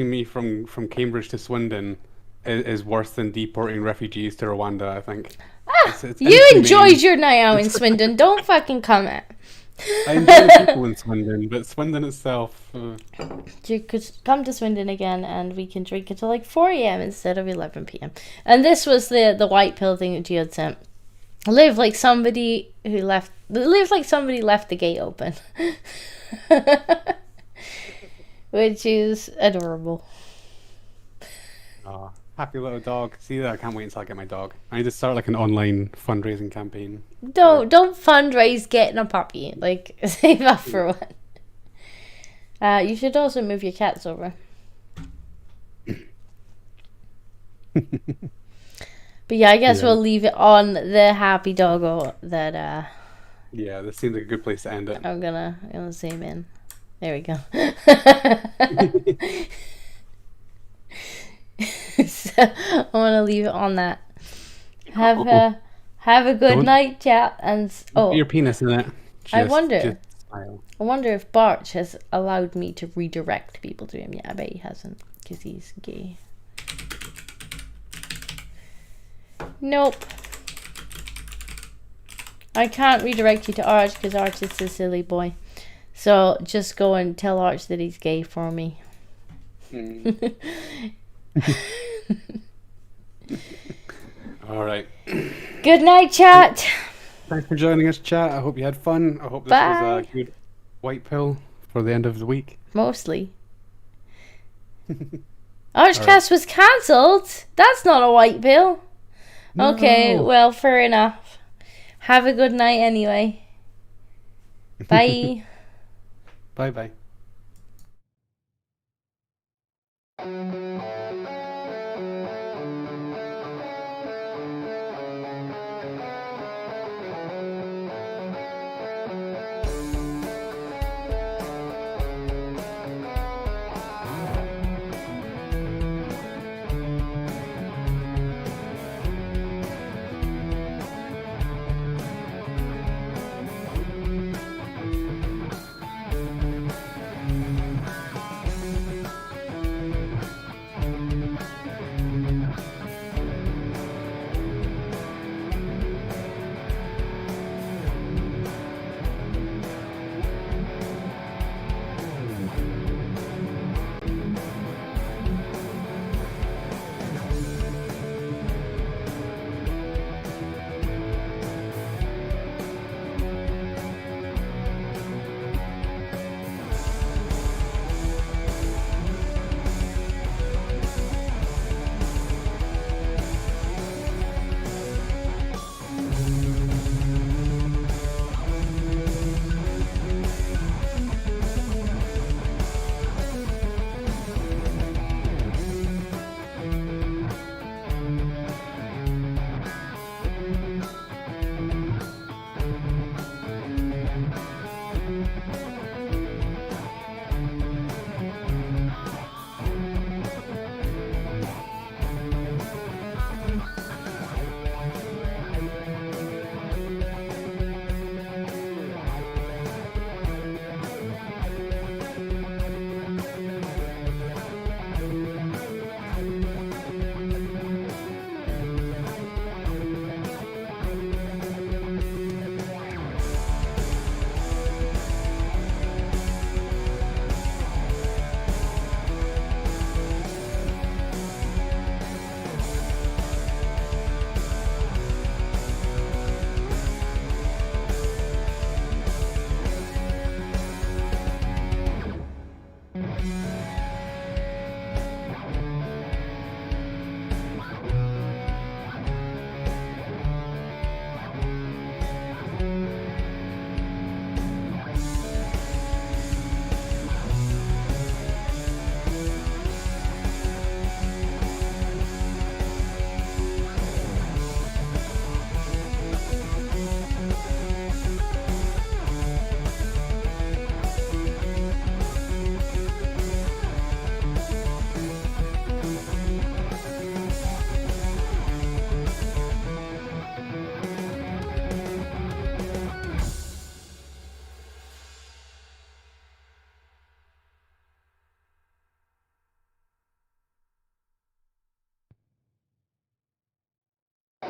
me from Cambridge to Swindon is worse than deporting refugees to Rwanda, I think. You enjoyed your night out in Swindon. Don't fucking comment. I enjoy the people in Swindon, but Swindon itself... You could come to Swindon again and we can drink until like 4 a.m. instead of 11 p.m. And this was the white pill thing that Gio had sent. Live like somebody left the gate open. Which is adorable. Oh, happy little dog. See that? I can't wait until I get my dog. I need to start like an online fundraising campaign. Don't fundraise getting a puppy. Like, save up for one. You should also move your cats over. But yeah, I guess we'll leave it on the happy doggo that yeah, this seems like a good place to end it. I'm gonna zoom in. There we go. So I wanna leave it on that. Have a good night, chat, and put your penis in it. I wonder if Barch has allowed me to redirect people to him. Yeah, I bet he hasn't, because he's gay. Nope. I can't redirect you to Arch because Arch is a silly boy. So just go and tell Arch that he's gay for me. Alright. Good night, chat. Thanks for joining us, chat. I hope you had fun. I hope this was a good white pill for the end of the week. Mostly. Archcast was cancelled. That's not a white pill. No. Okay, well, fair enough. Have a good night anyway. Bye. Bye-bye.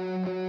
Bye.